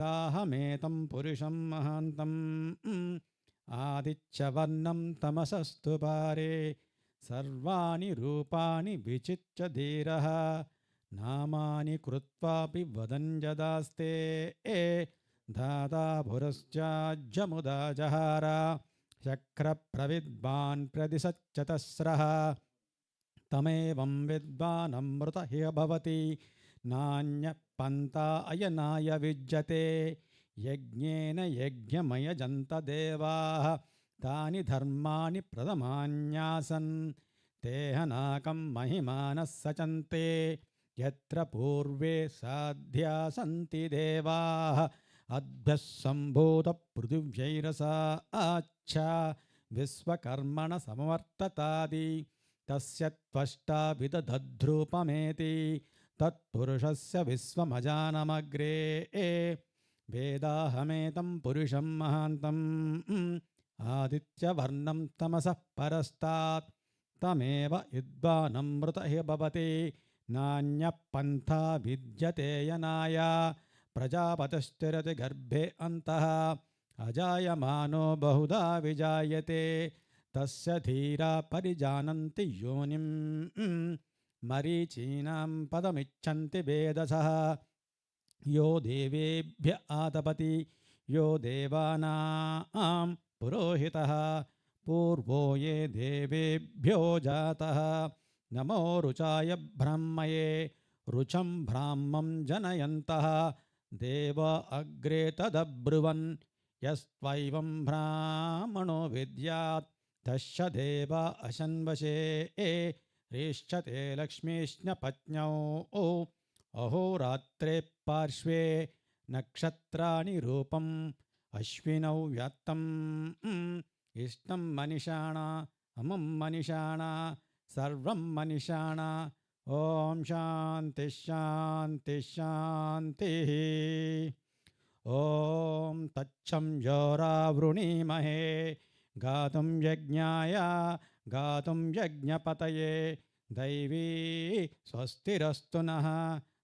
ताहमेतं पुरुषं महान्तम् आदित्यवर्णं तमसस्तु पारे सर्वाणि रूपाणि विचित्य धीरः नामानि कृत्वापि वदन् यदास्ते धाता पुरश्चाज्यमुदा जहार शक्रप्रविद्वान् प्रदिशच्चतस्रः तमेवं विद्वानमृत हि भवति नान्यपन्था अयनाय विद्यते यज्ञेन यज्ञमयजन्त देवाः तानि धर्माणि प्रथमान्यासन् तेहनाकं महिमानः सचन्ते यत्र पूर्वे साध्या सन्ति देवाः अद्भ्यः सम्भूतपृथिव्यैरसा आच्छा विश्वकर्मण समवर्ततादि तस्य त्वष्टा विदधद्रूपमेति तत्पुरुषस्य विश्वमजानमग्रे वेदाहमेतं पुरुषं महान्तम् आदित्यवर्णं तमसः परस्तात् तमेव विद्वानमृत हि भवति नान्यपन्था विद्यते यनाय प्रजापतिश्चरति गर्भे अन्तः अजायमानो बहुधा विजायते तस्य धीरा परिजानन्ति योनिं मरीचीनां पदमिच्छन्ति वेदसः यो देवेभ्य आतपति यो देवानां पुरोहितः पूर्वो ये देवेभ्यो जातः नमो रुचाय ब्रह्मये रुचं ब्राह्मं जनयन्तः देव अग्रे तदब्रुवन् यस्त्वैवं ब्राह्मणो विद्यात् तस्य देव अशन्वशे रेष्यते लक्ष्मीष्णपत्न्यौ अहोरात्रे पार्श्वे नक्षत्राणि रूपम् अश्विनौ व्यात्तम् इष्टं मनिषाणा अमुं मनिषाणा सर्वं मनिषाणा ॐ शान्ति शान्ति शान्तिः ॐ तच्छं योरावृणीमहे गातुं यज्ञाय गातुं यज्ञपतये दैवी स्वस्तिरस्तु नः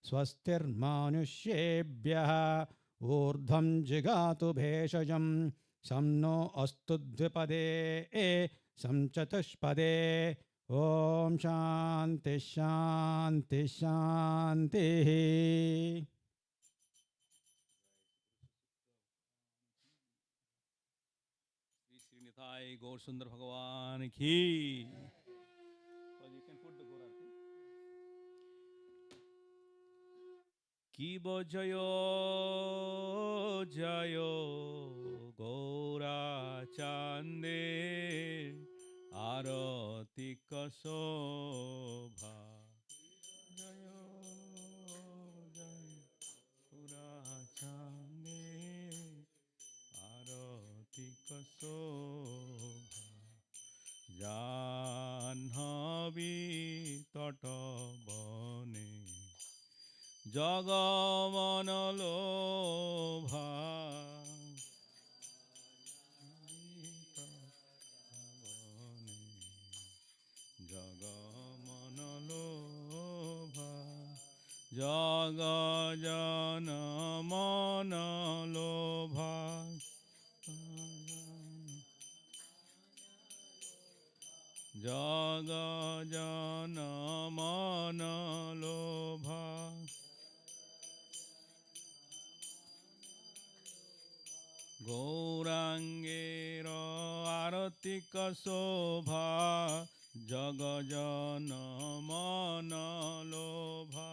स्वस्तिर्मानुष्येभ्यः ऊर्ध्वं जिगातु भेषजं शं नो अस्तु द्विपदे शं चतुष्पदे ॐ शान्ति शान्ति शान्तिः निताय गौर सुंदर भगवान की you can put the Gorarti. Kibo jayo jayo Gora chande arati kasobha jayo jayo Gora chande arati kasobha Jahnavi তটবনে জগমনলোভা জগমনলোভা জগজন মনলোভা jaga jana mana lobha gaurangera aratika sobha jaga jana mana lobha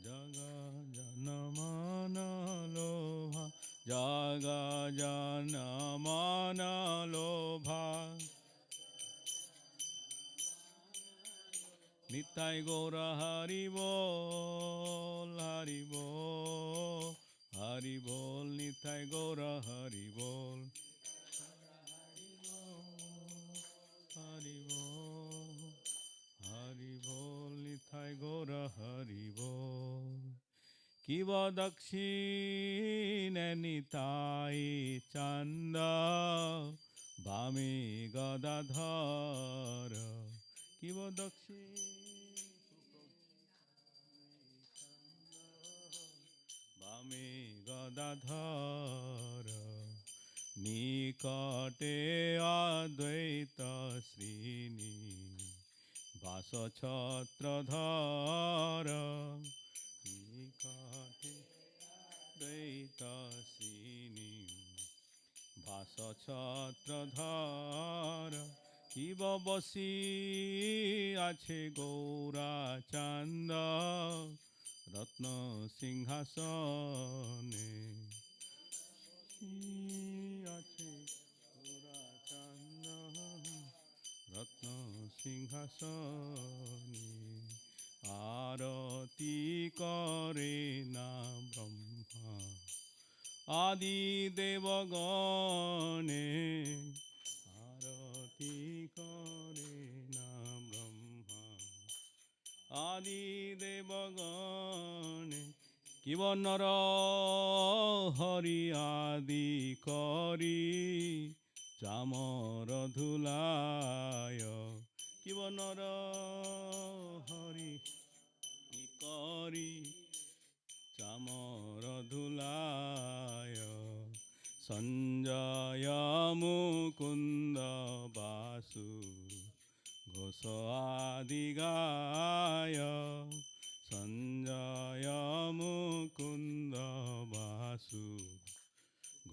jaga jana mana lobha jaga jana mana lobha nitai gora hari bol nitai gora hari bol nitai gora hari bol Kiva dakshine nitai chanda Bami gadadhara Kiva dakshine Liladhar নিকটে অদ্বৈত শ্রীনি বাস ছত্রধর নিকটে দ্বৈত শ্রীনি বাস ছত্রধর শিব বসি আছে গৌরা চান্দ রত্ন সিংহাসনে আছে গৌরা চান্দ রত্ন সিংহাসনে আরতি করে না ব্রহ্মা আদি দেবগণে আরতি করে না ব্রহ্মা আদি দেবগণে কিব নর হরি আদি করি চামর ধুলায় কিব নর হরি করি চামর ধুলায় সঞ্জয় মুকুন্দ বাসু ঘোষ আদি গায় সঞ্জয় মুকুন্দ বাসু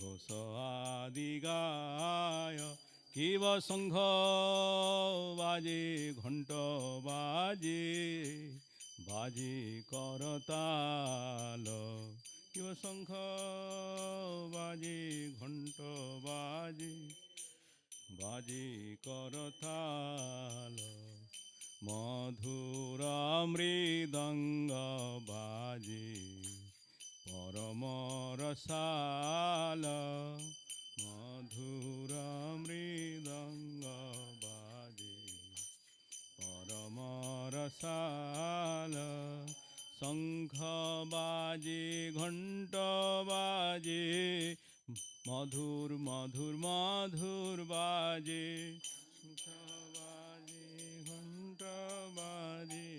ঘোষ আদি গায় কিব শঙ্খ বাজে ঘণ্ট বাজে বাজে করতাল কিব শঙ্খ বাজে ঘণ্ট বাজে বাজে করতাল মধুর মৃদঙ্গ বাজে পরম রসাল মধুর মৃদঙ্গ বাজে পরম রসাল শঙ্খ বাজে ঘণ্ট বাজে মধুর মধুর মধুর বাজে শঙ্খ বাজে ঘণ্ট বাজে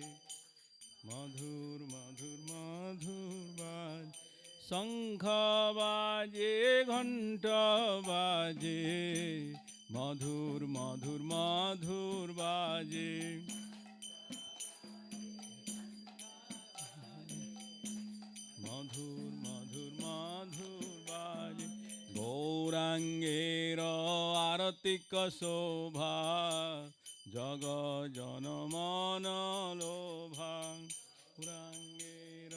মধুর মধুর মধুর বাজে শঙ্খ বাজে ঘণ্ট বাজে মধুর মধুর মধুর বাজে মধুর মধুর মধুর বাজে গৌরাঙ্গের আরতিক শোভা জগ জন মন লোভা গৌরাঙ্গের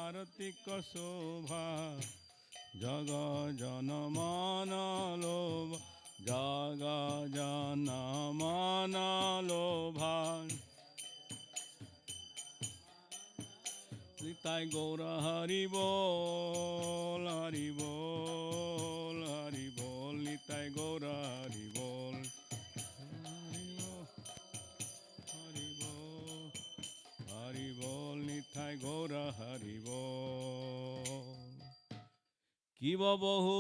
আরতিক শোভা জগ জন মন লোভা জগ জন মন লোভা নিতাই গৌর হরি বল হরি বল হরি বল নিতাই গৌর হরি বল হরি বল হরি বল নিতাই গৌর হরি বল কিব বহু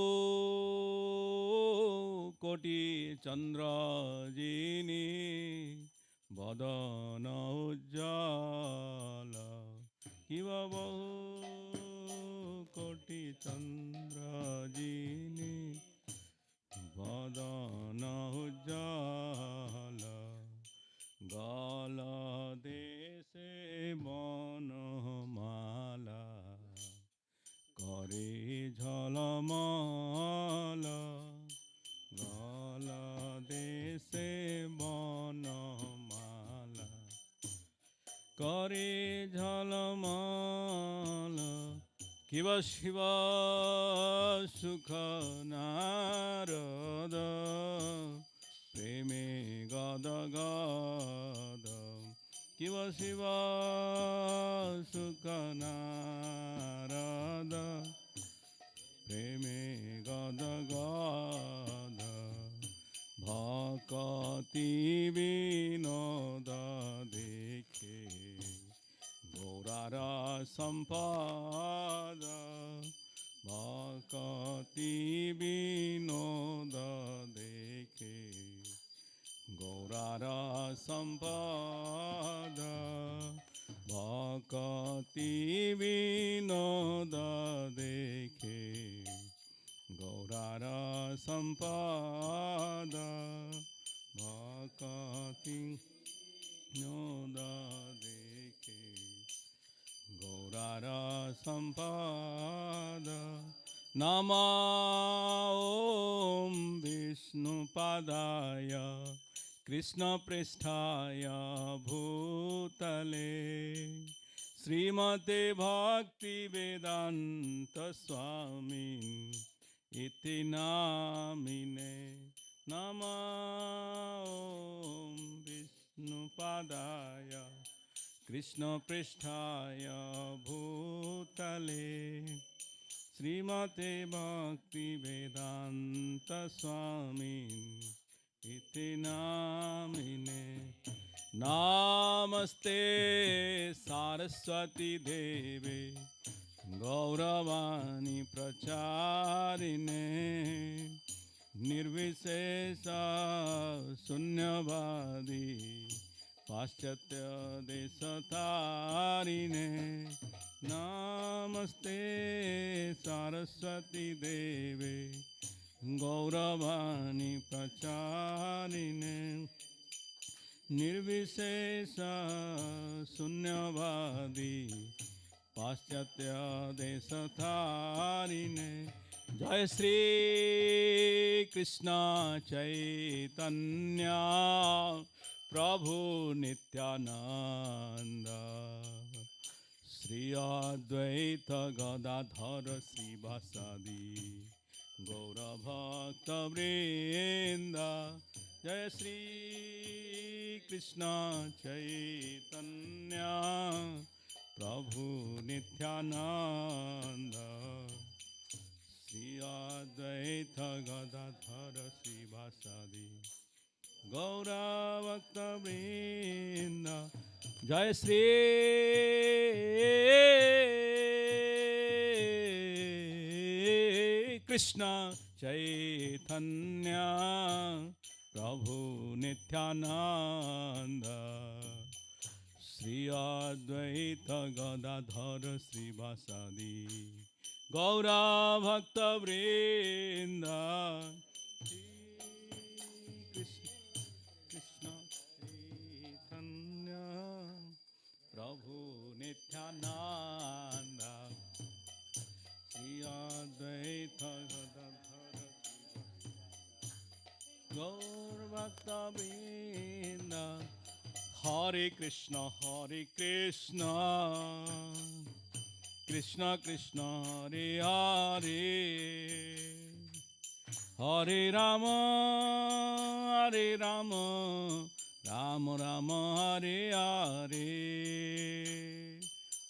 কোটি চন্দ্র জিনি বদন উজ্জ্বল কিব বহু কোটি চন্দ্র জিনি বদন উজ্জ্বল গল দেশে বনমালা করে ঝলমল গল দেশে বনমালা করে ঝলমল কিব শিব সুখ নারদ প্রেমে গদ গদ কিব শিব সুখ নারদ প্রেমে গদ গদ ভকতি বিনোদ দেখে গৌরার সম্পদ ভকতি বিনোদ দেখে গৌরার সম্পদ ভকতি বিনোদ দেখে sampada bhakati noda deke gaurara sampada nama om vishnu padaya krishna pristhaya bhutale Srimate Bhakti Vedanta Swami Iti Namine Nama Om Vishnu Padaya Krishna Pristhaya Bhutale Srimate Bhakti Vedanta Swami Iti Namine Namaste Saraswati Devi Gauravani Pracharine Nirvisesa Sunyavadi Paschatya Desatarine Namaste Saraswati Devi Gauravani Pracharine Nirvishesha Sunyavadi Paschatya Desatarine Jai Shri Krishna Chaitanya Prabhu Nityananda Shri Advaita Gadadhara Sivasadi Gaura Bhakta Vrinda Jai Shri Krishna Chaitanya Prabhu Nityananda Shri Advaita Gadadhara Sivasadi Gaura Bhakta Vrinda Jai Shri Krishna Chaitanya Prabhu Nityananda Shri Advaita Gadadhara Srivasadi Gaura Bhakta Vrinda Krishna Chaitanya Prabhu Nityananda Shri Advaita Gadadhara Gaur Bhakta Vrinda Hare Krishna Krishna Krishna Hare Hare Hare Rama Rama Rama Hare Hare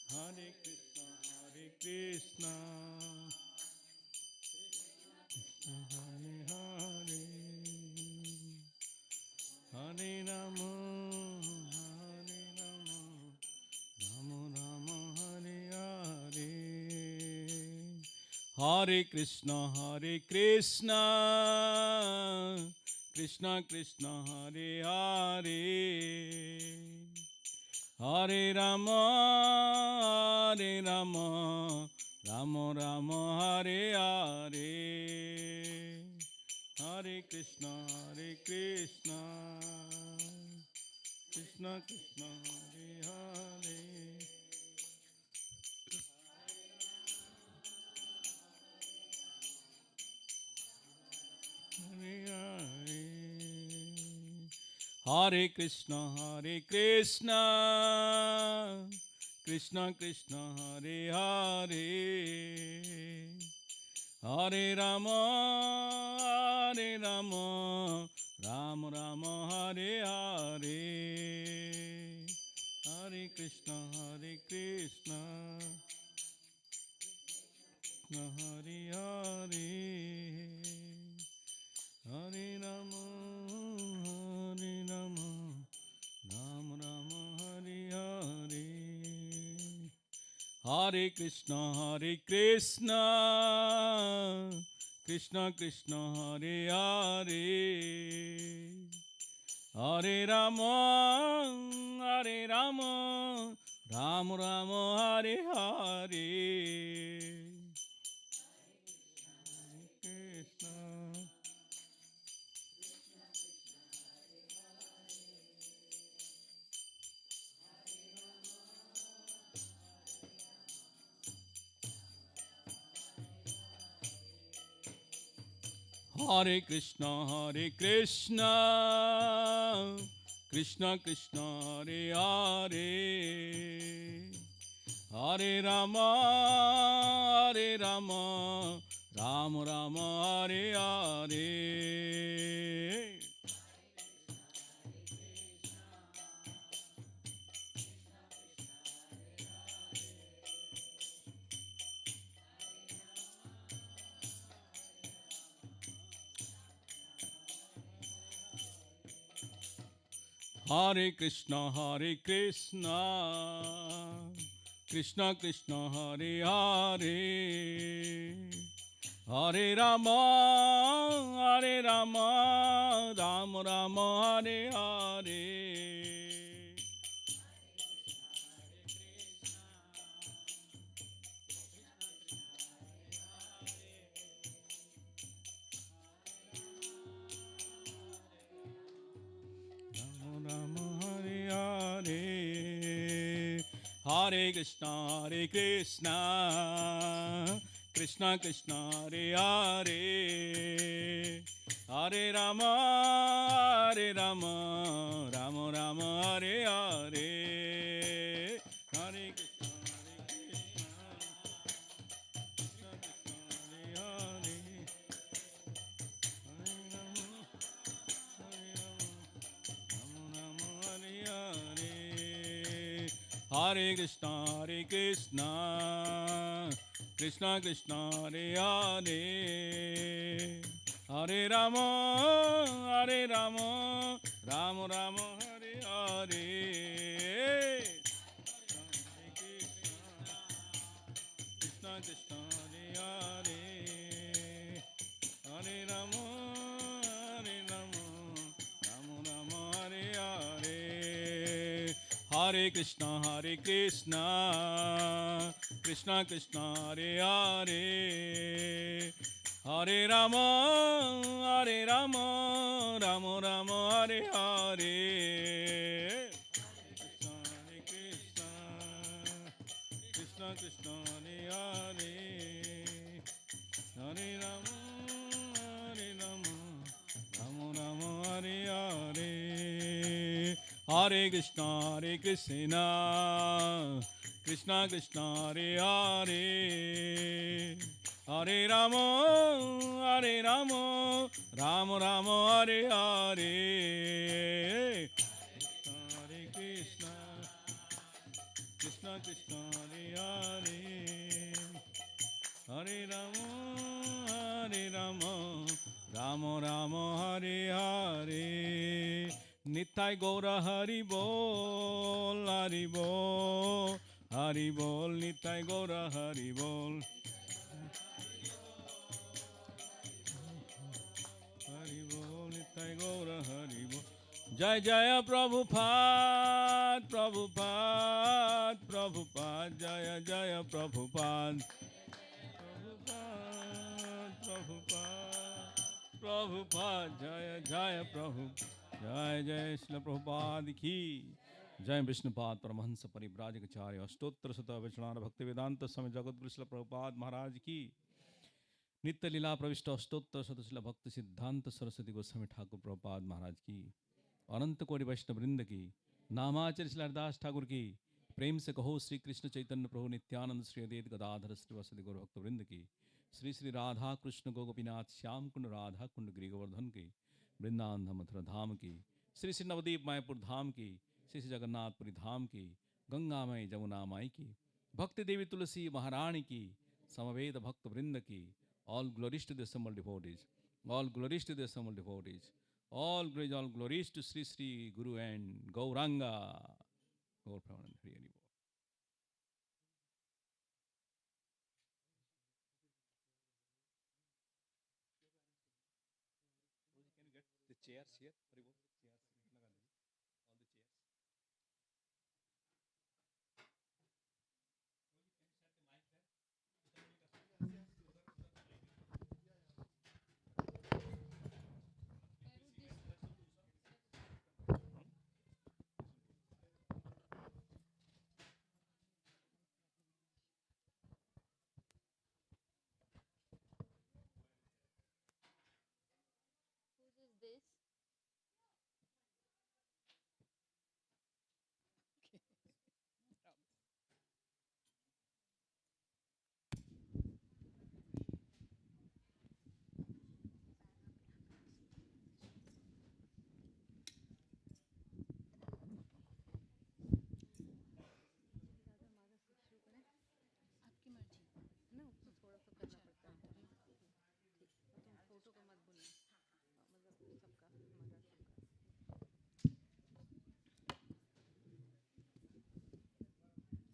Hare Krishna Krishna Hare Hare Hare Rama Rama Rama Hare Hare Hare Krishna Krishna Krishna Hare Hare Hare Rama Rama Rama Hare Hare Hare Krishna Krishna Krishna Hare Hare Hare Hare Hare Krishna Krishna Krishna Hare Hare Hare Rama Rama Rama Hare Hare Hare Krishna Krishna Hare Hare Hare Rama Rama Rama Hare Hare Hare Krishna Krishna Krishna Hare Hare Hare Rama Rama Rama Hare Hare Krishna Hare Krishna, Krishna Krishna, Hare Hare, Hare Rama, Hare Rama, Rama Rama, Hare Hare. Hare Krishna, Krishna Krishna, Hare Hare, Hare Rama, Hare Rama, Rama Rama, Hare Hare. Rama Rama, Hare Hare. Hare Krishna, Krishna Krishna, Hare Hare, Hare Rama, Hare Rama, Rama Rama, Hare Hare. Hare Krishna, Krishna Krishna, Hare Hare, Hare Rama, Hare Rama, Rama Rama, Hare Hare. Hare Krishna, Krishna Krishna, Hare Hare, Hare Rama, Hare Rama, Rama Rama, Hare Hare. Hare Krishna, Krishna Krishna, Hare Hare, Hare Rama, Hare Rama, Rama Rama, Hare Hare. Hare Krishna, Krishna Krishna, Hare Hare, Hare Rama, Hare Rama, Rama Rama, Hare Hare. Hare Krishna, Krishna Krishna, Hare Hare, Hare Rama, Hare Rama, Rama Rama, Hare Hare. Hare Krishna, Krishna Krishna, Hare Hare, Hare Rama, Hare Rama, Rama Rama, Hare Hare. Hare Krishna, Krishna Krishna, Hare Hare, Hare Rama, Hare Rama, Rama Rama, Hare Hare. Nitai Gaura Hari Bol, Hari Bol, Hari Bol, Nitai Gaura Hari Bol. Hari Bol, Nitai Gaura Hari Bol. Jai Jaya Prabhupada, Prabhupada, Prabhupada, Jaya Jaya Prabhupada. Prabhupada, Prabhupada, Prabhupada, Jaya Jaya Prabhupada. जय जय श्रील प्रभुपाद की जय। विष्णुपाद परमहंस परिव्राजकाचार्य अष्टोत्तर शत विचणार भक्ति वेदांत स्वामी जगतगुरु श्रील प्रभुपाद महाराज की। नित्य लीला प्रविष्ट अष्टोत्तर शत श्रील भक्ति सिद्धांत सरस्वती गोस्वामी ठाकुर प्रभुपाद महाराज की। अनंत कोटि वैष्णव वृंद की। नामाचार्य श्री हरिदास ठाकुर की। प्रेम से कहो श्री कृष्ण चैतन्य प्रभु नित्यानंद श्री अद्वैत गदाधर श्रीवासदि गौर भक्त वृंद की। श्री श्री राधा कृष्ण गोपीनाथ श्याम कुंड राधा कुंड गिरि गोवर्धन की। वृंदावन मथुरा धाम की। श्री श्री नवदीप मायपुर धाम की। श्री श्री जगन्नाथपुरी धाम की। गंगा मई जमुना माई की। भक्ति देवी तुलसी महारानी की। समवेद भक्त वृंद की। All glories to the assembled devotees. All glories to the assembled devotees. All glories to Sri Sri Guru and Gauranga. Gaur Pramanand Hari Hari Bol. Can you get the chairs here? Hari Bol. Chairs. All the chairs.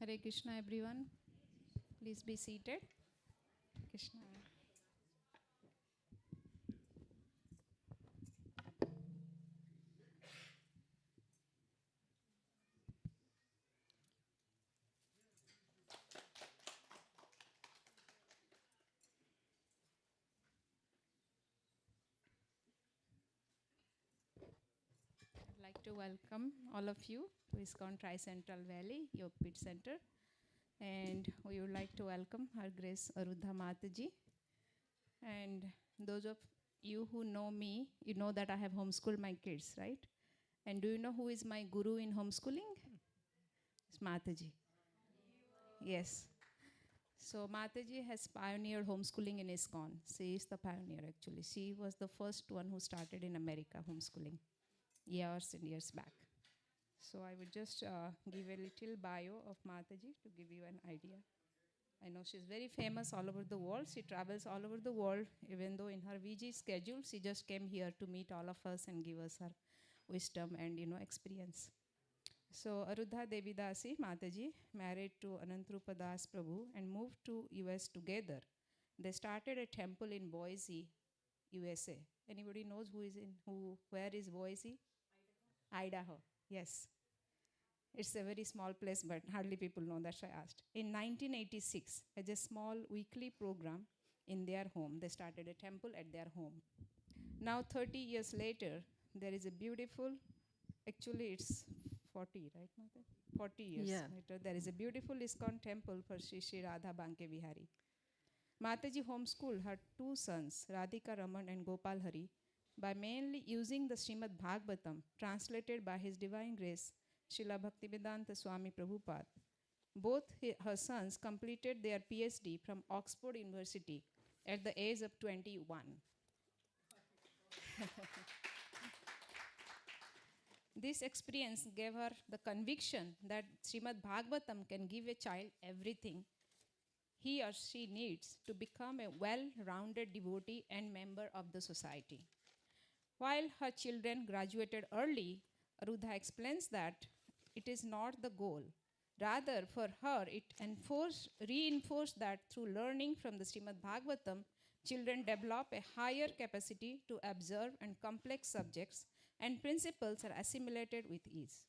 Hare Krishna, everyone. Please be seated. Krishna. I'd like to welcome all of you to ISKCON Tri-Central Valley Yogpit Center. And we would like to welcome Her Grace Aruddha Mataji. And those of you who know me, you know that I have homeschooled my kids, right? And do you know who is my guru in homeschooling? It's Mataji. Yes. So Mataji has pioneered homeschooling in ISKCON. She is the pioneer actually. She was the first one who started in America homeschooling years and years back. So I would just give a little bio of Mataji to give you an idea. I know she's very famous all over the world. She travels all over the world, even though in her VG schedule, she just came here to meet all of us and give us her wisdom and experience. So Aruddha Devi Dasi, Mataji, married to Anantrupa Das Prabhu and moved to US together. They started a temple in Boise, USA. Anybody knows where is Boise? Idaho. Yes. It's a very small place, but hardly people know. That's why I asked. In 1986, as a small weekly program in their home, they started a temple at their home. Now, 30 years later, there is a beautiful, actually it's 40, right, Mata? 40 years later, there is a beautiful ISKCON temple for Shri Radha Banke Vihari. Mataji homeschooled her two sons, Radhika Raman and Gopal Hari, by mainly using the Srimad Bhagavatam, translated by His Divine Grace, Srila Bhaktivedanta Swami Prabhupada. Both her sons completed their PhD from Oxford University at the age of 21. This experience gave her the conviction that Srimad Bhagavatam can give a child everything he or she needs to become a well-rounded devotee and member of the society. While her children graduated early, Aruddha explains that it is not the goal. Rather, for her, it reinforced that through learning from the Srimad Bhagavatam, children develop a higher capacity to observe and complex subjects, and principles are assimilated with ease.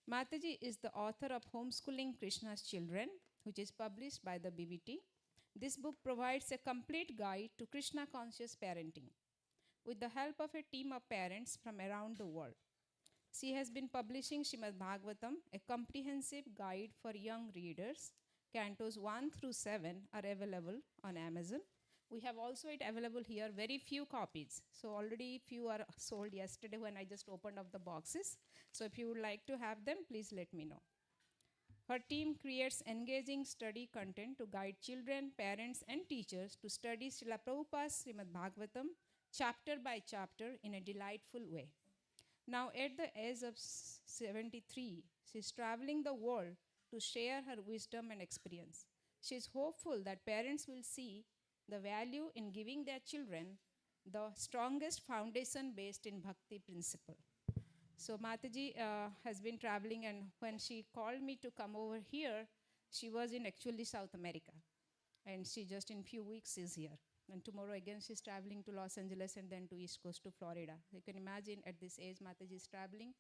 Mataji is the author of Homeschooling Krishna's Children, which is published by the BBT. This book provides a complete guide to Krishna conscious parenting with the help of a team of parents from around the world. She has been publishing Srimad Bhagavatam, a comprehensive guide for young readers. Cantos 1 through 7 are available on Amazon. We have also it available here, very few copies. So already few are sold yesterday when I just opened up the boxes. So if you would like to have them, please let me know. Her team creates engaging study content to guide children, parents, and teachers to study Srila Prabhupada's Srimad Bhagavatam chapter by chapter in a delightful way. Now, at the age of 73, she's traveling the world to share her wisdom and experience. She's hopeful that parents will see the value in giving their children the strongest foundation based in bhakti principle. So Mataji has been traveling, and when she called me to come over here, she was in actually South America. And she just in few weeks is here. And tomorrow again she's traveling to Los Angeles and then to East Coast to Florida. You can imagine at this age Mataji is traveling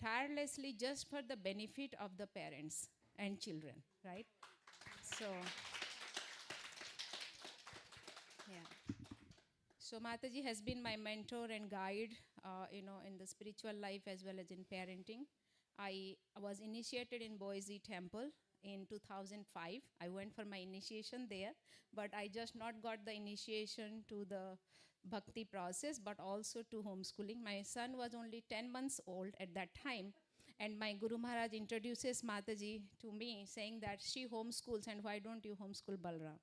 tirelessly just for the benefit of the parents and children, right? So, yeah. So Mataji has been my mentor and guide, in the spiritual life as well as in parenting. I was initiated in Boise Temple in 2005. I went for my initiation there, but I just not got the initiation to the bhakti process, but also to homeschooling. My son was only 10 months old at that time, and my Guru Maharaj introduces Mataji to me, saying that she homeschools, and why don't you homeschool Balram?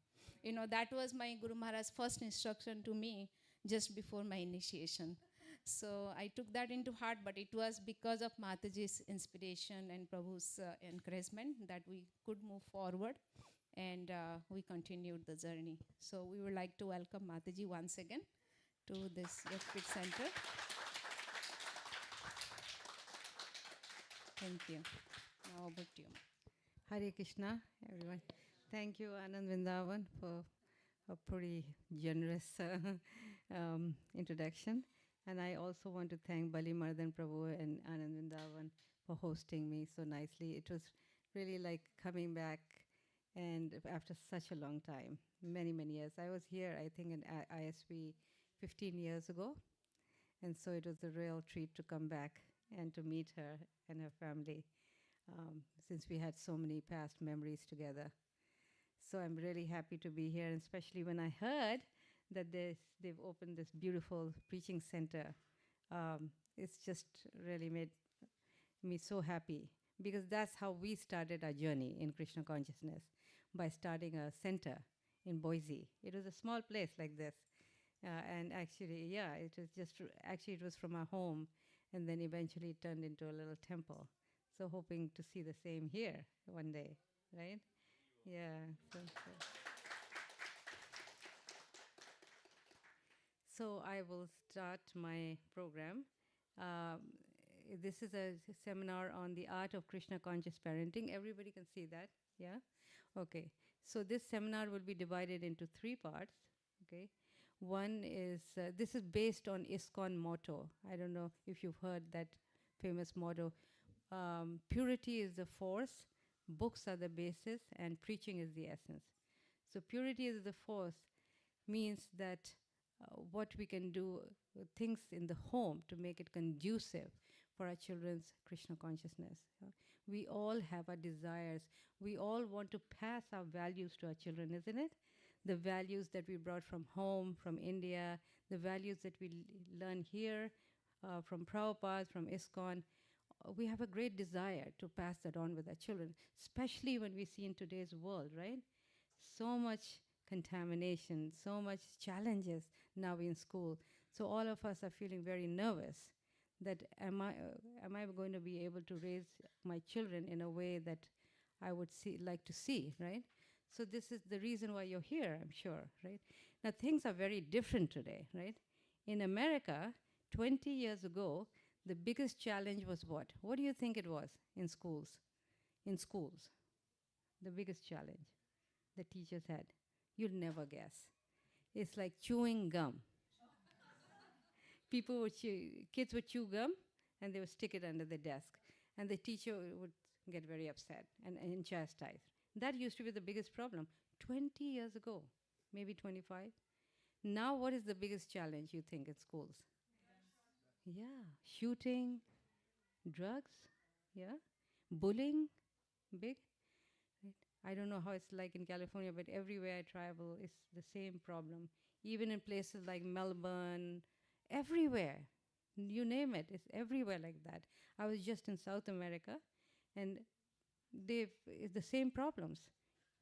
That was my Guru Maharaj's first instruction to me just before my initiation. So I took that into heart, but it was because of Mataji's inspiration and Prabhu's encouragement that we could move forward, and we continued the journey. So we would like to welcome Mataji once again to this Yogpit Center. Thank you. Now over to you. Hare Krishna, everyone. Thank you, Anand Vrindavan, for a pretty generous introduction. And I also want to thank Bali Mardhan Prabhu and Anand Vrindavan for hosting me so nicely. It was really like coming back and after such a long time, many, many years. I was here, I think, in ISV 15 years ago. And so it was a real treat to come back and to meet her and her family, since we had so many past memories together. So I'm really happy to be here, and especially when I heard that they've opened this beautiful preaching center. It's just really made me so happy, because that's how we started our journey in Krishna consciousness, by starting a center in Boise. It was a small place like this. And actually, yeah, it was actually it was from our home, and then eventually it turned into a little temple. So hoping to see the same here one day, right? Yeah. So I will start my program. Um, this is a seminar on the art of Krishna conscious parenting. Everybody can see that, yeah? Okay. So this seminar will be divided into 3 parts, okay? One is, this is based on ISKCON motto. I don't know if you've heard that famous motto. Purity is the force, books are the basis, and preaching is the essence. So purity is the force means that what we can do, things in the home to make it conducive for our children's Krishna consciousness. We all have our desires. We all want to pass our values to our children, isn't it? The values that we brought from home, from India, the values that we learn here, from Prabhupada, from ISKCON. We have a great desire to pass that on with our children, especially when we see in today's world, right? So much contamination, so much challenges now in school. So all of us are feeling very nervous that am I going to be able to raise my children in a way that I would like to see, right? So this is the reason why you're here, I'm sure, right? Now things are very different today, right? In America, 20 years ago, the biggest challenge was what? What do you think it was in schools? In schools, the biggest challenge the teachers had. You'll never guess. It's like chewing gum. Kids would chew gum and they would stick it under the desk. And the teacher would get very upset and chastise. That used to be the biggest problem 20 years ago, maybe 25. Now what is the biggest challenge you think in schools? Yeah, shooting, drugs, yeah, bullying, big. Right? I don't know how it's like in California, but everywhere I travel, it's the same problem. Even in places like Melbourne, everywhere, you name it, it's everywhere like that. I was just in South America, and it's the same problems.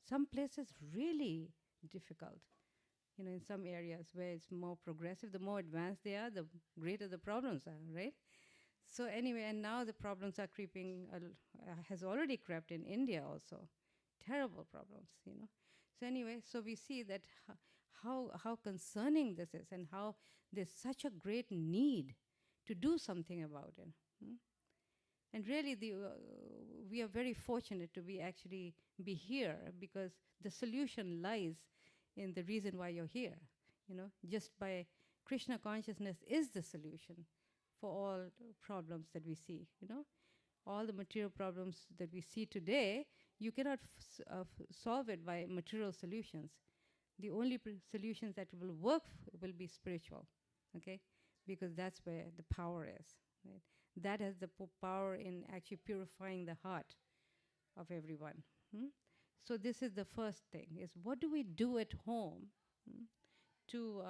Some places really difficult. You know, in some areas where it's more progressive, the more advanced they are, the greater the problems are, right? So anyway, and now the problems are creeping, has already crept in India also. Terrible problems, you know. So anyway, so we see that how concerning this is, and how there's such a great need to do something about it. And really, we are very fortunate to be here, because the solution lies in the reason why you're here. You know, just by Krishna consciousness is the solution for all problems that we see. You know, all the material problems that we see today, you cannot solve it by material solutions. The only solutions that will work will be spiritual, okay? Because that's where the power is, right? That has the power in actually purifying the heart of everyone. So this is the first thing, is what do we do at home to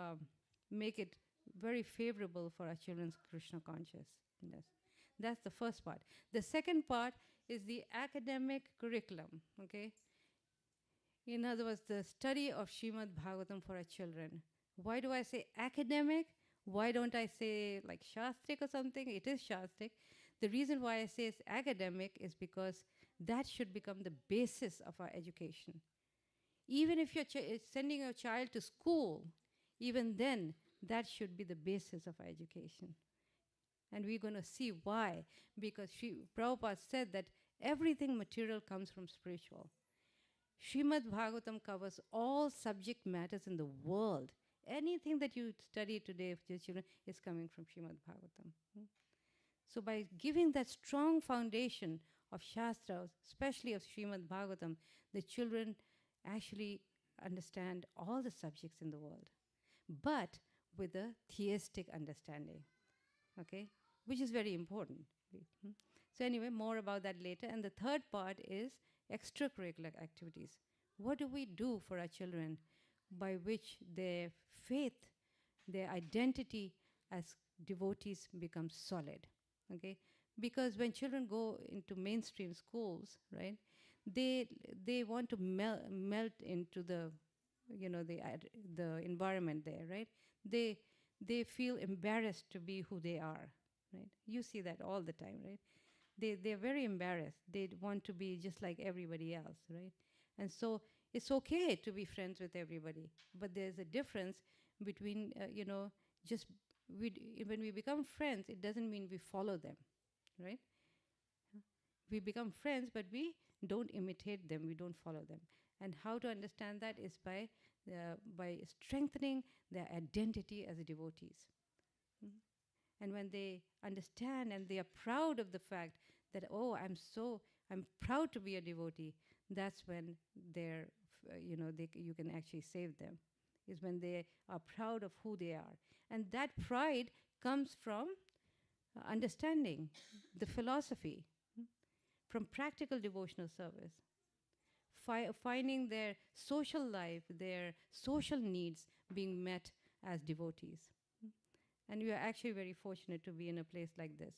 make it very favorable for our children's Krishna consciousness? That's the first part. The second part is the academic curriculum, okay? In other words, the study of Srimad Bhagavatam for our children. Why do I say academic? Why don't I say like Shastrik or something? It is Shastrik. The reason why I say it's academic is because that should become the basis of our education. Even if you're sending your child to school, even then, that should be the basis of our education. And we're going to see why. Because Prabhupada said that Everything material comes from spiritual. Srimad Bhagavatam covers all subject matters in the world. Anything that you study today with your children is coming from Srimad Bhagavatam. So by giving that strong foundation of Shastras, especially of Srimad Bhagavatam, the children actually understand all the subjects in the world, but with a theistic understanding, okay, which is very important. So anyway, more about that later. And the third part is extracurricular activities. What do we do for our children by which their faith, their identity as devotees becomes solid? Okay, because when children go into mainstream schools, right, they want to melt into the, the environment there, right? They feel embarrassed to be who they are, right? You see that all the time, right? They're very embarrassed. They want to be just like everybody else, right? And so it's okay to be friends with everybody, but there's a difference between, just when we become friends, it doesn't mean we follow them, right? We become friends, but we don't imitate them, we don't follow them. And how to understand that is by strengthening their identity as devotees. And when they understand and they are proud of the fact that, oh, I'm proud to be a devotee, that's when you can actually save them, is when they are proud of who they are. And that pride comes from understanding the philosophy, from practical devotional service, finding their social life, their social needs being met as devotees. And you are actually very fortunate to be in a place like this,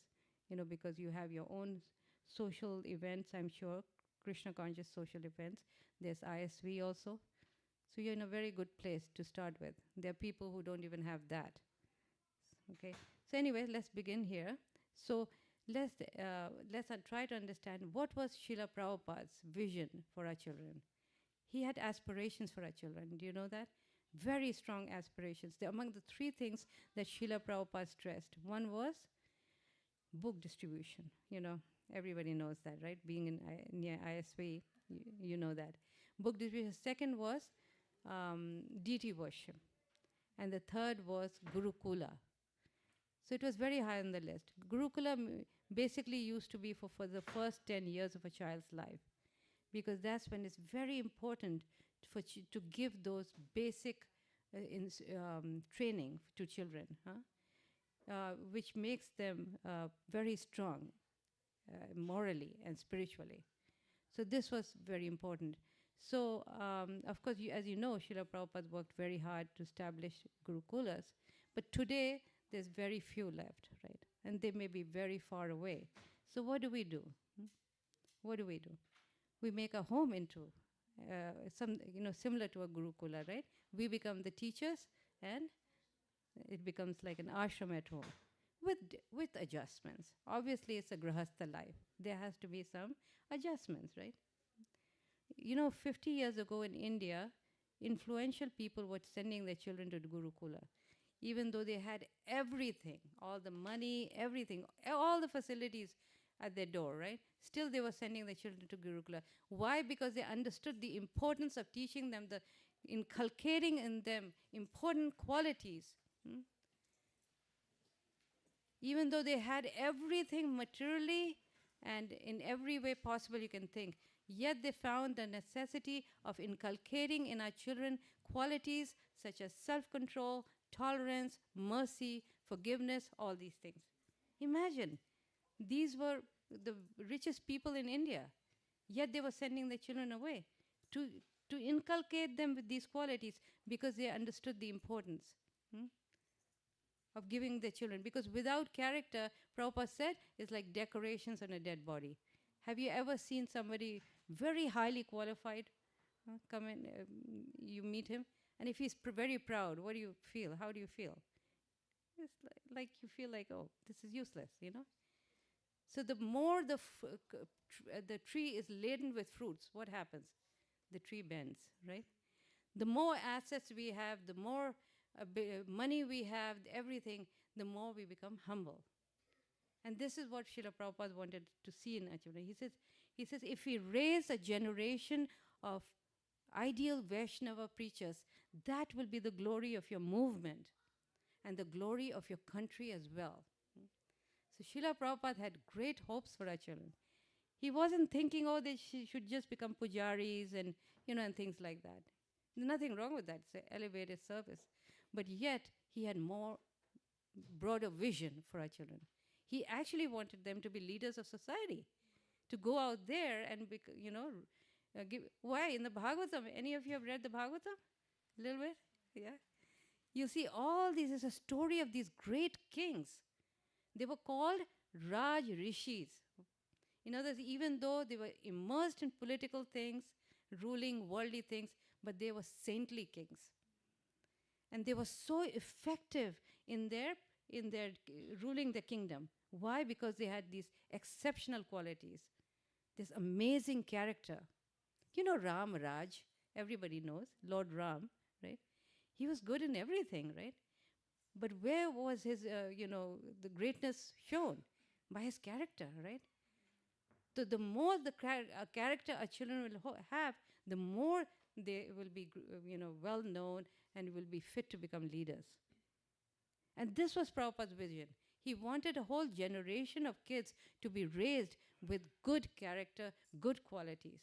because you have your own social events, I'm sure, Krishna conscious social events. There's ISV also. So you're in a very good place to start with. There are people who don't even have that. Okay. So anyway, let's begin here. So let's try to understand what was Srila Prabhupada's vision for our children. He had aspirations for our children. Do you know that? Very strong aspirations. They're among the three things that Srila Prabhupada stressed. One was book distribution. Everybody knows that, right? Being near ISV, you know that. Book distribution. Second was deity worship. And the third was Gurukula. So it was very high on the list. Gurukula basically used to be for the first 10 years of a child's life, because that's when it's very important to give those basic training to children, which makes them very strong morally and spiritually. So this was very important. So, of course, as you know, Srila Prabhupada worked very hard to establish Gurukulas, but today there's very few left, right? And they may be very far away. So what do we do? What do? We make a home into similar to a Gurukula, right? We become the teachers, and it becomes like an ashram at home with adjustments. Obviously, it's a grahastha life. There has to be some adjustments, right? 50 years ago in India, influential people were sending their children to Gurukula, even though they had everything, all the money, everything, all the facilities at their door, right? Still they were sending their children to Gurukula. Why? Because they understood the importance of teaching them, inculcating in them important qualities. Even though they had everything materially and in every way possible you can think, yet they found the necessity of inculcating in our children qualities such as self-control, tolerance, mercy, forgiveness, all these things. Imagine, these were the richest people in India, yet they were sending their children away to inculcate them with these qualities, because they understood the importance of giving their children. Because without character, Prabhupada said, is like decorations on a dead body. Have you ever seen somebody very highly qualified come in, you meet him, and if he's very proud, what do you feel? How do you feel? It's like you feel like, oh, this is useless, So the more the tree is laden with fruits, what happens? The tree bends, right? The more assets we have, the more money we have, everything, the more we become humble. And this is what Srila Prabhupada wanted to see in our children. He says, He says, if we raise a generation of ideal Vaishnava preachers, that will be the glory of your movement and the glory of your country as well. So Srila Prabhupada had great hopes for our children. He wasn't thinking, oh, they should just become pujaris and, and things like that. Nothing wrong with that. It's an elevated service. But yet, he had more broader vision for our children. He actually wanted them to be leaders of society, to go out there and, give. Why? In the Bhagavatam, any of you have read the Bhagavatam? A little bit? Yeah. You see, all this is a story of these great kings. They were called Raj Rishis. In other words, even though they were immersed in political things, ruling worldly things, but they were saintly kings. And they were so effective in their ruling the kingdom. Why? Because they had these exceptional qualities, this amazing character. You know Ram Raj, everybody knows, Lord Ram, right? He was good in everything, right? But where was his, the greatness shown? By his character, right? So the more the character our children will have, the more they will be, well known and will be fit to become leaders. And this was Prabhupada's vision. He wanted a whole generation of kids to be raised with good character, good qualities.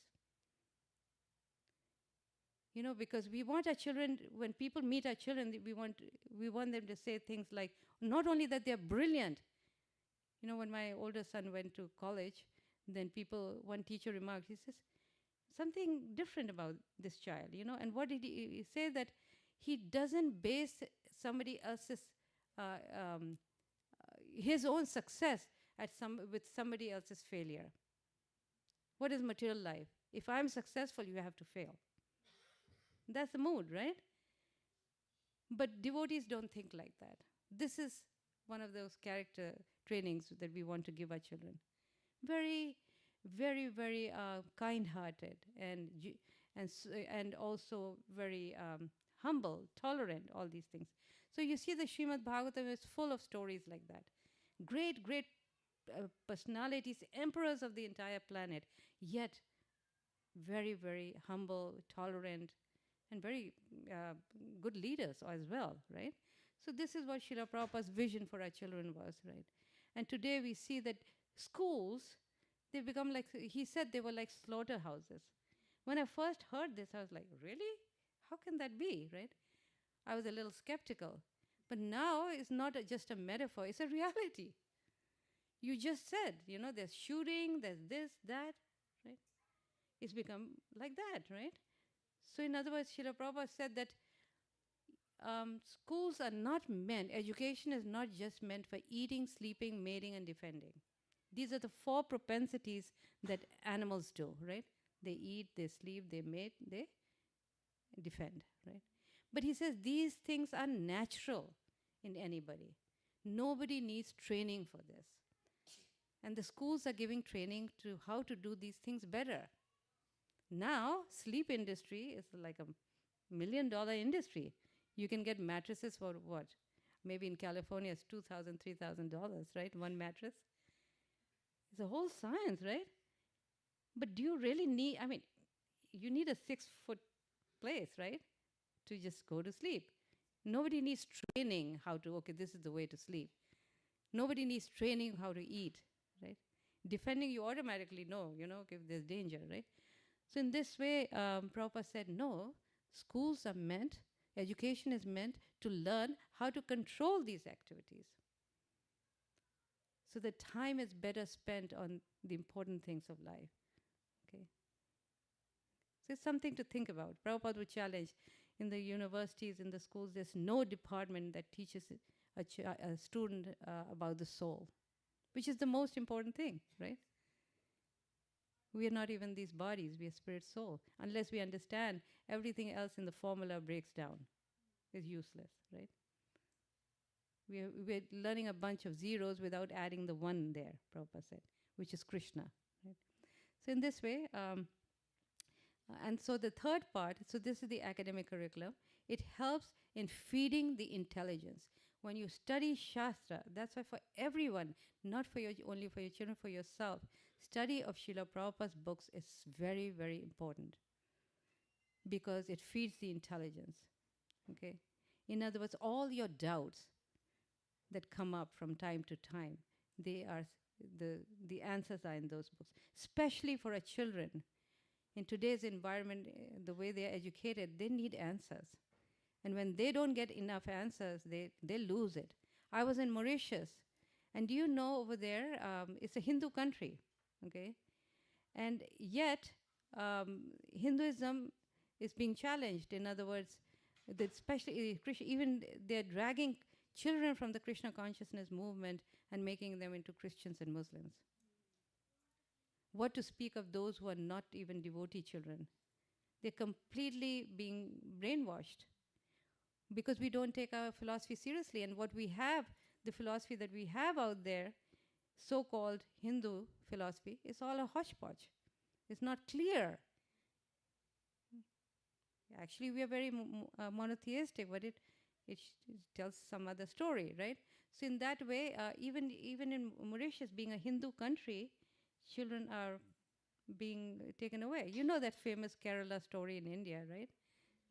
Because we want our children, when people meet our children, we want them to say things like, not only that they're brilliant. When my older son went to college, then one teacher remarked, he says, something different about this child, And what did he say? That he doesn't base somebody else's, his own success with somebody else's failure. What is material life? If I'm successful, you have to fail. That's the mood, right? But devotees don't think like that. This is one of those character trainings that we want to give our children. Very, very, very kind-hearted and also very humble, tolerant, all these things. So you see the Srimad Bhagavatam is full of stories like that. Great, great personalities, emperors of the entire planet, yet very, very humble, tolerant, and very good leaders as well, right? So this is what Srila Prabhupada's vision for our children was, right? And today we see that schools, they become like, he said they were like slaughterhouses. When I first heard this, I was like, really? How can that be, right? I was a little skeptical. But now it's not just a metaphor, it's a reality. You just said, there's shooting, there's this, that, right? It's become like that, right? So in other words, Srila Prabhupada said that schools are not meant, education is not just meant for eating, sleeping, mating, and defending. These are the 4 propensities that animals do, right? They eat, they sleep, they mate, they defend, right? But he says these things are natural in anybody. Nobody needs training for this. And the schools are giving training to how to do these things better. Now, sleep industry is like $1 million industry. You can get mattresses for what? Maybe in California it's $2,000, $3,000, right? One mattress. It's a whole science, right? But do you really need, you need a 6-foot place, right? To just go to sleep. Nobody needs training how to, okay, this is the way to sleep. Nobody needs training how to eat, right? Defending, you automatically know, if there's danger, right? So in this way, Prabhupada said, no, schools are meant, education is meant to learn how to control these activities. So the time is better spent on the important things of life. Okay. So it's something to think about. Prabhupada would challenge in the universities, in the schools, there's no department that teaches a student about the soul, which is the most important thing, right? We are not even these bodies, we are spirit soul. Unless we understand, everything else in the formula breaks down. It's useless, right? We're learning a bunch of zeros without adding the one there, Prabhupada said, which is Krishna. Right? So in this way, and so the third part, so this is the academic curriculum, it helps in feeding the intelligence. When you study Shastra, that's why for everyone, not for your, only for your children, for yourself, study of Srila Prabhupada's books is very, very important because it feeds the intelligence. Okay? In other words, all your doubts that come up from time to time, they are the answers are in those books, especially for our children. In today's environment, the way they are educated, they need answers. And when they don't get enough answers, they lose it. I was in Mauritius, and do you know over there, it's a Hindu country, okay? And yet, Hinduism is being challenged. In other words, especially even they're dragging children from the Krishna consciousness movement and making them into Christians and Muslims. What to speak of those who are not even devotee children? They're completely being brainwashed because we don't take our philosophy seriously. And what we have, the philosophy that we have out there, so-called Hindu philosophy, is all a hodgepodge. It's not clear. Actually, we are very monotheistic, but it tells some other story, right? So in that way, even in Mauritius, being a Hindu country, children are being taken away. You know that famous Kerala story in India, right?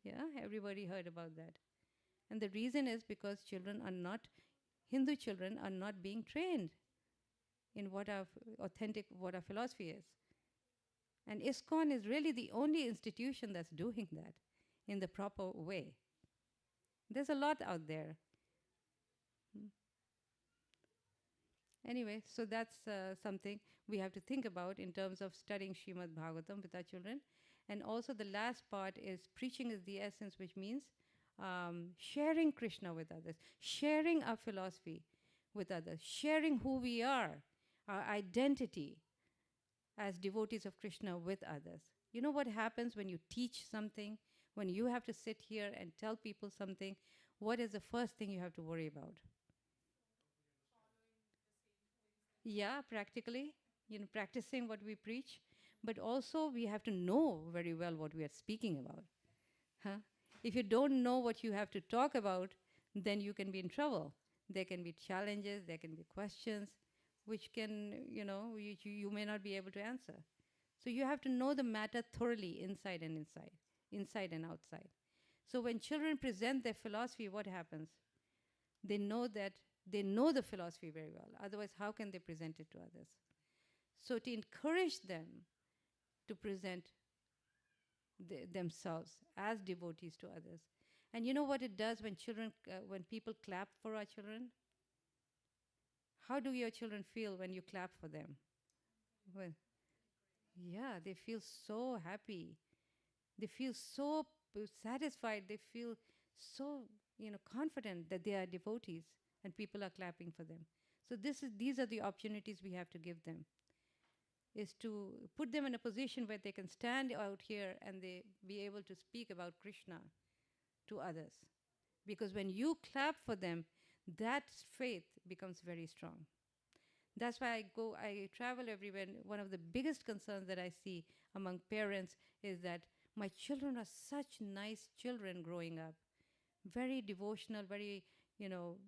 Yeah, everybody heard about that. And the reason is because Hindu children are not being trained in what our philosophy is. And ISKCON is really the only institution that's doing that in the proper way. There's a lot out there. Anyway, so that's something we have to think about in terms of studying Srimad Bhagavatam with our children. And also the last part is preaching is the essence, which means sharing Krishna with others, sharing our philosophy with others, sharing who we are, our identity as devotees of Krishna with others. You know what happens when you teach something, when you have to sit here and tell people something? What is the first thing you have to worry about? Yeah, practically, practicing what we preach, but also we have to know very well what we are speaking about. Huh? If you don't know what you have to talk about, then you can be in trouble. There can be challenges, there can be questions, which can, you may not be able to answer. So you have to know the matter thoroughly, inside and outside. So when children present their philosophy, what happens? They know the philosophy very well. Otherwise, how can they present it to others? So to encourage them to present themselves as devotees to others. And you know what it does when people clap for our children? How do your children feel when you clap for them? Well, yeah, they feel so happy. They feel so satisfied. They feel so, confident that they are devotees and people are clapping for them. So these are the opportunities we have to give them, is to put them in a position where they can stand out here and they be able to speak about Krishna to others. Because when you clap for them, that faith becomes very strong. That's why I travel everywhere. And one of the biggest concerns that I see among parents is that my children are such nice children growing up, very devotional, very,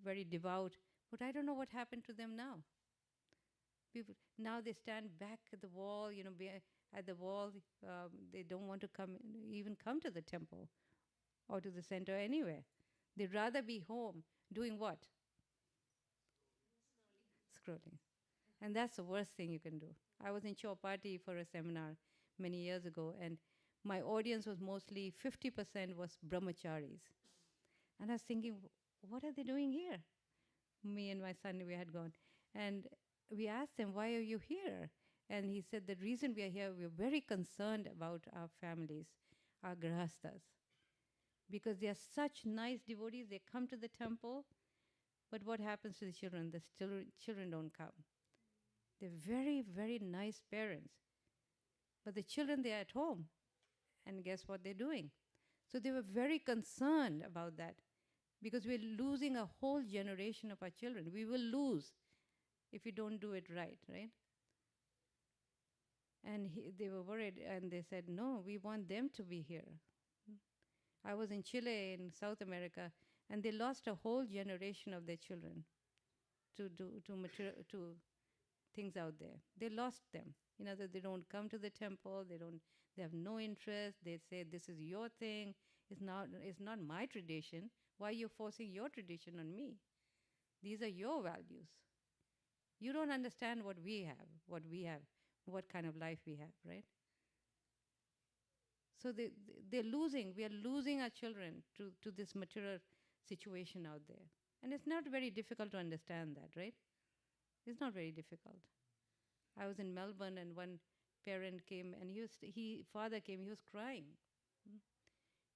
very devout, but I don't know what happened to them now. Now they stand back at the wall, at the wall. They don't want to even come to the temple or to the center anywhere. They'd rather be home doing what? Scrolling. And that's the worst thing you can do. I was in Chowpatty for a seminar many years ago, and my audience was mostly 50% was brahmacharis. And I was thinking, what are they doing here? Me and my son, we had gone. And we asked them, why are you here? And he said, the reason we are here, we're very concerned about our families, our grahastas. Because they are such nice devotees, they come to the temple, but what happens to the children? The children don't come. They're very, very nice parents. But the children, they're at home. And guess what they're doing? So they were very concerned about that, because we're losing a whole generation of our children. We will lose if we don't do it right? And they were worried, and they said, no, we want them to be here. I was in Chile, in South America, And they lost a whole generation of their children to things out there. They lost them. You know, that they don't come to the temple, they have no interest. They say, this is your thing. It's not my tradition. Why are you forcing your tradition on me? These are your values. You don't understand what we have, what kind of life we have, right? So they're losing, we are losing our children to this material situation out there. And it's not very difficult to understand that, right? It's not very difficult. I was in Melbourne and one parent came and father came, he was crying.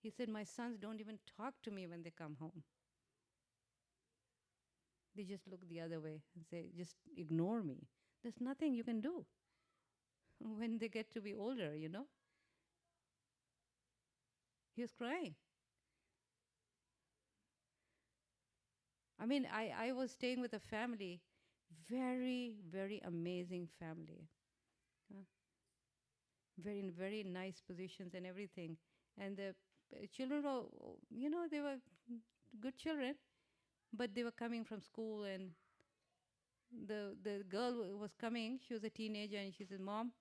He said, my sons don't even talk to me when they come home. They just look the other way and say, just ignore me. There's nothing you can do when they get to be older, you know. He was crying. I mean, I was staying with a family, very, very amazing family. Very nice positions and everything. And the children were, you know, they were good children, but they were coming from school, and the girl was coming, she was a teenager, and she said, Mom,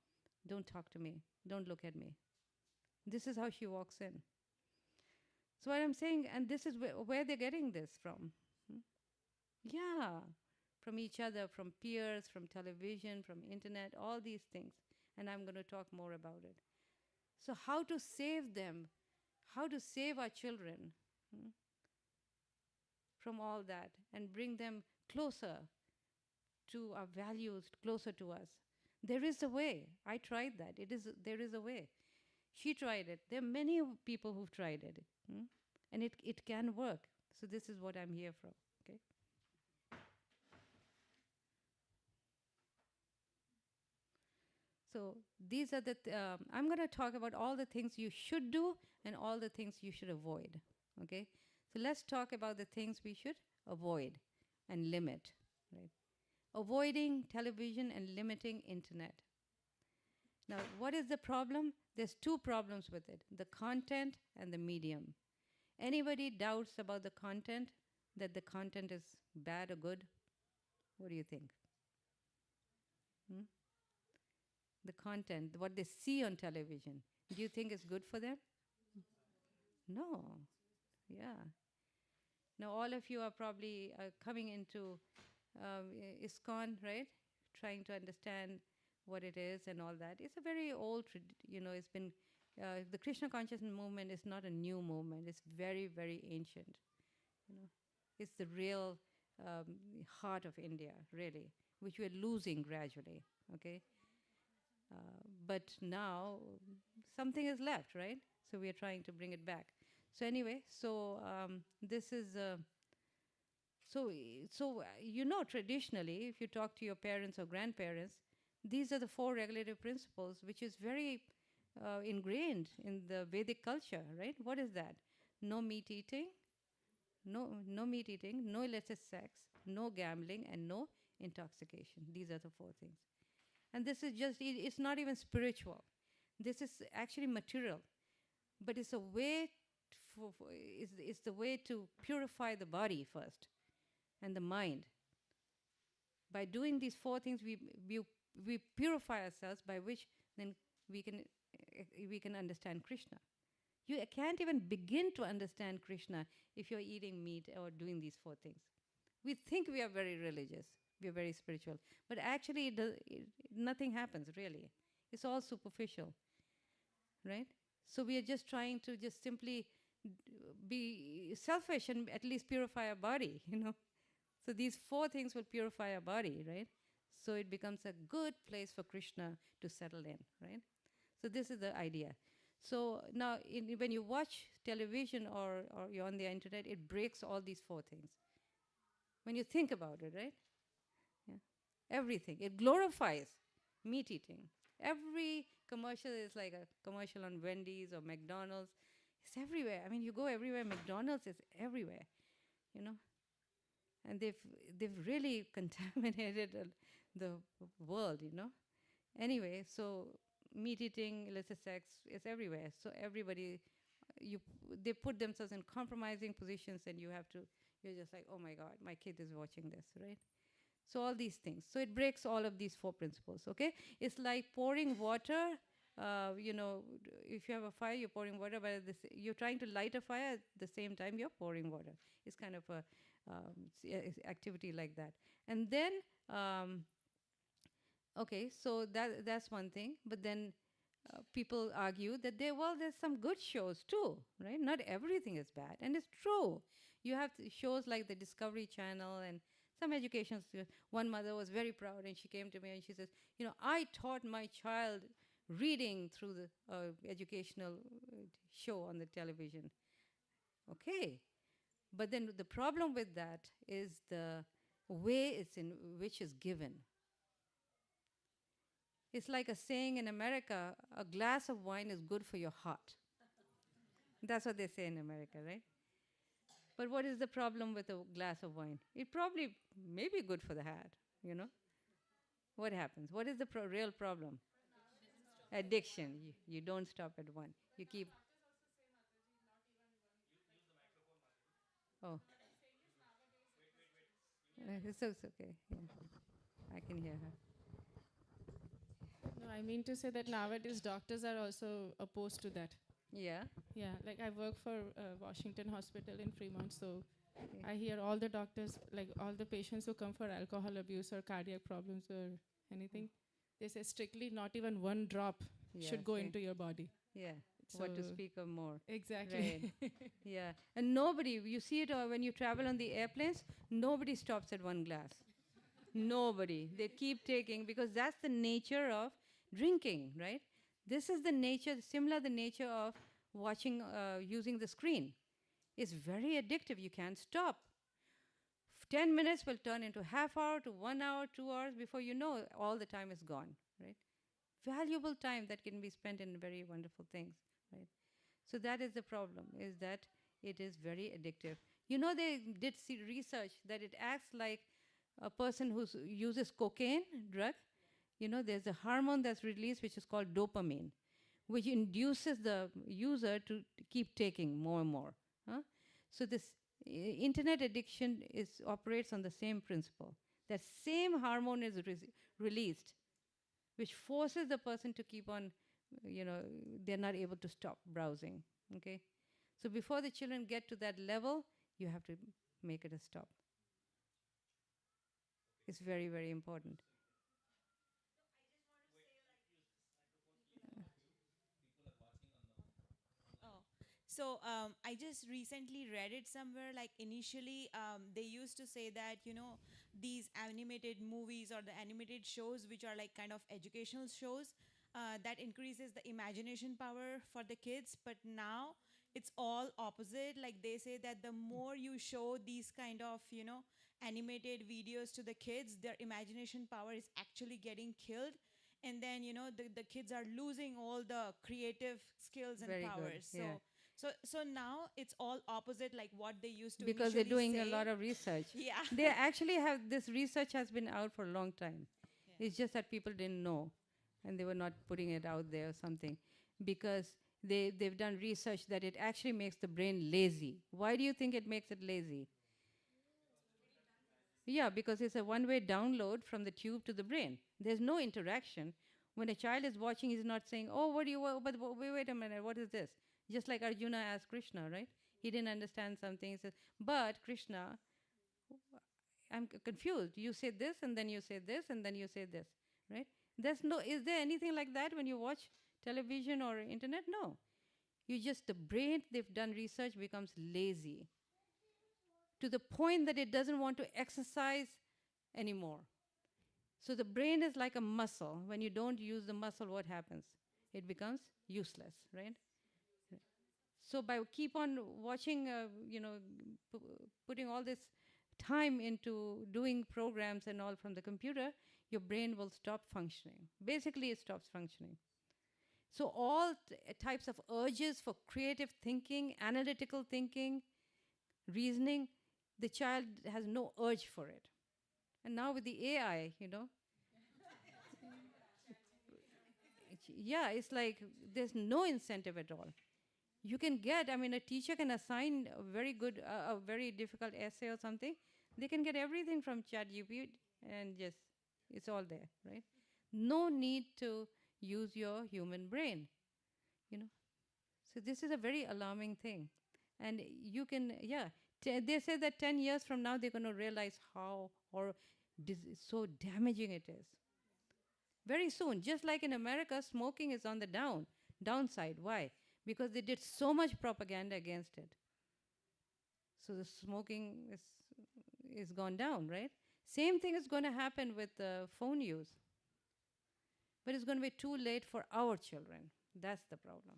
don't talk to me. Don't look at me. This is how she walks in. So what I'm saying, and this is where they're getting this from. Yeah, from each other, from peers, from television, from internet, all these things. And I'm going to talk more about it. So how to save them, how to save our children from all that and bring them closer to our values, closer to us. There is a way. I tried that. There is a way. She tried it. There are many people who've tried it. And it can work. So this is what I'm here for. Okay. So these are I'm going to talk about all the things you should do and all the things you should avoid. Okay. So let's talk about the things we should avoid and limit. Right. Avoiding television and limiting internet. Now, what is the problem? There's two problems with it: the content and the medium. Anybody doubts about the content, that the content is bad or good? What do you think? The content, what they see on television, do you think is good for them? No. Yeah. Now, all of you are probably coming into ISKCON, right? Trying to understand what it is and all that. It's a very old, it's been, the Krishna consciousness movement is not a new movement. It's very, very ancient. You know, it's the real heart of India, really, which we're losing gradually, okay? But now something is left, right? So we are trying to bring it back. So anyway, this is, traditionally, if you talk to your parents or grandparents, these are the 4 regulative principles, which is very ingrained in the Vedic culture, right? What is that? No meat eating, no meat eating, no illicit sex, no gambling, and no intoxication. These are the 4 things. And this is just, it's not even spiritual. This is actually material. But it's a way, it's the way to purify the body first and the mind. By doing these 4 things, we purify ourselves, by which then we can understand Krishna. You can't even begin to understand Krishna if you're eating meat or doing these 4 things. We think we are very religious, we are very spiritual, but actually nothing happens really. It's all superficial, right? So we are just trying to just simply be selfish and at least purify our body, you know. So these 4 things will purify our body, right? So it becomes a good place for Krishna to settle in, right? So this is the idea. So now when you watch television or you're on the internet, it breaks all these 4 things. When you think about it, right? Yeah. Everything. It glorifies meat eating. Every commercial is like a commercial on Wendy's or McDonald's. It's everywhere. I mean, you go everywhere, McDonald's is everywhere, you know. And they've really contaminated the world, you know. Anyway, so meat eating, illicit sex is everywhere. So everybody, they put themselves in compromising positions, and you're just like, oh my God, my kid is watching this, right? So all these things. So it breaks all of these 4 principles, okay? It's like pouring water. If you have a fire, you're pouring water, but you're trying to light a fire at the same time you're pouring water. It's kind of a activity like that. And then, okay, so that's one thing. But then people argue that there's some good shows too, right? Not everything is bad, and it's true. You have shows like the Discovery Channel and some education. One mother was very proud, and she came to me and she says, I taught my child reading through the educational show on the television. Okay, but then the problem with that is the way it's in which is given. It's like a saying in America, a glass of wine is good for your heart. That's what they say in America, right? But what is the problem with a glass of wine? It probably may be good for the heart, What happens? What is the real problem? Addiction. You don't stop at one. You keep. Oh. It's okay. Yeah. I can hear her. No, I mean to say that nowadays doctors are also opposed to that. Yeah. Yeah, like I work for Washington Hospital in Fremont, so I hear all the doctors, like all the patients who come for alcohol abuse or cardiac problems or anything, they say strictly not even one drop should go into your body. Yeah. What to speak of more. Exactly. Right. Yeah. And nobody, you see it when you travel on the airplanes, nobody stops at one glass. Nobody. They keep taking, because that's the nature of drinking, right? This is the nature, similar the nature of watching, using the screen. It's very addictive. You can't stop. 10 minutes will turn into half hour to 1 hour, 2 hours. Before you know, all the time is gone, right? Valuable time that can be spent in very wonderful things, right? So that is the problem, is that it is very addictive. They did see research that it acts like a person who uses cocaine drug. There's a hormone that's released which is called dopamine, which induces the user to keep taking more and more. So this internet addiction operates on the same principle. That same hormone is released, which forces the person to keep on, they're not able to stop browsing, okay? So before the children get to that level, you have to make it a stop. It's very, very important. So I just recently read it somewhere. Like initially, they used to say that these animated movies or the animated shows, which are like kind of educational shows, that increases the imagination power for the kids. But now it's all opposite. Like they say that the more you show these kind of animated videos to the kids, their imagination power is actually getting killed. And then the kids are losing all the creative skills and Very powers. good. Yeah. So now it's all opposite, like what they used to Because they're initially doing a say. lot of research. Yeah. They actually have, this research has been out for a long time. Yeah. It's just that people didn't know, and they were not putting it out there or something. Because they've done research that it actually makes the brain lazy. Why do you think it makes it lazy? Yeah, because it's a one-way download from the tube to the brain. There's no interaction. When a child is watching, he's not saying, oh, but wait a minute, what is this? Just like Arjuna asked Krishna, right? He didn't understand something. He says, but Krishna, I'm confused. You say this, and then you say this, and then you say this, right? Is there anything like that when you watch television or internet? No. The brain, they've done research, becomes lazy to the point that it doesn't want to exercise anymore. So the brain is like a muscle. When you don't use the muscle, what happens? It becomes useless, right? So by keep on watching, putting all this time into doing programs and all from the computer, your brain will stop functioning. Basically, it stops functioning. So all types of urges for creative thinking, analytical thinking, reasoning, the child has no urge for it. And now with the AI, yeah, it's like there's no incentive at all. You can get, I mean, a teacher can assign a very good, a very difficult essay or something. They can get everything from ChatGPT and just, it's all there, right? No need to use your human brain, you know. So this is a very alarming thing. And you can, yeah, they say that 10 years from now, they're going to realize how or so damaging it is. Very soon, just like in America, smoking is on the downside. Why? Because they did so much propaganda against it. So the smoking is gone down, right? Same thing is going to happen with phone use. But it's going to be too late for our children. That's the problem.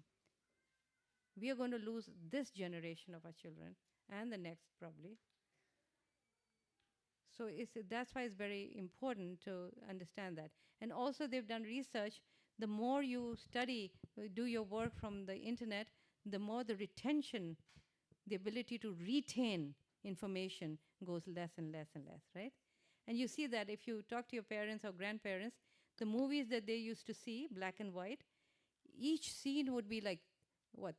We are going to lose this generation of our children and the next probably. So that's why it's very important to understand that. And also they've done research. The more you study, do your work from the internet, the more the retention, the ability to retain information goes less and less and less, right? And you see that if you talk to your parents or grandparents, the movies that they used to see, black and white, each scene would be like,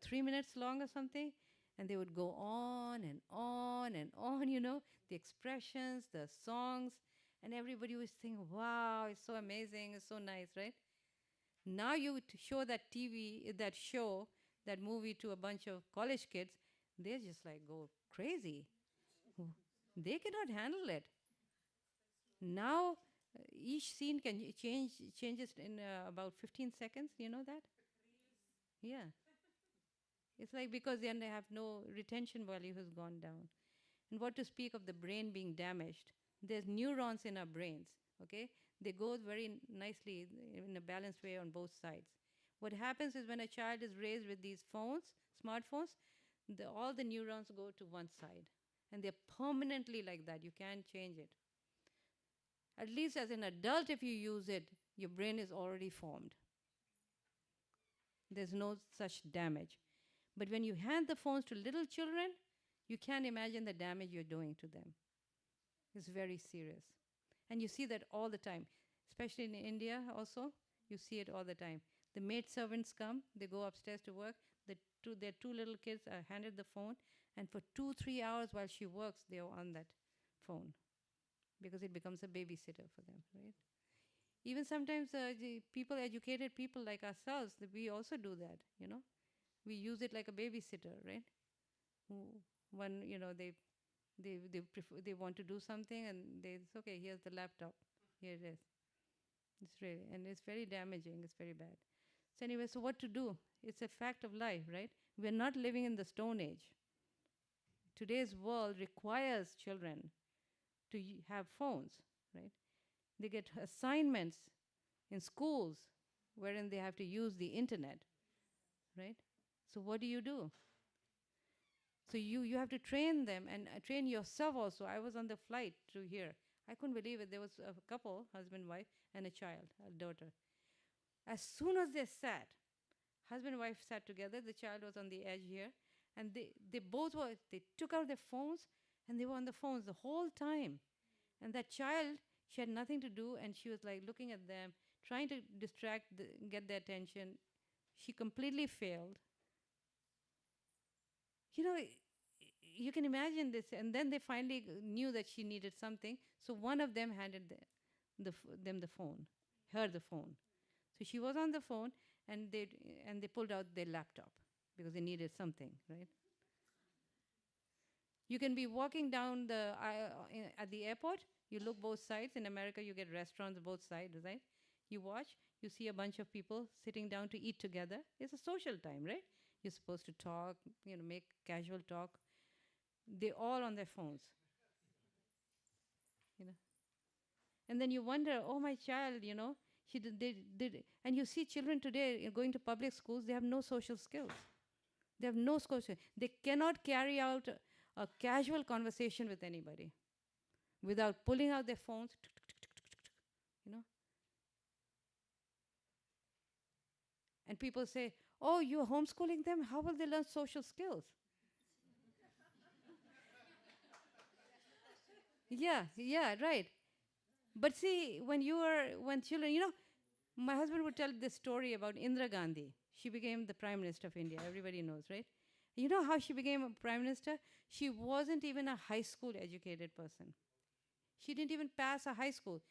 3 minutes long or something? And they would go on and on and on, the expressions, the songs, and everybody was thinking, wow, it's so amazing, it's so nice, right? Now you show that show, that movie to a bunch of college kids, they just like go crazy. They cannot handle it. Now, each scene can changes in about 15 seconds, you know that? Yeah. It's like because then they have no retention value has gone down. And what to speak of the brain being damaged? There's neurons in our brains, okay? They go very nicely in a balanced way on both sides. What happens is when a child is raised with these phones, smartphones, all the neurons go to one side. And they're permanently like that. You can't change it. At least as an adult, if you use it, your brain is already formed. There's no such damage. But when you hand the phones to little children, you can't imagine the damage you're doing to them. It's very serious. And you see that all the time, especially in India also, you see it all the time. The maid servants come, they go upstairs to work, their two little kids are handed the phone, and for 2-3 hours while she works, they are on that phone because it becomes a babysitter for them, right? Even sometimes educated people like ourselves, we also do that, We use it like a babysitter, right? When they want to do something and it's okay. Here's the laptop. Here it is. It's very damaging. It's very bad. So anyway, so what to do? It's a fact of life, right? We're not living in the Stone Age. Today's world requires children to have phones, right? They get assignments in schools wherein they have to use the internet, right? So what do? So you have to train them and train yourself also. I was on the flight to here. I couldn't believe it. There was a couple, husband, wife, and a child, a daughter. As soon as they sat, husband and wife sat together. The child was on the edge here. And they took out their phones and they were on the phones the whole time. And that child, she had nothing to do and she was like looking at them, trying to get their attention. She completely failed. You can imagine this. And then they finally knew that she needed something. So one of them handed them the phone, her the phone. So she was on the phone and they pulled out their laptop because they needed something, right? You can be walking down at the airport. You look both sides. In America, you get restaurants both sides, right? You watch. You see a bunch of people sitting down to eat together. It's a social time, right? You're supposed to talk, make casual talk. They're all on their phones, And then you wonder, oh, my child, they did. And you see children today going to public schools, they have no social skills. They have no social. They cannot carry out a casual conversation with anybody without pulling out their phones, And people say, oh, you're homeschooling them? How will they learn social skills? Yeah, right. But see, when children, my husband would tell this story about Indira Gandhi. She became the Prime Minister of India. Everybody knows, right? You know how she became a prime minister? She wasn't even a high school educated person. She didn't even pass a high school.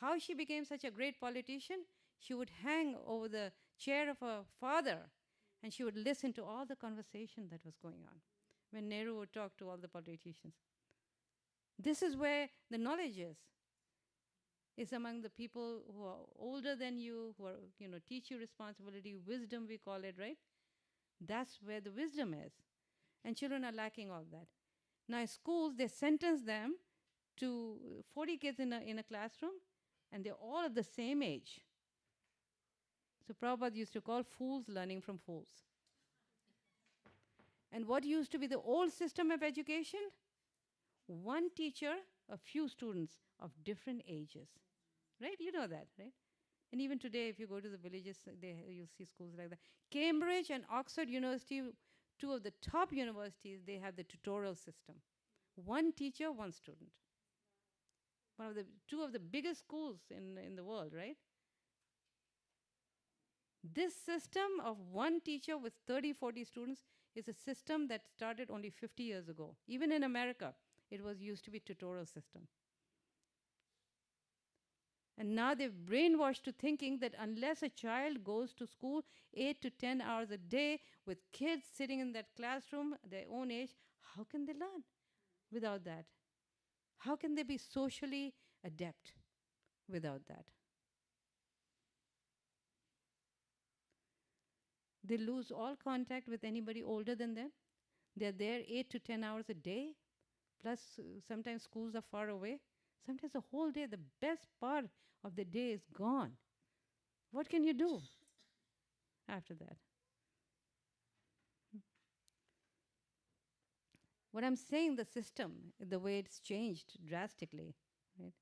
How she became such a great politician? She would hang over the chair of her father and she would listen to all the conversation that was going on when Nehru would talk to all the politicians. This is where the knowledge is. It's among the people who are older than you, who are, teach you responsibility, wisdom, we call it, right? That's where the wisdom is. And children are lacking all that. Now, in schools, they sentence them to 40 kids in a classroom, and they're all of the same age. So Prabhupada used to call fools learning from fools. And what used to be the old system of education? One teacher, a few students of different ages. Right? You know that, right? And even today, if you go to the villages, you'll see schools like that. Cambridge and Oxford University, two of the top universities, they have the tutorial system. One teacher, one student. Two of the biggest schools in the world, right? This system of one teacher with 30, 40 students is a system that started only 50 years ago. Even in America, it was used to be tutorial system. And now they've brainwashed to thinking that unless a child goes to school 8 to 10 hours a day with kids sitting in that classroom, their own age, how can they learn without that? How can they be socially adept without that? They lose all contact with anybody older than them. They're there 8 to 10 hours a day, plus sometimes schools are far away. Sometimes the whole day, the best part of the day is gone. What can you do after that? What I'm saying, the system, the way it's changed drastically, right?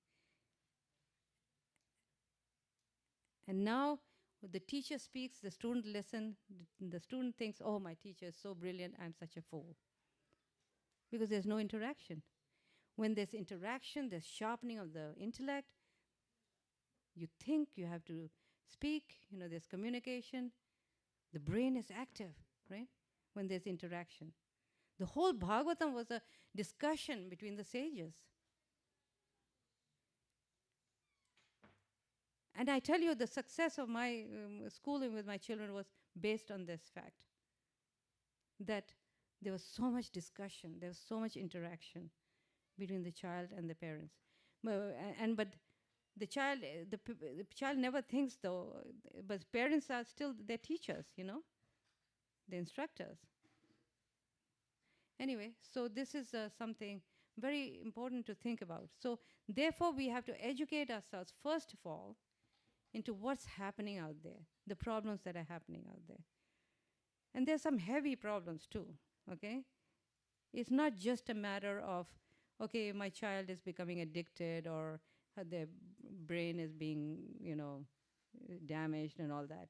And now the teacher speaks, the student listens, the student thinks, oh, my teacher is so brilliant, I'm such a fool. Because there's no interaction. When there's interaction, there's sharpening of the intellect. You think, you have to speak, there's communication. The brain is active, right? When there's interaction. The whole Bhagavatam was a discussion between the sages. And I tell you, the success of my schooling with my children was based on this fact. That there was so much discussion, there was so much interaction between the child and the parents. But the child never thinks though, but parents are still their teachers, the instructors. Anyway, so this is something very important to think about. So therefore, we have to educate ourselves, first of all, into what's happening out there, the problems that are happening out there. And there's some heavy problems too, okay? It's not just a matter of, okay, my child is becoming addicted or their brain is being, damaged and all that.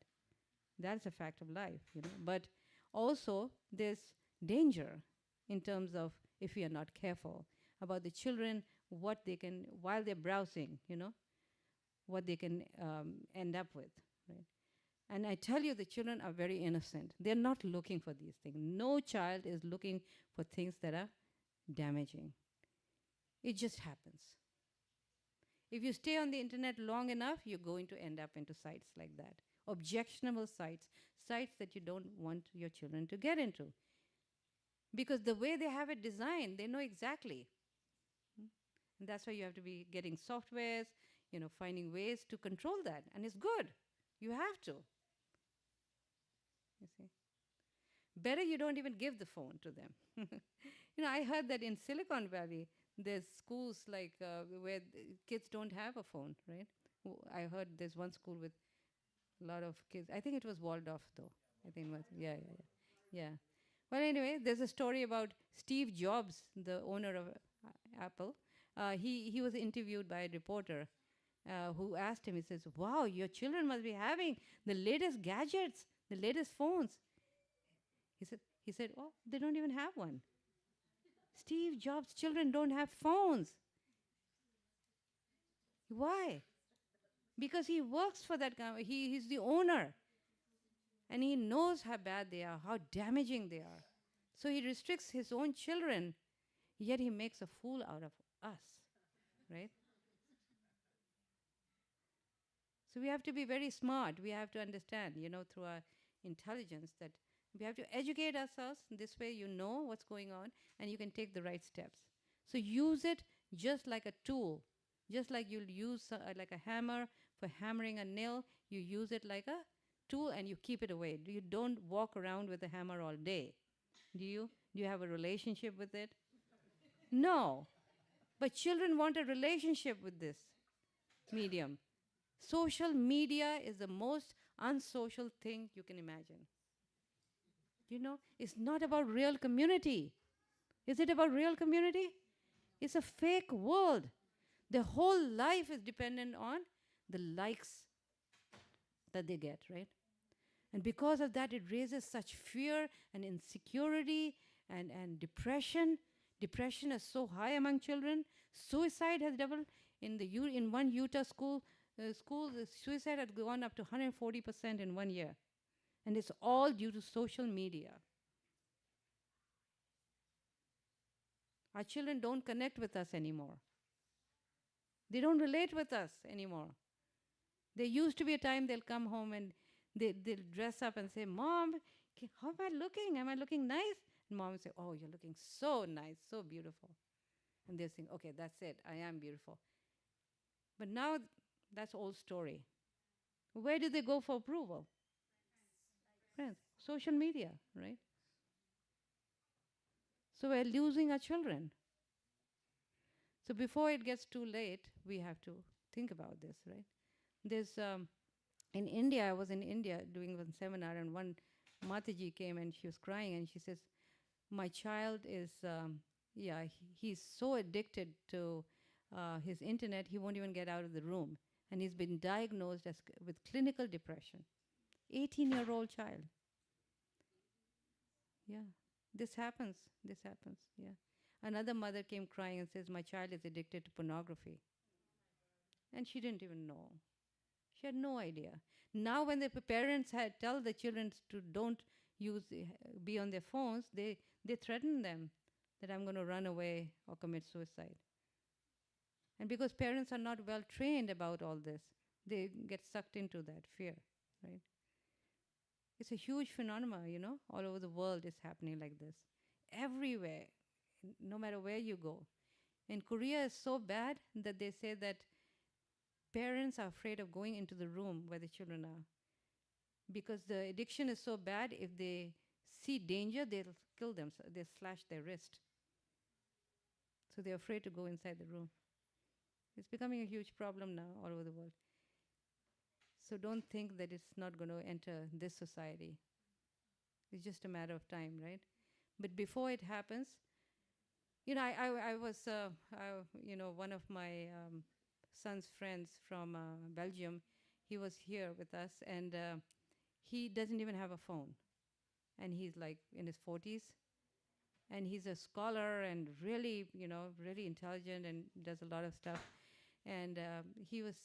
That's a fact of life, But also there's danger in terms of if we are not careful about the children, what they can, while they're browsing, what they can end up with, right? And I tell you, the children are very innocent. They're not looking for these things. No child is looking for things that are damaging. It just happens. If you stay on the internet long enough, you're going to end up into sites like that. Objectionable sites, sites that you don't want your children to get into. Because the way they have it designed, they know exactly. And that's why you have to be getting softwares, finding ways to control that. And it's good. You have to. You see? Better you don't even give the phone to them. I heard that in Silicon Valley, there's schools like where kids don't have a phone, right? I heard there's one school with a lot of kids. I think it was Waldorf, though. I think it was, yeah. Well, anyway, there's a story about Steve Jobs, the owner of Apple. He was interviewed by a reporter who asked him, he says, wow, your children must be having the latest gadgets, the latest phones. He said, oh, they don't even have one. Steve Jobs' children don't have phones. Why? Because he works for that company. He's the owner. And he knows how bad they are, how damaging they are. So he restricts his own children, yet he makes a fool out of us, right? So we have to be very smart. We have to understand, through our intelligence, that we have to educate ourselves. This way you know what's going on and you can take the right steps. So use it just like a tool. Just like you'll use like a hammer for hammering a nail, you use it like a tool and you keep it away. You don't walk around with a hammer all day. Do you? Do you have a relationship with it? No. But children want a relationship with this medium. Social media is the most unsocial thing you can imagine. It's not about real community. Is it about real community? It's a fake world. Their whole life is dependent on the likes that they get, right? And because of that, it raises such fear and insecurity and depression. Depression is so high among children. Suicide has doubled. In one Utah school, the suicide had gone up to 140% in 1 year. And it's all due to social media. Our children don't connect with us anymore. They don't relate with us anymore. There used to be a time they'll come home and they'll dress up and say, Mom, how am I looking? Am I looking nice? And Mom will say, oh, you're looking so nice, so beautiful. And they'll think, okay, that's it. I am beautiful. But now that's old story. Where do they go for approval? Friends. Social media, right? So we're losing our children. So before it gets too late, we have to think about this, right? There's, in India, I was in India doing one seminar, and one Mataji came and she was crying, and she says, my child is, he's so addicted to his internet, he won't even get out of the room. And he's been diagnosed with clinical depression. 18-year-old child. Yeah, this happens, yeah. Another mother came crying and says, my child is addicted to pornography. And she didn't even know. She had no idea. Now when the parents tell the children to don't be on their phones, they threaten them that I'm going to run away or commit suicide. And because parents are not well trained about all this, they get sucked into that fear, right? It's a huge phenomenon, all over the world it's happening like this. Everywhere, no matter where you go. In Korea, it's so bad that they say that parents are afraid of going into the room where the children are. Because the addiction is so bad, if they see danger, they'll kill them. So they'll slash their wrist. So they're afraid to go inside the room. It's becoming a huge problem now all over the world. So don't think that it's not going to enter this society. It's just a matter of time, right? But before it happens, I was, one of my son's friends from Belgium, he was here with us, and he doesn't even have a phone. And he's like in his 40s. And he's a scholar and really, really intelligent and does a lot of stuff. And he was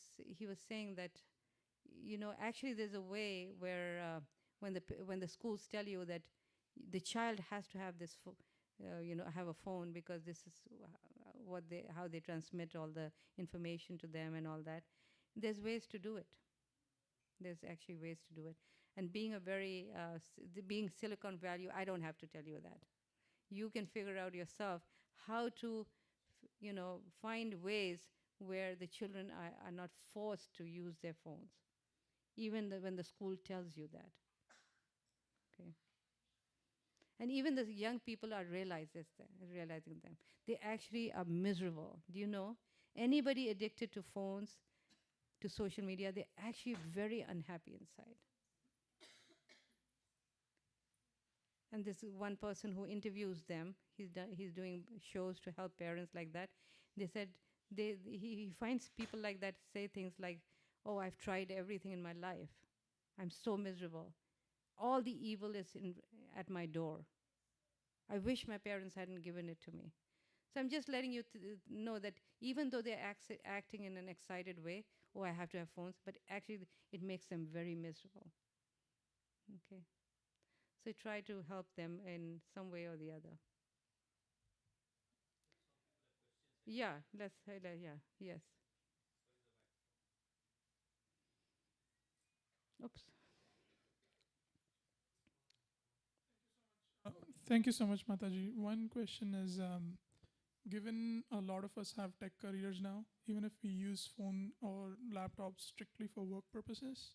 saying that, actually there's a way where when the schools tell you that the child has to have this, have a phone because this is how they transmit all the information to them and all that. There's ways to do it. There's actually ways to do it. And being being Silicon Valley, I don't have to tell you that. You can figure out yourself how to, find ways where the children are not forced to use their phones, even when the school tells you that. Okay. And even the young people are realizing them. They actually are miserable. Do you know? Anybody addicted to phones, to social media, they're actually very unhappy inside. And this is one person who interviews them. He's doing shows to help parents like that. They said he finds people like that say things like, oh, I've tried everything in my life. I'm so miserable. All the evil is at my door. I wish my parents hadn't given it to me. So I'm just letting you know that even though they're acting in an excited way, oh, I have to have phones, but actually it makes them very miserable. Okay. So try to help them in some way or the other. Yeah, yeah, yes. Oops. Uh, Thank you so much, Mataji. One question is, given a lot of us have tech careers now, even if we use phone or laptops strictly for work purposes,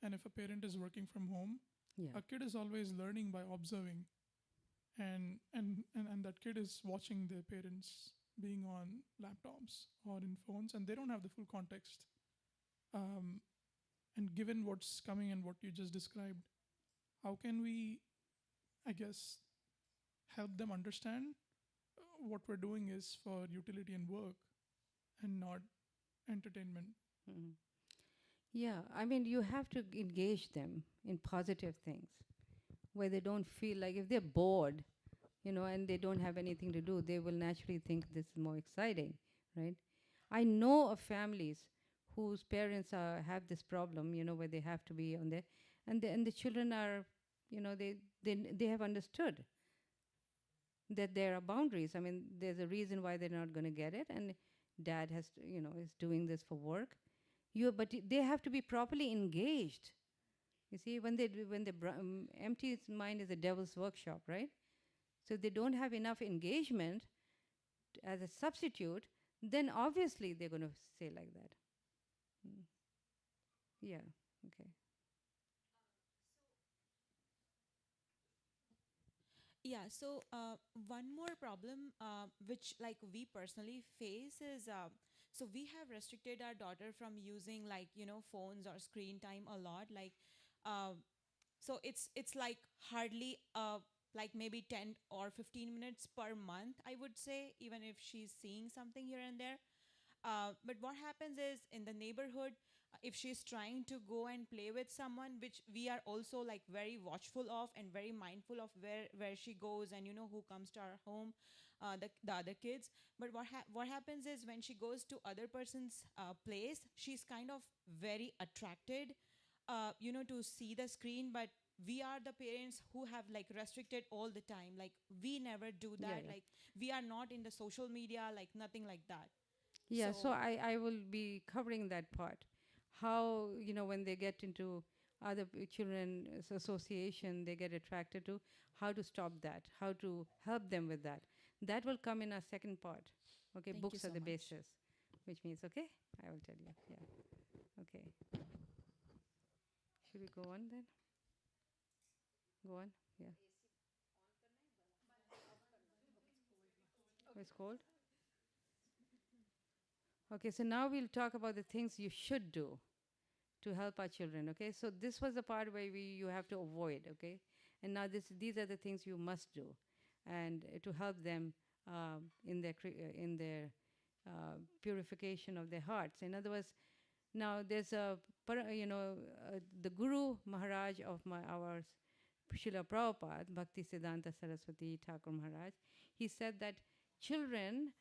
and if a parent is working from home, Yeah. a kid is always learning by observing, and that kid is watching their parents being on laptops or in phones, and they don't have the full context. Um, and given what's coming and what you just described, how can we, I guess, help them understand what we're doing is for utility and work and not entertainment? Mhm. Yeah, I mean, you have to engage them in positive things where they don't feel like if they're bored, and they don't have anything to do, they will naturally think this is more exciting, right? I know of families whose parents have this problem, where they have to be on there, and the children are, they have understood that there are boundaries. I mean, there's a reason why they're not going to get it, and dad has to, is doing this for work. They have to be properly engaged. You see, when the empty mind is a devil's workshop, right? So if they don't have enough engagement as a substitute, then obviously they're going to say like that. Mm. Yeah. Okay. Yeah, so one more problem which like we personally face is so we have restricted our daughter from using like phones or screen time a lot, like uh, so it's like hardly like maybe 10 or 15 minutes per month, I would say, even if she's seeing something here and there. But what happens is in the neighborhood, if she's trying to go and play with someone, which we are also like very watchful of and very mindful of where she goes and who comes to our home, the other kids. But what happens is when she goes to other person's place, she's kind of very attracted, to see the screen. But we are the parents who have like restricted all the time. Like we never do Yeah, that. yeah. Like we are not in the social media, like nothing like that. Yeah, so So I will be covering that part. How, when they get into other children's association, they get attracted to, how to stop that, how to help them with that. That will come in our second part. Okay, thank you books are so the much. basis, which means, okay, I will tell you. Yeah, okay. Should we go on then? Go on, yeah. Oh, it's cold? Okay, so now we'll talk about the things you should do to help our children. Okay, so this was the part where you have to avoid. Okay, and now these are the things you must do, and to help them in their purification of their hearts. In other words, now there's the Guru Maharaj of our Srila Prabhupada, Bhakti Siddhanta Saraswati Thakur Maharaj, he said that children,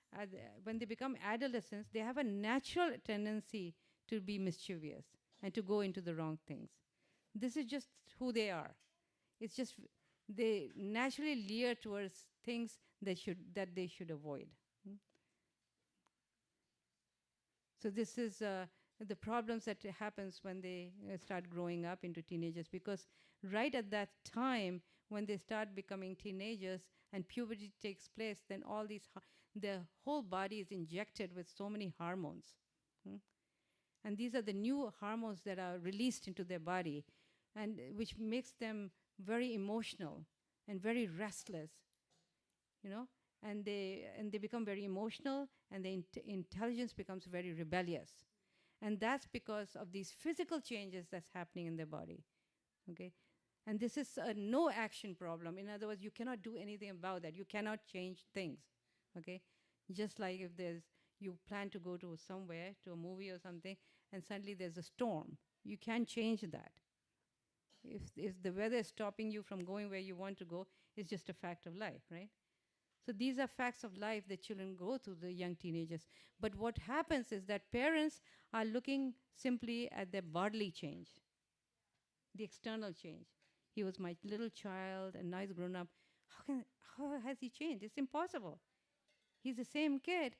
when they become adolescents, they have a natural tendency to be mischievous and to go into the wrong things. This is just who they are. It's just they naturally leer towards things that they should avoid. Hmm? So this is the problems that happens when they start growing up into teenagers, because right at that time when they start becoming teenagers and puberty takes place, then all these the whole body is injected with so many hormones. Hmm? And these are the new hormones that are released into their body, and which makes them very emotional and very restless, you know and they become very emotional, and the intelligence becomes very rebellious, and that's because of these physical changes that's happening in their body. Okay, and this is a no action problem. In other words, you cannot do anything about that. You cannot change things. Okay, just like if you plan to go to somewhere, to a movie or something, and suddenly there's a storm, you can't change that. If the weather is stopping you from going where you want to go, it's just a fact of life, right? So these are facts of life that children go through, the young teenagers. But what happens is that parents are looking simply at their bodily change, the external change. he was my little child and now he's grown up. How has he changed? It's impossible. He's the same kid,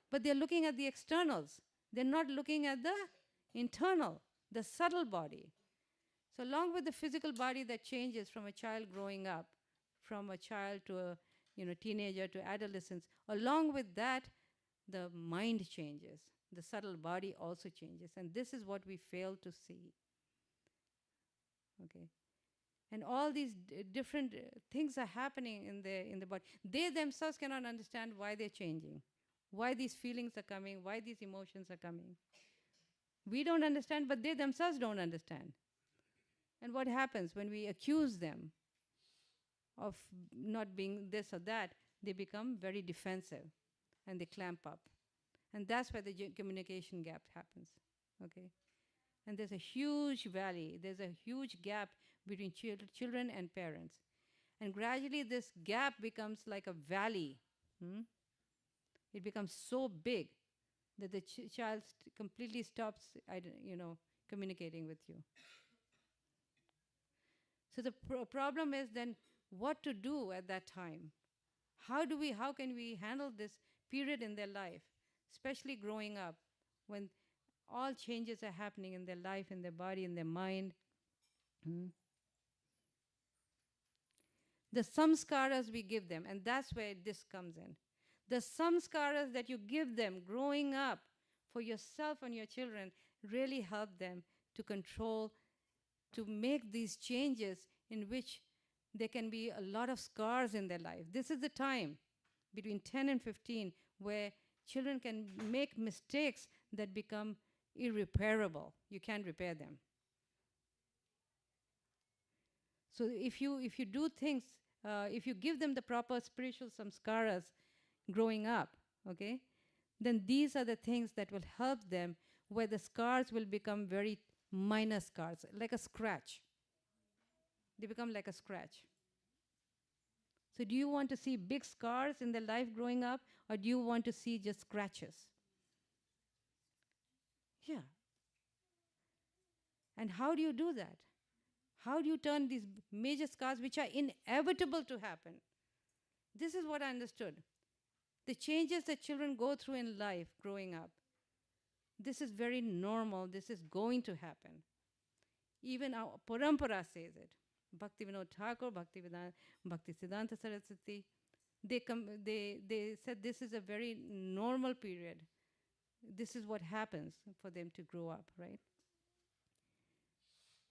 but they're looking at the externals. They're not looking at the internal, the subtle body. So along with the physical body that changes from a child growing up, from a child to a teenager to adolescence, along with that, the mind changes. The subtle body also changes. And this is what we fail to see. Okay. And all these different things are happening in the body. They themselves cannot understand why they're changing, why these feelings are coming, why these emotions are coming. We don't understand, but they themselves don't understand. And what happens when we accuse them of not being this or that? They become very defensive and they clamp up. And that's where the communication gap happens. Okay? And there's a huge valley, there's a huge gap between children and parents. And gradually this gap becomes like a valley. It becomes so big that the child completely stops communicating with you. So the problem is then what to do at that time. How can we handle this period in their life, especially growing up, when all changes are happening in their life, in their body, in their mind. The samskaras we give them, and that's where this comes in. The samskaras that you give them growing up for yourself and your children really help them to control, to make these changes in which there can be a lot of scars in their life. This is the time between 10 and 15 where children can make mistakes that become irreparable. You can't repair them. So if you do things, if you give them the proper spiritual samskaras growing up, okay, then these are the things that will help them, where the scars will become very minor scars, like a scratch. They become like a scratch. So do you want to see big scars in their life growing up, or do you want to see just scratches? Yeah. And how do you do that? How do you turn these major scars, which are inevitable to happen? This is what I understood. The changes that children go through in life growing up, this is very normal. This is going to happen. Even our parampara says it. Bhaktivinoda Thakur, Bhaktisiddhanta Saraswati, they said this is a very normal period. This is what happens for them to grow up, right?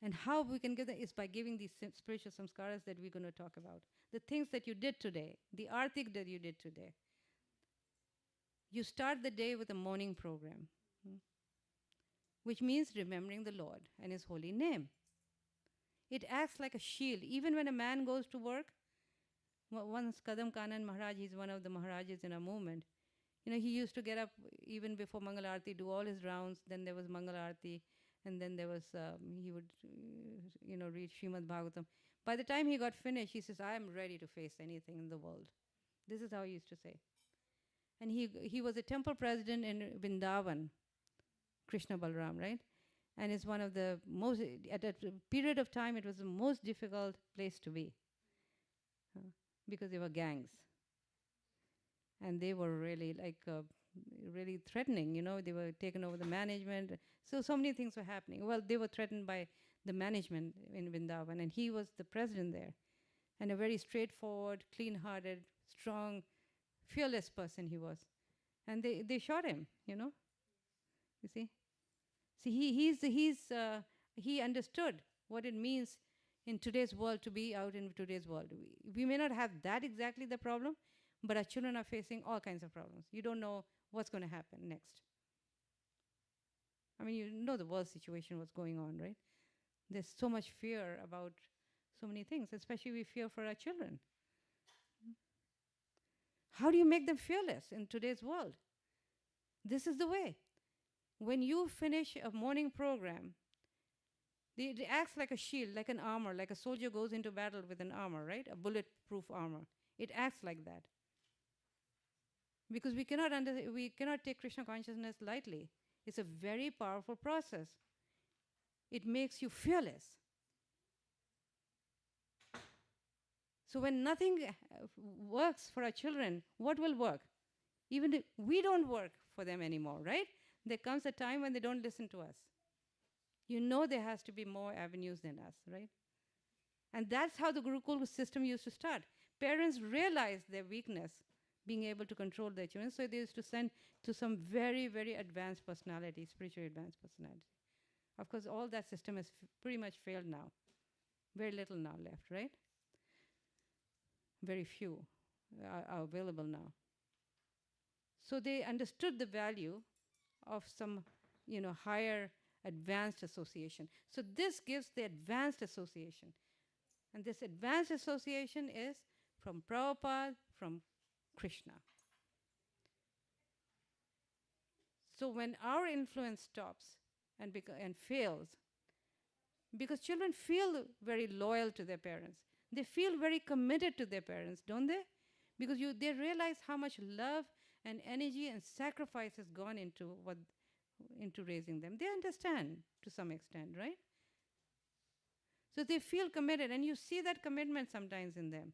And how we can get that is by giving these spiritual samskaras that we're going to talk about. The things that you did today, the artik that you did today. You start the day with a morning program, which means remembering the Lord and His holy name. It acts like a shield. Even when a man goes to work, once Kadam Kanan Maharaj, he's one of the Maharajas in our movement, he used to get up even before Mangal Arati, do all his rounds, then there was Mangal Arati, and then there was, he would, read Srimad Bhagavatam. By the time he got finished, he says, I am ready to face anything in the world. This is how he used to say. And he was a temple president in Vrindavan, Krishna Balram, right? And it's one of the most, at a period of time, it was the most difficult place to be because there were gangs. And they were really really threatening, they were taking over the management. So many things were happening. Well, they were threatened by the management in Vrindavan, and he was the president there. And a very straightforward, clean-hearted, strong, fearless person he was. And they shot him, you see. See, he understood what it means in today's world to be out in today's world. We may not have that exactly the problem, but our children are facing all kinds of problems. You don't know what's going to happen next. I mean, you know the world situation, what's going on, right? There's so much fear about so many things, especially we fear for our children. How do you make them fearless in today's world? This is the way. When you finish a morning program, it acts like a shield, like an armor, like a soldier goes into battle with an armor, right? A bulletproof armor. It acts like that. Because we cannot take Krishna consciousness lightly. It's a very powerful process. It makes you fearless. So when nothing works for our children, what will work? Even if we don't work for them anymore, right? There comes a time when they don't listen to us. You know there has to be more avenues than us, right? And that's how the Gurukul system used to start. Parents realized their weakness, being able to control their children, so they used to send to some very, very advanced personality, spiritually advanced personality. Of course, all that system has pretty much failed now. Very little now left, right? Very few are available now. So they understood the value of some, higher advanced association. So this gives the advanced association. And this advanced association is from Prabhupada, from Krishna. So when our influence stops and fails, because children feel very loyal to their parents, they feel very committed to their parents, don't they? Because they realize how much love and energy and sacrifice has gone into raising them. They understand to some extent, right? So they feel committed, and you see that commitment sometimes in them,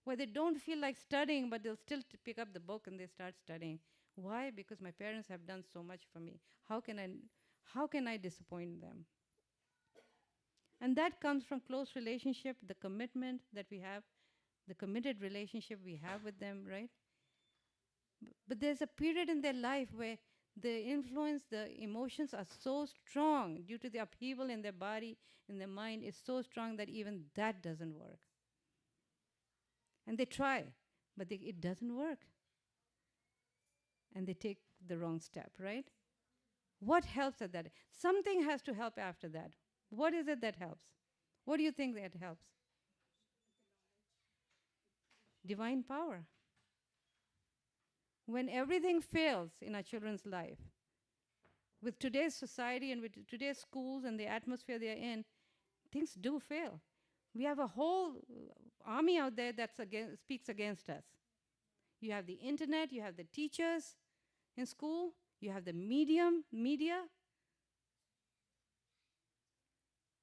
where they don't feel like studying, but they'll still pick up the book and they start studying. Why? Because my parents have done so much for me. How can I disappoint them? And that comes from close relationship, the commitment that we have, the committed relationship we have with them, right? But there's a period in their life where the influence, the emotions are so strong due to the upheaval in their body, in their mind, is so strong that even that doesn't work. And they try, but it doesn't work. And they take the wrong step, right? What helps at that? Something has to help after that. What is it that helps? What do you think that helps? Divine power. When everything fails in our children's life, with today's society and with today's schools and the atmosphere they are in, things do fail. We have a whole army out there that speaks against us. You have the internet, you have the teachers in school, you have the media.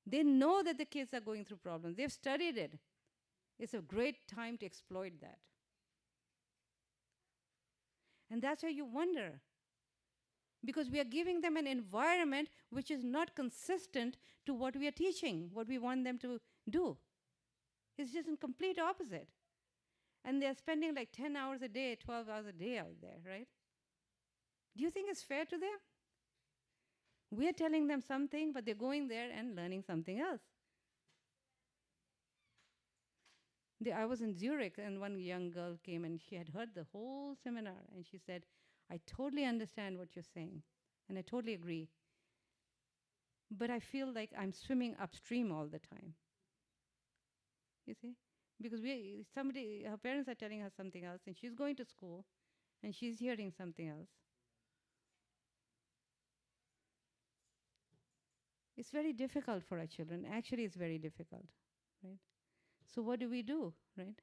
They know that the kids are going through problems. They've studied it. It's a great time to exploit that. And that's why you wonder. Because we are giving them an environment which is not consistent to what we are teaching, what we want them to do. It's just in complete opposite. And they're spending like 10 hours a day, 12 hours a day out there, right? Do you think it's fair to them? We're telling them something, but they're going there and learning something else. I was in Zurich, and one young girl came, and she had heard the whole seminar, and she said, I totally understand what you're saying, and I totally agree. But I feel like I'm swimming upstream all the time. You see? Because her parents are telling her something else, and she's going to school, and she's hearing something else. It's very difficult for our children. Actually, it's very difficult, right? So what do we do, right?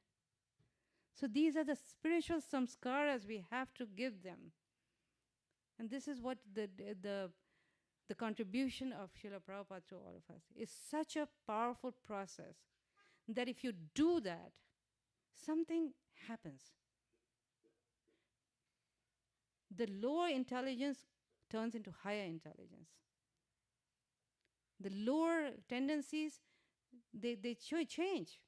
So these are the spiritual samskaras we have to give them. And this is what the contribution of Srila Prabhupada to all of us is such a powerful process that if you do that, something happens. The lower intelligence turns into higher intelligence. The lower tendencies, they change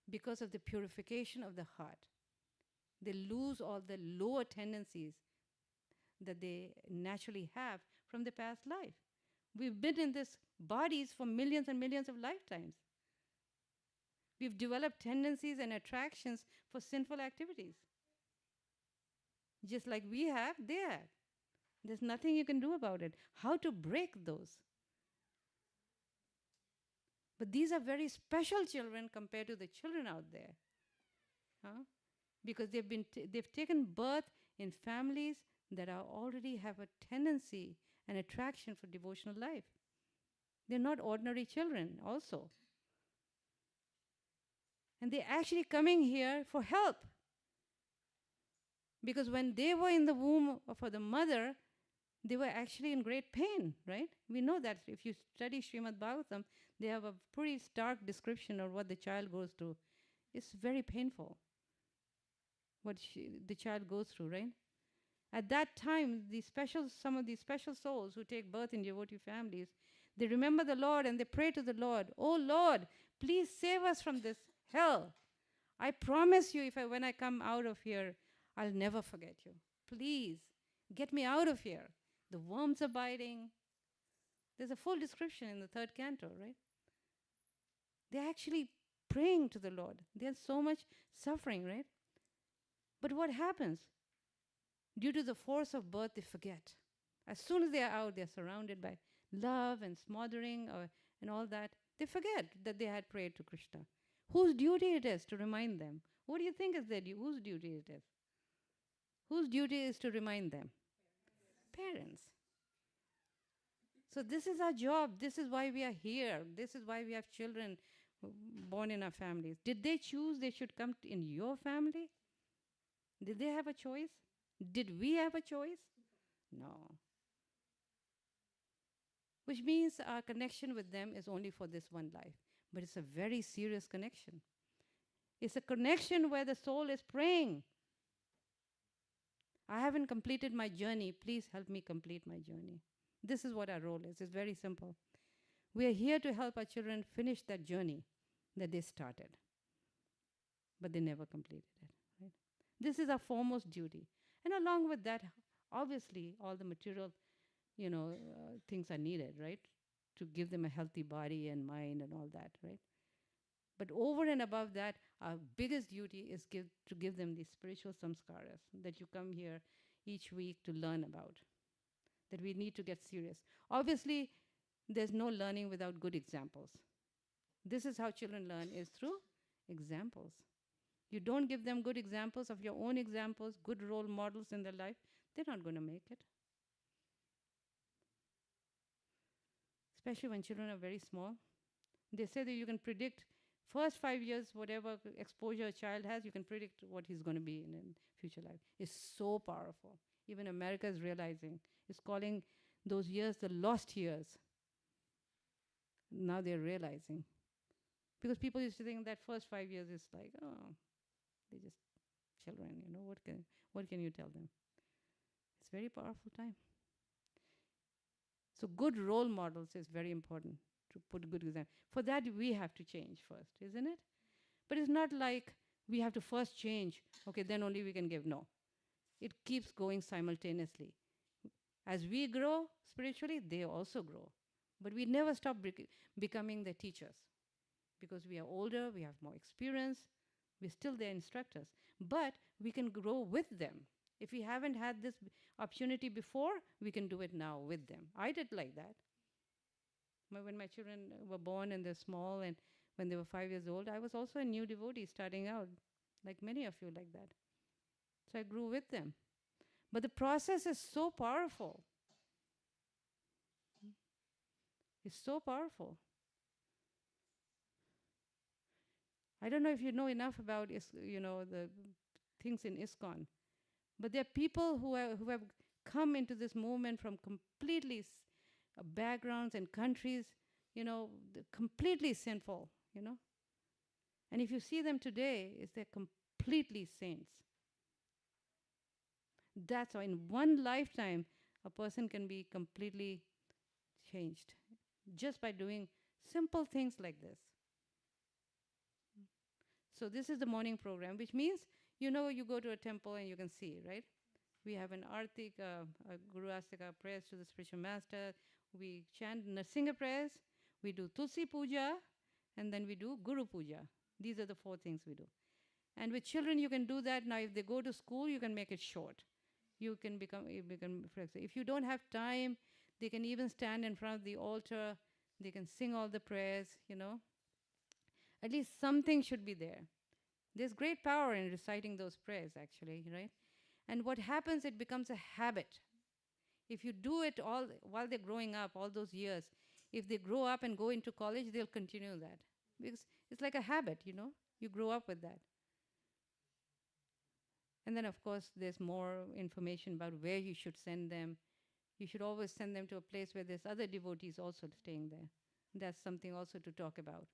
because of the purification of the heart. They lose all the lower tendencies that they naturally have from the past life. We've been in these bodies for millions and millions of lifetimes. We've developed tendencies and attractions for sinful activities. Just like we have, they have. There's nothing you can do about it. How to break those? But these are very special children compared to the children out there. Because they've taken birth in families that already have a tendency and attraction for devotional life. They're not ordinary children also. And they're actually coming here for help. Because when they were in the womb for the mother, they were actually in great pain, right? We know that if you study Srimad Bhagavatam, they have a pretty stark description of what the child goes through. It's very painful what the child goes through, right? At that time, some of these special souls who take birth in devotee families, they remember the Lord and they pray to the Lord, "Oh Lord, please save us from this hell. I promise you, when I come out of here, I'll never forget you. Please, get me out of here. The worms are biting." There's a full description in the third canto, right? They're actually praying to the Lord. There's so much suffering, right? But what happens? Due to the force of birth, they forget. As soon as they are out, they're surrounded by love and smothering and all that. They forget that they had prayed to Krishna. Whose duty it is to remind them? What do you think is whose duty it is? Whose duty is to remind them? Parents. So this is our job. This is why we are here. This is why we have children born in our families. Did they choose they should come in your family? Did they have a choice? Did we have a choice? No. Which means our connection with them is only for this one life. But it's a very serious connection. It's a connection where the soul is praying. I haven't completed my journey. Please help me complete my journey. This is what our role is. It's very simple. We are here to help our children finish that journey that they started, but they never completed it. Right? This is our foremost duty. And along with that, obviously, all the material, things are needed, right? To give them a healthy body and mind and all that, right? But over and above that, our biggest duty is to give them these spiritual samskaras that you come here each week to learn about, that we need to get serious. Obviously, there's no learning without good examples. This is how children learn, is through examples. You don't give them good examples of your own examples, good role models in their life, they're not going to make it. Especially when children are very small. They say that you can predict first 5 years, whatever exposure a child has, you can predict what he's going to be in future life. It's so powerful. Even America is realizing. It's calling those years the lost years. Now they're realizing. Because people used to think that first 5 years is like, oh, they're just children, what can you tell them? It's a very powerful time. So good role models is very important, to put good example. For that, we have to change first, isn't it? But it's not like we have to first change, okay, then only we can give. No. It keeps going simultaneously. As we grow spiritually, they also grow. But we never stop becoming the teachers, because we are older, we have more experience, we're still their instructors. But we can grow with them. If we haven't had this opportunity before, we can do it now with them. I did like that. When my children were born and they're small, and when they were 5 years old, I was also a new devotee starting out, like many of you like that. So I grew with them. But the process is so powerful. It's so powerful. I don't know if you know enough about the things in ISKCON, but there are people who have come into this movement from completely backgrounds and countries, completely sinful, And if you see them today, they're completely saints. That's why in one lifetime, a person can be completely changed just by doing simple things like this. So this is the morning program, which means, you go to a temple and you can see, right? We have an Artik, Guru Astika prayers to the spiritual master. We chant Narsinga prayers. We do Tulsi Puja, and then we do Guru Puja. These are the 4 things we do. And with children, you can do that. Now, if they go to school, you can make it short. You can become flexible. If you don't have time, they can even stand in front of the altar. They can sing all the prayers, At least something should be there. There's great power in reciting those prayers, actually, right? And what happens, it becomes a habit. If you do it all while they're growing up, all those years, if they grow up and go into college, they'll continue that. Because it's like a habit, You grow up with that. And then, of course, there's more information about where you should send them You should always send them to a place where there's other devotees also staying there. That's something also to talk about,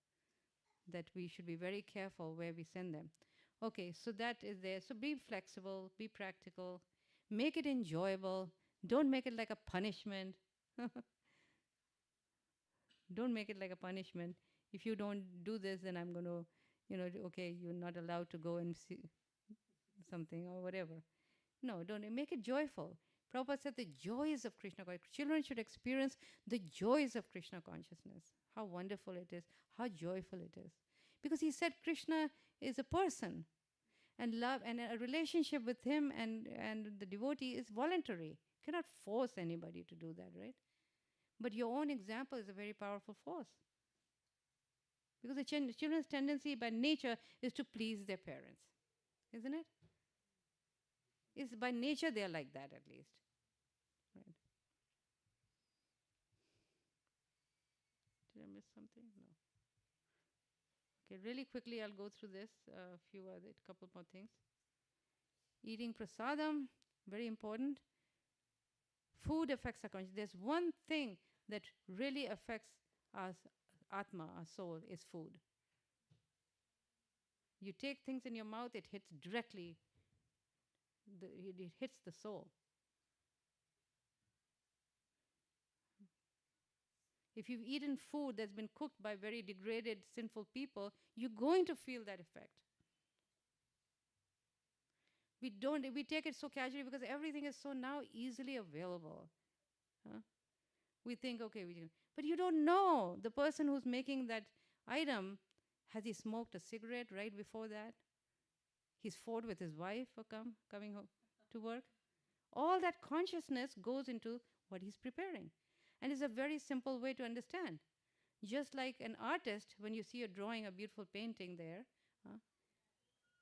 that we should be very careful where we send them. Okay, so that is there. So be flexible, be practical, make it enjoyable. Don't make it like a punishment. Don't make it like a punishment. If you don't do this, then I'm going to, okay, you're not allowed to go and see something or whatever. No, don't make it joyful. Prabhupada said the joys of Krishna consciousness. Children should experience the joys of Krishna consciousness. How wonderful it is, how joyful it is. Because he said Krishna is a person, and love and a relationship with him and the devotee is voluntary. You cannot force anybody to do that, right? But your own example is a very powerful force. Because the children's tendency by nature is to please their parents, isn't it? It's by nature they're like that, at least. Right. Did I miss something? No. Okay, really quickly I'll go through this, couple more things. Eating prasadam, very important. Food affects our consciousness. There's one thing that really affects our atma, our soul, is food. You take things in your mouth, it hits directly, it hits the soul. If you've eaten food that's been cooked by very degraded, sinful people, you're going to feel that effect. We take it so casually because everything is so now easily available. Huh? We think, okay, but you don't know the person who's making that item, has he smoked a cigarette right before that? He's fought with his wife for coming home to work. All that consciousness goes into what he's preparing. And it's a very simple way to understand. Just like an artist, when you see a drawing, a beautiful painting there,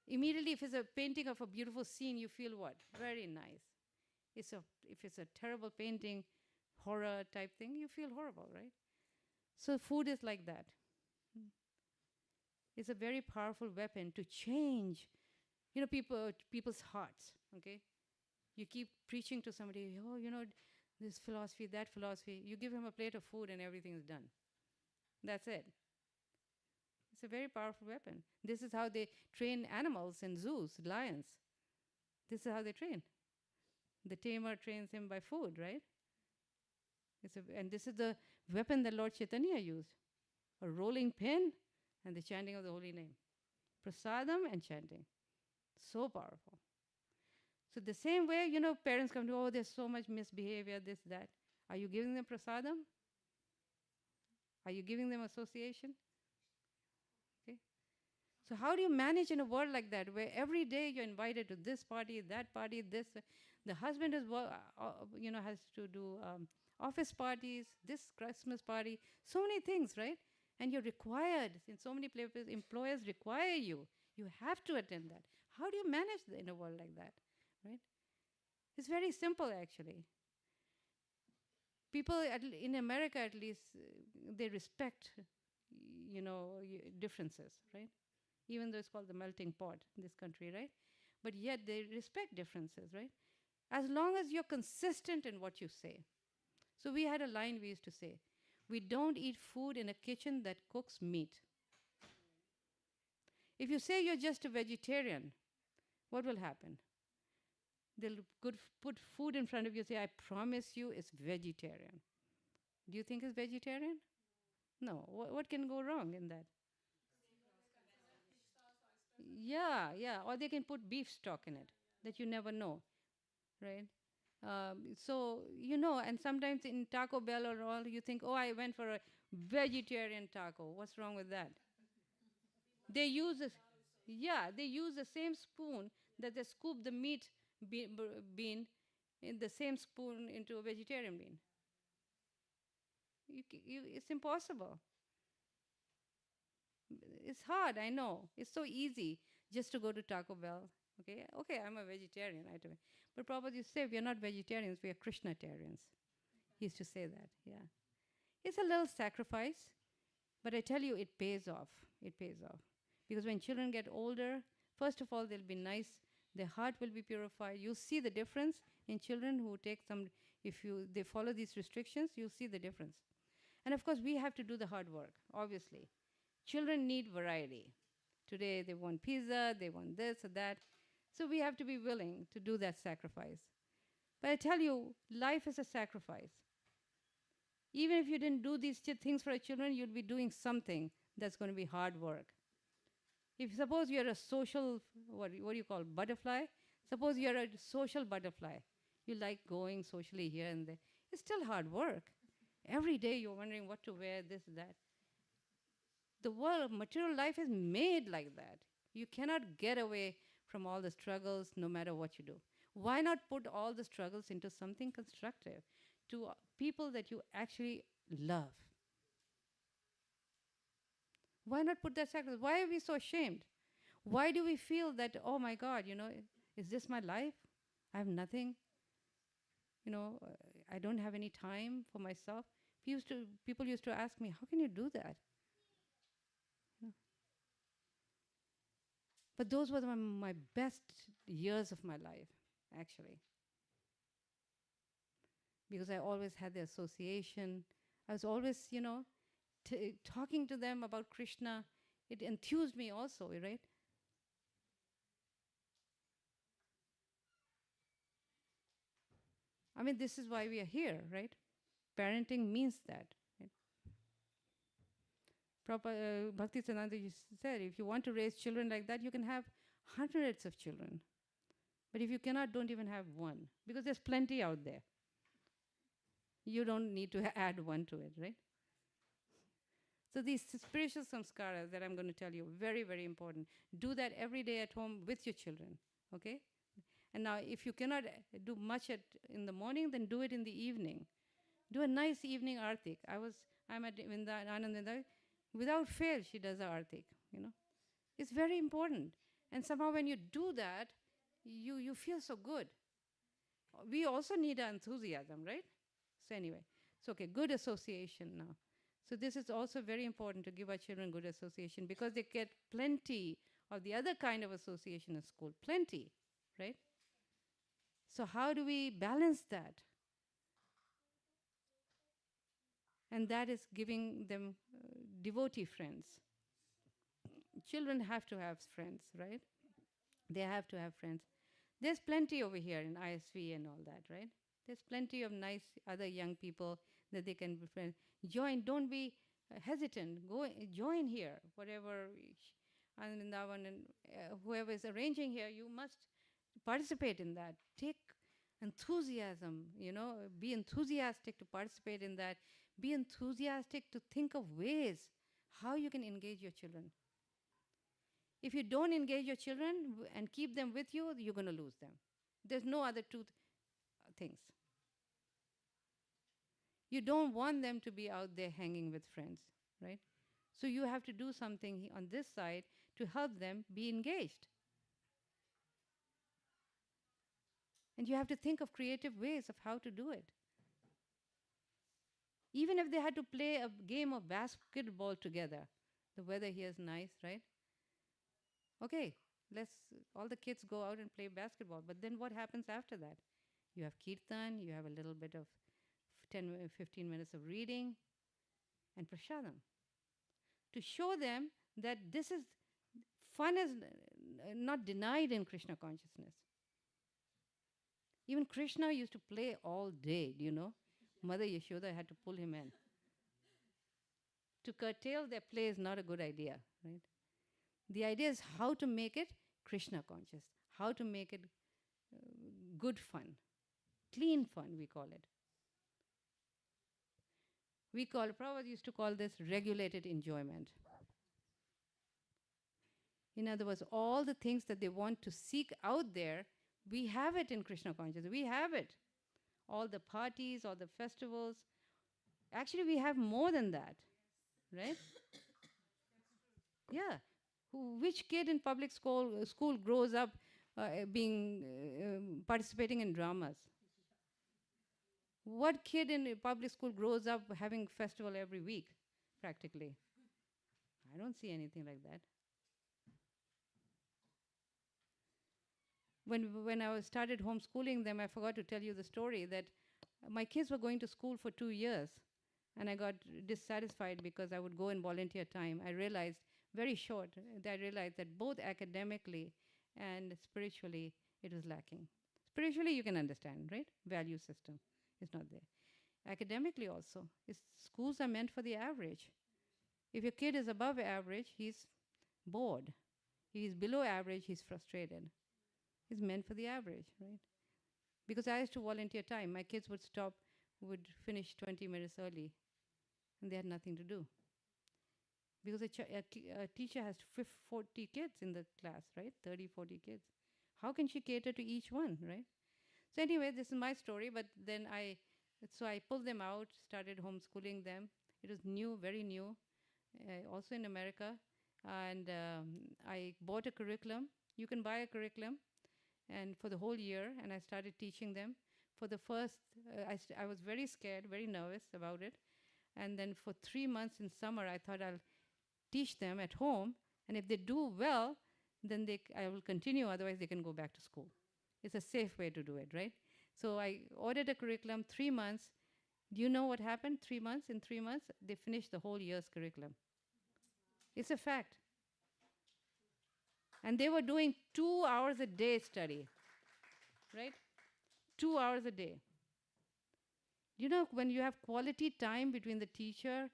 immediately if it's a painting of a beautiful scene, you feel what? Very nice. If it's a terrible painting, horror type thing, you feel horrible, right? So food is like that. It's a very powerful weapon to change, people's hearts, okay? You keep preaching to somebody, this philosophy, that philosophy. You give him a plate of food and everything is done. That's it. It's a very powerful weapon. This is how they train animals in zoos, lions. This is how they train. The tamer trains him by food, right? And this is the weapon that Lord Chaitanya used. A rolling pin and the chanting of the holy name. Prasadam and chanting. So powerful. So the same way, parents come to, there's so much misbehavior, this, that. Are you giving them prasadam? Are you giving them association? Okay. So how do you manage in a world like that, where every day you're invited to this party, that party, this? The husband is, has to do office parties, this Christmas party, so many things, right? And you're required, in so many places, employers require you. You have to attend that. How do you manage in a world like that? Right? It's very simple, actually. People in America, at least, they respect, differences, right? Even though it's called the melting pot in this country, right? But yet they respect differences, right? As long as you're consistent in what you say. So we had a line we used to say, we don't eat food in a kitchen that cooks meat. If you say you're just a vegetarian, what will happen? They'll put food in front of you and say, I promise you it's vegetarian. Do you think it's vegetarian? No. What can go wrong in that? Yeah. Or they can put beef stock in it that you never know, right? And sometimes in Taco Bell or all, you think, I went for a vegetarian taco. What's wrong with that? They use the same spoon that they scoop the meat bean in the same spoon into a vegetarian bean. It's impossible. It's hard, I know. It's so easy just to go to Taco Bell. Okay, I'm a vegetarian. But probably you say we are not vegetarians, we are Krishnatarians. He used to say that, yeah. It's a little sacrifice, but I tell you, it pays off. It pays off. Because when children get older, first of all, they'll be nice. Their heart will be purified. You'll see the difference in children who take some, if they follow these restrictions, you'll see the difference. And of course, we have to do the hard work, obviously. Children need variety. Today, they want pizza, they want this or that. So we have to be willing to do that sacrifice. But I tell you, life is a sacrifice. Even if you didn't do these things for your children, you'd be doing something that's going to be hard work. If suppose you're a social, what do you call, butterfly? Suppose you're a social butterfly. You like going socially here and there. It's still hard work. Every day you're wondering what to wear, this, that. The world, material life is made like that. You cannot get away from all the struggles no matter what you do. Why not put all the struggles into something constructive to people that you actually love? Why not put that sacrifice? Why are we so ashamed? Why do we feel that, oh my God, is this my life? I have nothing. I don't have any time for myself. People used to ask me, how can you do that? But those were my best years of my life, actually. Because I always had the association. I was always, talking to them about Krishna. It enthused me also, right? I mean, this is why we are here, right? Parenting means that. Right? Bhakti Siddhanta said, if you want to raise children like that, you can have hundreds of children. But if you cannot, don't even have one, because there's plenty out there. You don't need to add one to it, right? So these spiritual samskaras that I'm going to tell you, very, very important. Do that every day at home with your children, okay? And now, if you cannot do much in the morning, then do it in the evening. Do a nice evening artik. I'm at Anand, without fail, she does the artik, It's very important. And somehow when you do that, you feel so good. We also need enthusiasm, right? So anyway, it's okay, good association now. So this is also very important to give our children good association because they get plenty of the other kind of association in school, plenty, right? So how do we balance that? And that is giving them devotee friends. Children have to have friends, right? They have to have friends. There's plenty over here in ISV and all that, right? There's plenty of nice other young people that they can be friends. Join, don't be hesitant. Go join here, whatever, and whoever is arranging here, you must participate in that. Take enthusiasm, be enthusiastic to participate in that. Be enthusiastic to think of ways how you can engage your children. If you don't engage your children and keep them with you, you're going to lose them. There's no other two things. You don't want them to be out there hanging with friends, right? So you have to do something on this side to help them be engaged. And you have to think of creative ways of how to do it. Even if they had to play a game of basketball together, the weather here is nice, right? Okay, all the kids go out and play basketball. But then what happens after that? You have kirtan, you have a little bit of 15 minutes of reading, and prasadam. To show them that fun is not denied in Krishna consciousness. Even Krishna used to play all day, do you know? Mother Yashoda had to pull him in. To curtail their play is not a good idea, right? The idea is how to make it Krishna conscious, how to make it good fun, clean fun, we call it. Prabhupada used to call this regulated enjoyment. In other words, all the things that they want to seek out there, we have it in Krishna consciousness. We have it. All the parties, all the festivals. Actually, we have more than that, right? Yeah. Which kid in public school grows up participating in dramas? What kid in a public school grows up having festival every week, practically? I don't see anything like that. When I started homeschooling them, I forgot to tell you the story that My kids were going to school for 2 years, and I got dissatisfied because I would go and volunteer time. I realized very short that I realized that both academically and spiritually it was lacking. Spiritually, you can understand, right? Value system is not there. Academically also, schools are meant for the average. If your kid is above average, he's bored. If he's below average, he's frustrated. It's meant for the average, right? Because I used to volunteer time. My kids would finish 20 minutes early, and they had nothing to do. Because a teacher has 40 kids in the class, right? 30, 40 kids. How can she cater to each one, right? So anyway, this is my story, but then I pulled them out, started homeschooling them. It was new, very new, also in America. And I bought a curriculum. You can buy a curriculum and for the whole year, and I started teaching them. For the first, I was very scared, very nervous about it. And then for 3 months in summer, I thought I'll teach them at home, and if they do well, then I will continue, otherwise they can go back to school. It's a safe way to do it, right? So I ordered a curriculum, 3 months. Do you know what happened? 3 months, in 3 months, they finished the whole year's curriculum. It's a fact. And they were doing 2 hours a day study, right? 2 hours a day. You know, when you have quality time between the teacher,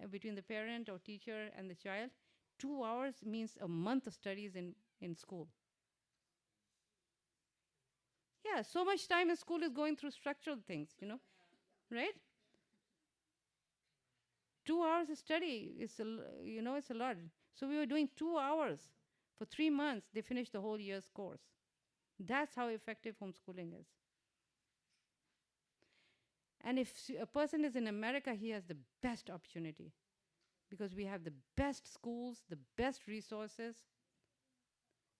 between the parent or teacher and the child, 2 hours means a month of studies in school. Yeah, so much time in school is going through structural things, right? 2 hours of study is, it's a lot. So we were doing 2 hours for 3 months. They finished the whole year's course. That's how effective homeschooling is. And if a person is in America, he has the best opportunity because we have the best schools, the best resources.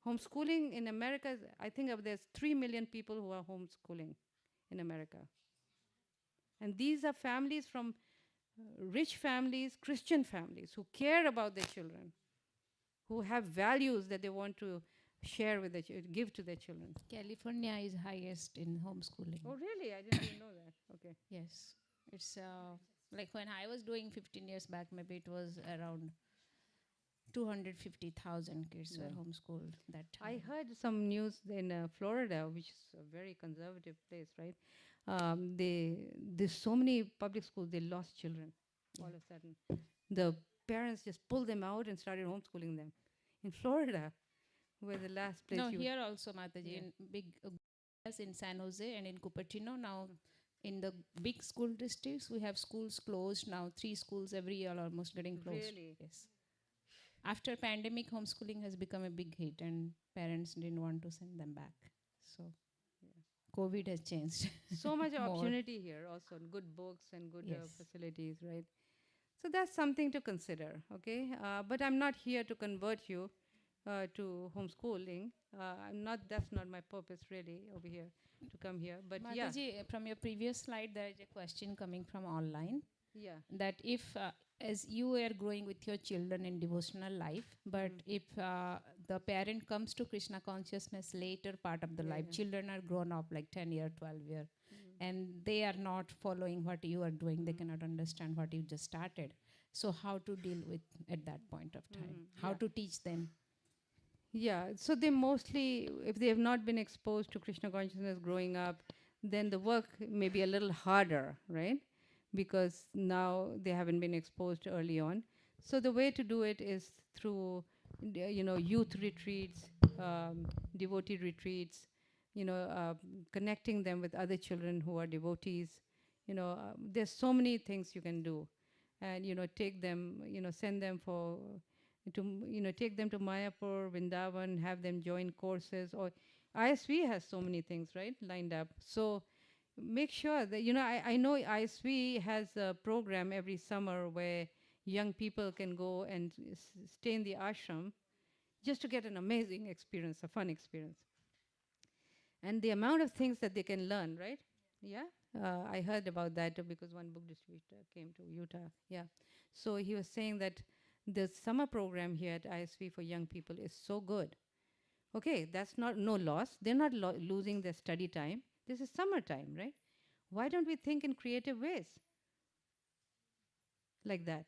Homeschooling in America, I think there's 3 million people who are homeschooling in America. And these are families from rich families, Christian families, who care about their children, who have values that they want to share with give to their children. California is highest in homeschooling. Oh, really? I didn't even know that. Okay. Yes. It's like when I was doing 15 years back, maybe it was around 250,000 kids were homeschooled that time. I heard some news in Florida, which is a very conservative place, right? There's so many public schools, they lost children all of a sudden. The parents just pulled them out and started homeschooling them. In Florida, where the last place no, here also, Mataji, in big in San Jose and in Cupertino. Now, in the big school districts, we have schools closed now. 3 schools every year are almost getting closed. Really? Yes. After pandemic, homeschooling has become a big hit, and parents didn't want to send them back. So, COVID has changed. So much more. opportunity here also, good books and good Yes. facilities, right? So that's something to consider, okay? But I'm not here to convert you to homeschooling. That's not my purpose really over here, to come here. But Mataji, from your previous slide, there is a question coming from online. yeah. That if, as you were growing with your children in devotional life, but if the parent comes to Krishna consciousness later part of the life, children are grown up like 10 year, 12 year, and they are not following what you are doing, they cannot understand what you just started. So how to deal with at that point of time? How to teach them? Yeah, so they mostly, if they have not been exposed to Krishna consciousness growing up, then the work may be a little harder, right? Because now they haven't been exposed early on. So the way to do it is through, youth retreats, devotee retreats, connecting them with other children who are devotees. There's so many things you can do. And, take them, send them take them to Mayapur, Vrindavan, have them join courses. Or ISV has so many things, right, lined up. So make sure that, I know ISV has a program every summer where young people can go and stay in the ashram just to get an amazing experience, a fun experience. And the amount of things that they can learn, right? Yeah, I heard about that because one book distributor came to Utah. Yeah, so he was saying that the summer program here at ISV for young people is so good. Okay, that's not no loss. They're not losing their study time. This is summertime, right? Why don't we think in creative ways like that?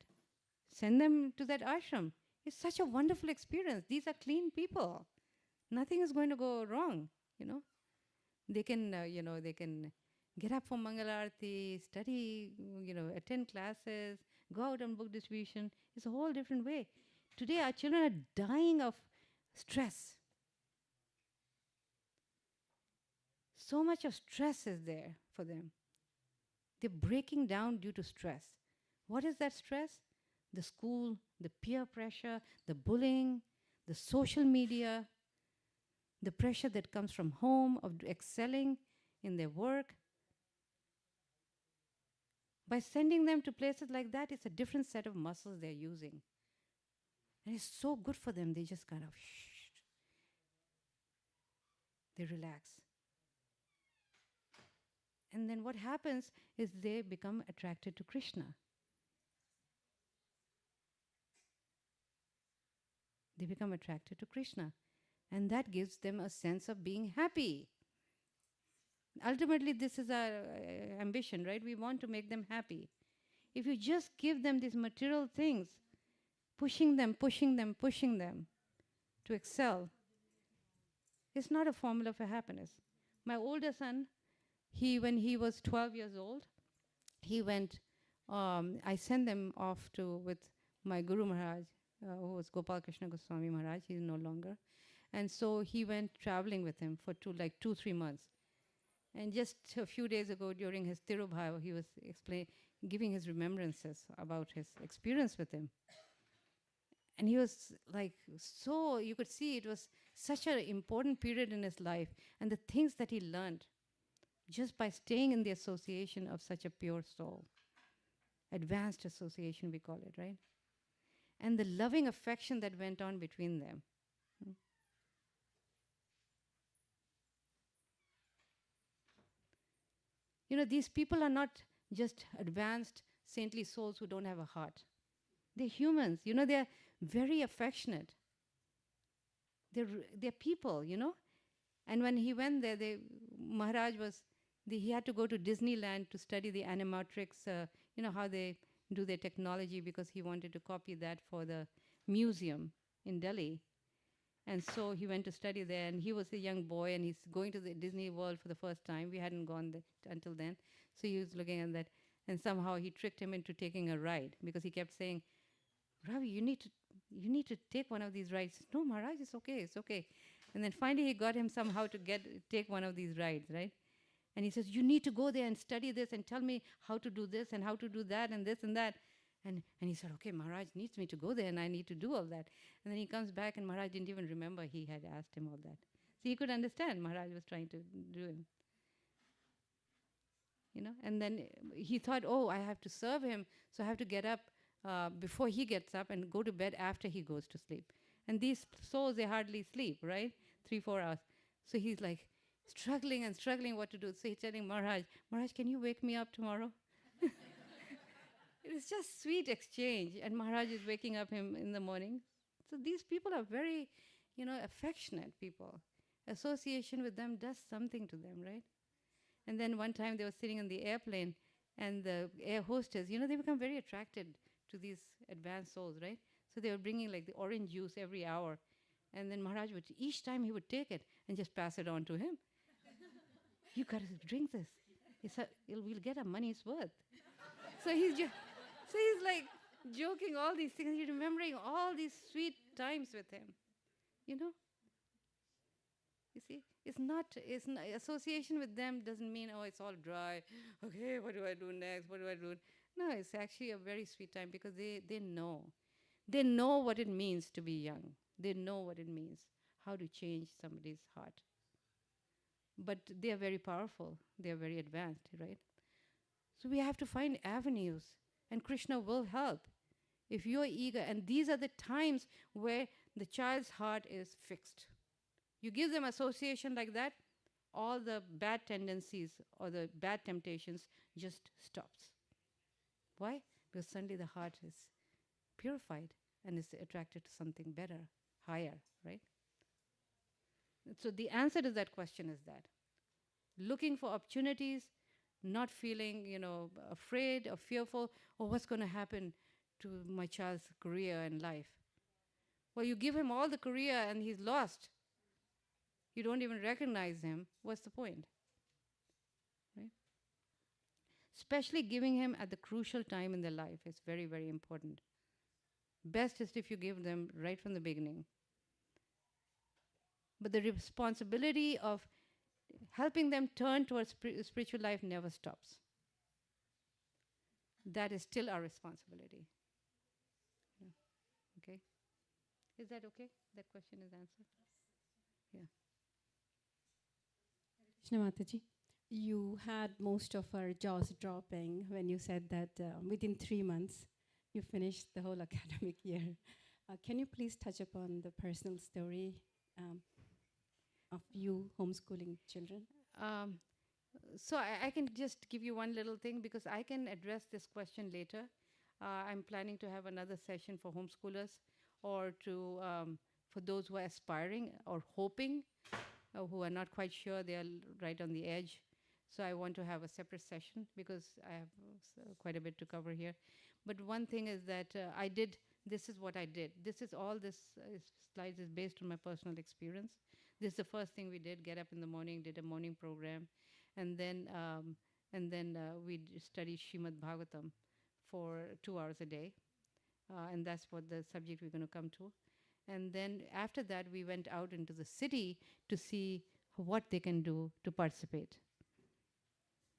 Send them to that ashram. It's such a wonderful experience. These are clean people. Nothing is going to go wrong, you know. They can, they can get up for Mangalarti, study, attend classes, go out on book distribution. It's a whole different way. Today, our children are dying of stress. So much of stress is there for them. They're breaking down due to stress. What is that stress? The school, the peer pressure, the bullying, the social media, the pressure that comes from home of excelling in their work. By sending them to places like that, it's a different set of muscles they're using. And it's so good for them. They just kind of they relax. And then what happens is they become attracted to Krishna. They become attracted to Krishna. And that gives them a sense of being happy. Ultimately, this is our ambition, right? We want to make them happy. If you just give them these material things, pushing them to excel, it's not a formula for happiness. My older son, when he was 12 years old, he went, I sent them off with my Guru Maharaj, who was Gopal Krishna Goswami Maharaj. He's no longer. And so he went traveling with him for 2-3 months. And just a few days ago, during his Tirubhava, he was giving his remembrances about his experience with him. And he was like, so you could see it was such an important period in his life, and the things that he learned just by staying in the association of such a pure soul. Advanced association, we call it, right? And the loving affection that went on between them. These people are not just advanced saintly souls who don't have a heart. They're humans. They're very affectionate. They're people, And when he went there, Maharaj he had to go to Disneyland to study the animatrix, how they do their technology, because he wanted to copy that for the museum in Delhi. And so he went to study there, and he was a young boy, and he's going to the Disney World for the first time. We hadn't gone there until then. So he was looking at that, and somehow he tricked him into taking a ride, because he kept saying, Ravi, you need to take one of these rides. No, Maharaj, it's okay. And then finally he got him somehow to take one of these rides, right? And he says, you need to go there and study this and tell me how to do this and how to do that and this and that. And he said, okay, Maharaj needs me to go there and I need to do all that. And then he comes back and Maharaj didn't even remember he had asked him all that. So he could understand Maharaj was trying to do him. And then he thought, oh, I have to serve him, so I have to get up before he gets up and go to bed after he goes to sleep. And these souls, they hardly sleep, right? 3-4 hours. So he's like struggling what to do. So he's telling Maharaj, can you wake me up tomorrow? It's just sweet exchange. And Maharaj is waking up him in the morning. So these people are very, affectionate people. Association with them does something to them, right? And then one time they were sitting in the airplane, and the air hostess, they become very attracted to these advanced souls, right? So they were bringing like the orange juice every hour. And then Maharaj each time he would take it and just pass it on to him. You got to drink this. We'll get our money's worth. So he's like joking all these things. He's remembering all these sweet times with him. You see, it's not association with them doesn't mean, oh, it's all dry. Okay, what do I do next? What do I do? No, it's actually a very sweet time, because they know. They know what it means to be young. They know what it means, how to change somebody's heart. But they are very powerful. They are very advanced, right? So we have to find avenues, and Krishna will help if you're eager. And these are the times where the child's heart is fixed. You give them association like that, all the bad tendencies or the bad temptations just stops. Why? Because suddenly the heart is purified and is attracted to something better, higher, right? So the answer to that question is that looking for opportunities, not feeling, afraid or fearful, or what's going to happen to my child's career and life. Well, you give him all the career and he's lost. You don't even recognize him. What's the point? Right? Especially giving him at the crucial time in their life is very, very important. Best is if you give them right from the beginning. But the responsibility of helping them turn towards spiritual life never stops. That is still our responsibility. Yeah. Okay? Is that okay? That question is answered? Yeah. Krishna Mataji, you had most of our jaws dropping when you said that within 3 months you finished the whole academic year. Can you please touch upon the personal story of you homeschooling children? So I can just give you one little thing because I can address this question later. I'm planning to have another session for homeschoolers or to for those who are aspiring or hoping, who are not quite sure, they are right on the edge. So I want to have a separate session because I have quite a bit to cover here. But one thing is that this is what I did. This slides is based on my personal experience. This is the first thing we did, get up in the morning, did a morning program, and then we studied Srimad Bhagavatam for 2 hours a day. And that's what the subject we're going to come to. And then after that, we went out into the city to see what they can do to participate.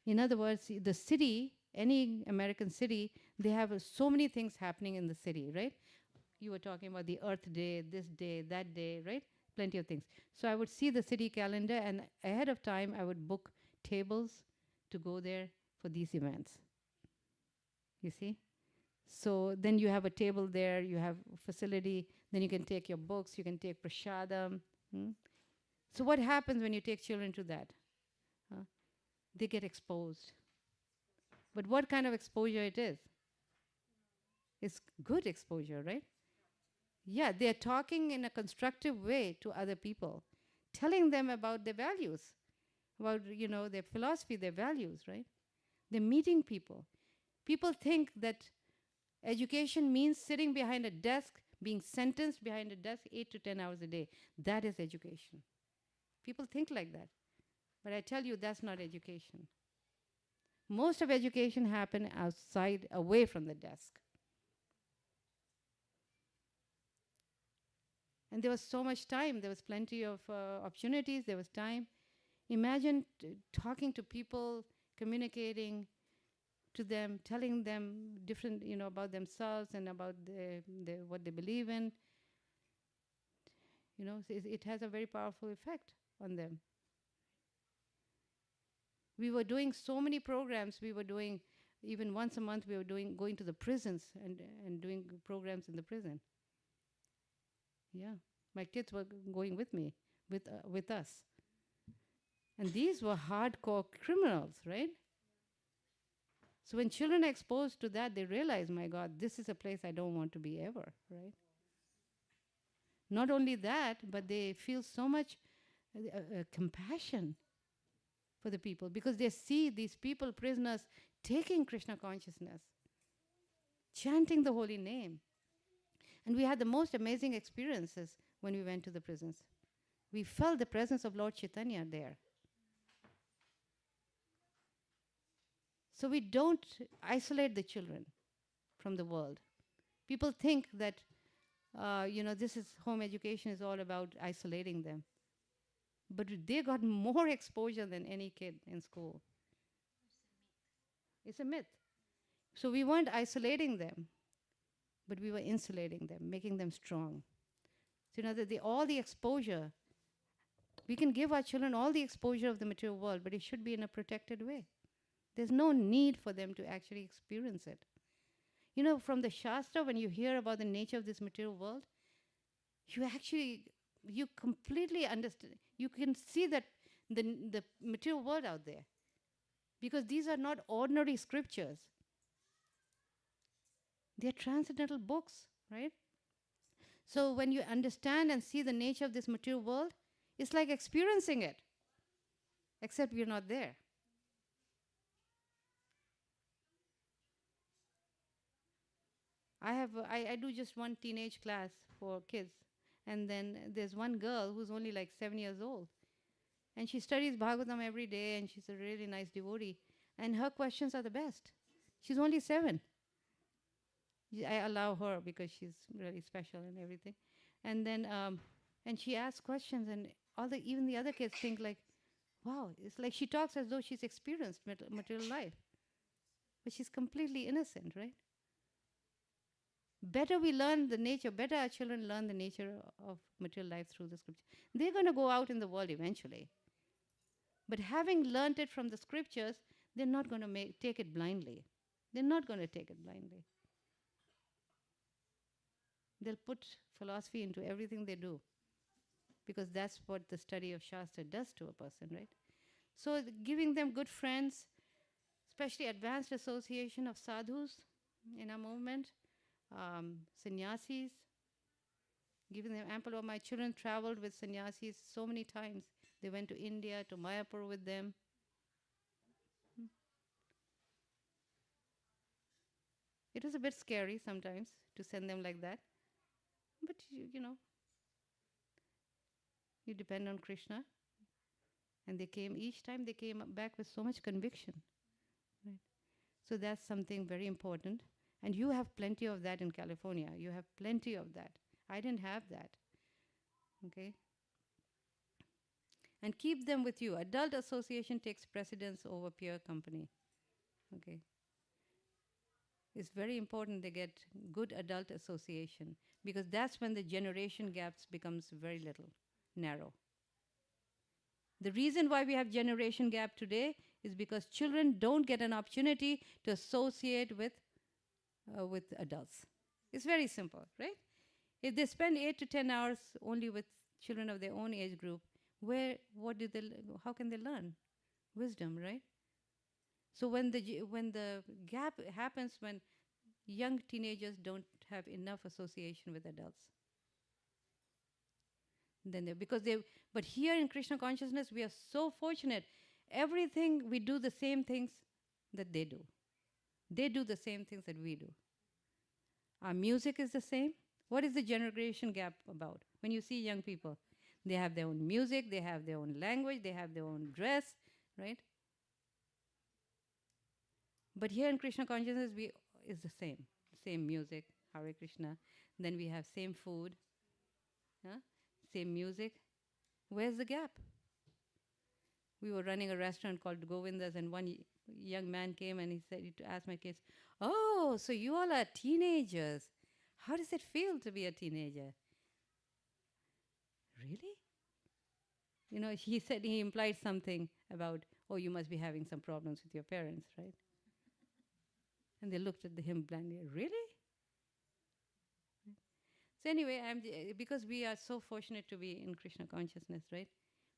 In other words, the city, any American city, they have so many things happening in the city, right? You were talking about the Earth Day, this day, that day, right? Plenty of things. So I would see the city calendar, and ahead of time, I would book tables to go there for these events. You see? So then you have a table there, you have a facility, then you can take your books, you can take prashadam. So what happens when you take children to that? They get exposed. But what kind of exposure it is? It's good exposure, right? Yeah, they're talking in a constructive way to other people, telling them about their values, about, their philosophy, their values, right? They're meeting people. People think that education means sitting behind a desk, being sentenced behind a desk 8 to 10 hours a day. That is education. People think like that. But I tell you, that's not education. Most of education happens outside, away from the desk. And there was so much time. There was plenty of opportunities. There was time. Imagine talking to people, communicating to them, telling them different, about themselves and about what they believe in. It has a very powerful effect on them. We were doing so many programs. We were doing, even once a month, we were going to the prisons and doing programs in the prison. Yeah, my kids were going with me, with us. And these were hardcore criminals, right? So when children are exposed to that, they realize, my God, this is a place I don't want to be ever, right? Not only that, but they feel so much compassion for the people because they see these people, prisoners, taking Krishna consciousness, chanting the holy name. And we had the most amazing experiences when we went to the prisons. We felt the presence of Lord Chaitanya there. So we don't isolate the children from the world. People think that, this is home education is all about isolating them. But they got more exposure than any kid in school. It's a myth. So we weren't isolating them, but we were insulating them, making them strong. So all the exposure, we can give our children all the exposure of the material world, but it should be in a protected way. There's no need for them to actually experience it. From the Shastra, when you hear about the nature of this material world, you completely understand. You can see that the material world out there. Because these are not ordinary scriptures. They're transcendental books, right? So when you understand and see the nature of this material world, it's like experiencing it. Except you're not there. I do just one teenage class for kids, and then there's one girl who's only like 7 years old, and she studies Bhagavatam every day, and she's a really nice devotee, and her questions are the best. She's only 7. I allow her because she's really special and everything, and then and she asks questions, and even the other kids think like, wow, it's like she talks as though she's experienced material life, but she's completely innocent, right? Better we learn the nature, better our children learn the nature of material life through the scripture. They're going to go out in the world eventually. But having learned it from the scriptures, they're not going to take it blindly. They're not going to take it blindly. They'll put philosophy into everything they do, because that's what the study of Shastra does to a person, right? So giving them good friends, especially advanced association of sadhus in our movement, sannyasis, giving them ample of. My children traveled with sannyasis so many times. They went to India, to Mayapur with them. It was a bit scary sometimes to send them like that. But, you know, you depend on Krishna. And each time they came back with so much conviction. Right? So that's something very important. And you have plenty of that in California. You have plenty of that. I didn't have that. Okay? And keep them with you. Adult association takes precedence over peer company. Okay? It's very important they get good adult association, because that's when the generation gaps becomes very little, narrow. The reason why we have generation gap today is because children don't get an opportunity to associate with adults. It's very simple, right? If they spend 8 to 10 hours only with children of their own age group, how can they learn? Wisdom, right? So when the gap happens, when young teenagers don't have enough association with adults, but here in Krishna consciousness, we are so fortunate. Everything, we do the same things that they do. They do the same things that we do. Our music is the same. What is the generation gap about? When you see young people, they have their own music, they have their own language, they have their own dress, right? But here in Krishna consciousness, is the same music, Hare Krishna. Then we have same food, same music. Where's the gap? We were running a restaurant called Govinda's, and one young man came and he asked my kids, "Oh, so you all are teenagers. How does it feel to be a teenager?" Really? You know, he implied something about, "Oh, you must be having some problems with your parents, right?" And they looked at him blindly. Really? So anyway, because we are so fortunate to be in Krishna consciousness, right?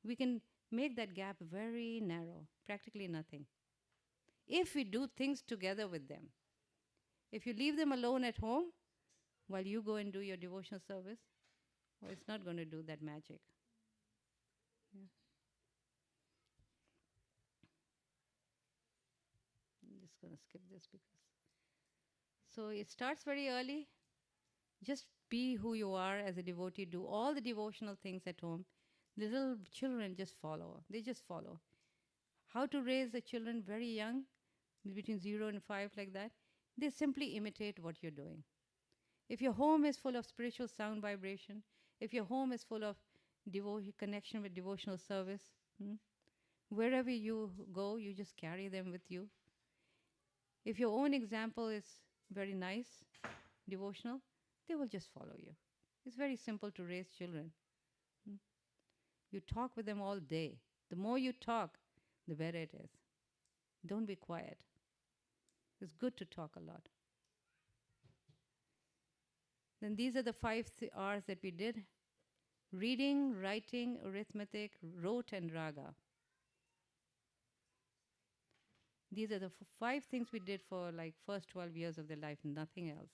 We can make that gap very narrow, practically nothing. If we do things together with them. If you leave them alone at home while you go and do your devotional service, well, it's not going to do that magic. Yeah. I'm just going to skip this because. So it starts very early. Just be who you are as a devotee. Do all the devotional things at home. Little children just follow. They just follow. How to raise the children very young, between 0 and 5, like that? They simply imitate what you're doing. If your home is full of spiritual sound vibration, if your home is full of connection with devotional service, wherever you go, you just carry them with you. If your own example is very nice, devotional, they will just follow you. It's very simple to raise children. You talk with them all day. The more you talk, the better it is. Don't be quiet. It's good to talk a lot. Then these are the 5 R's that we did. Reading, writing, arithmetic, rote, and raga. These are the 5 things we did for like first 12 years of their life, nothing else.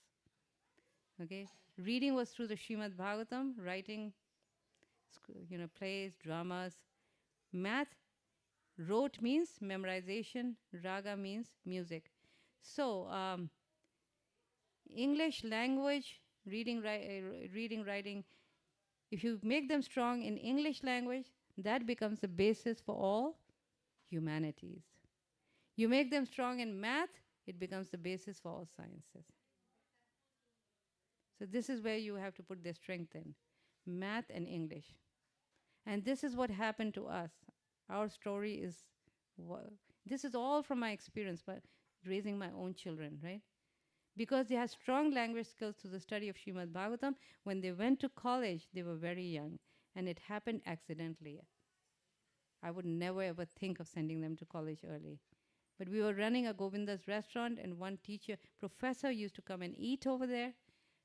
Okay? Reading was through the Srimad Bhagavatam, writing, plays, dramas. Math, rote means memorization, raga means music. So, English language, reading, writing, if you make them strong in English language, that becomes the basis for all humanities. You make them strong in math, it becomes the basis for all sciences. So this is where you have to put their strength in, math and English. And this is what happened to us. Our story is, this is all from my experience, but raising my own children, right? Because they had strong language skills through the study of Srimad Bhagavatam. When they went to college, they were very young, and it happened accidentally. I would never ever think of sending them to college early. But we were running a Govinda's restaurant, and one teacher, professor, used to come and eat over there,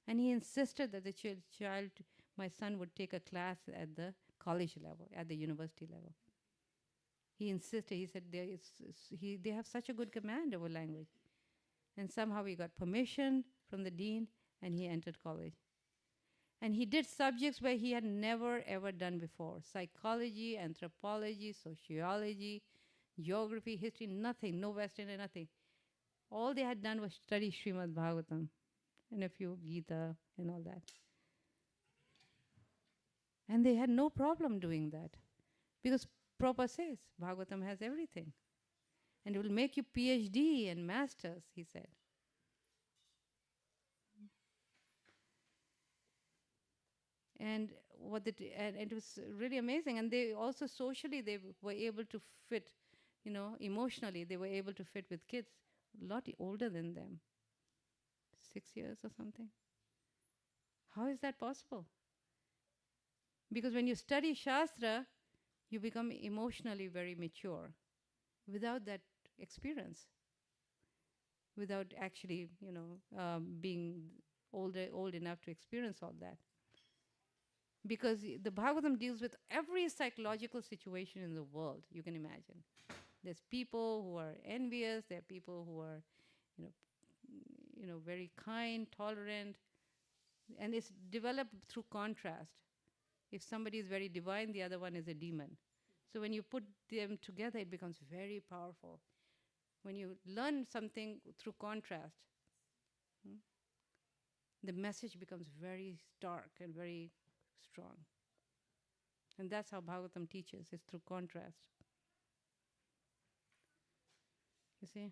and he insisted that the child, my son, would take a class at the college level, at the university level. He insisted, he said, they have such a good command over language. And somehow he got permission from the dean, and he entered college. And he did subjects where he had never ever done before. Psychology, anthropology, sociology, geography, history, nothing, no Western, nothing. All they had done was study Srimad Bhagavatam and a few Gita and all that. And they had no problem doing that. Because Prabhupada says, Bhagavatam has everything. And it will make you PhD and masters, he said. And and it was really amazing. And they also socially, they were able to fit, emotionally, they were able to fit with kids a lot older than them, 6 years or something. How is that possible? Because when you study Shastra, you become emotionally very mature without that experience, without actually, being old enough to experience all that. Because the Bhagavatam deals with every psychological situation in the world you can imagine. There's people who are envious, there are people who are, very kind, tolerant, and it's developed through contrast. If somebody is very divine, the other one is a demon. So when you put them together, it becomes very powerful. When you learn something through contrast, the message becomes very stark and very strong. And that's how Bhagavatam teaches, is through contrast. You see?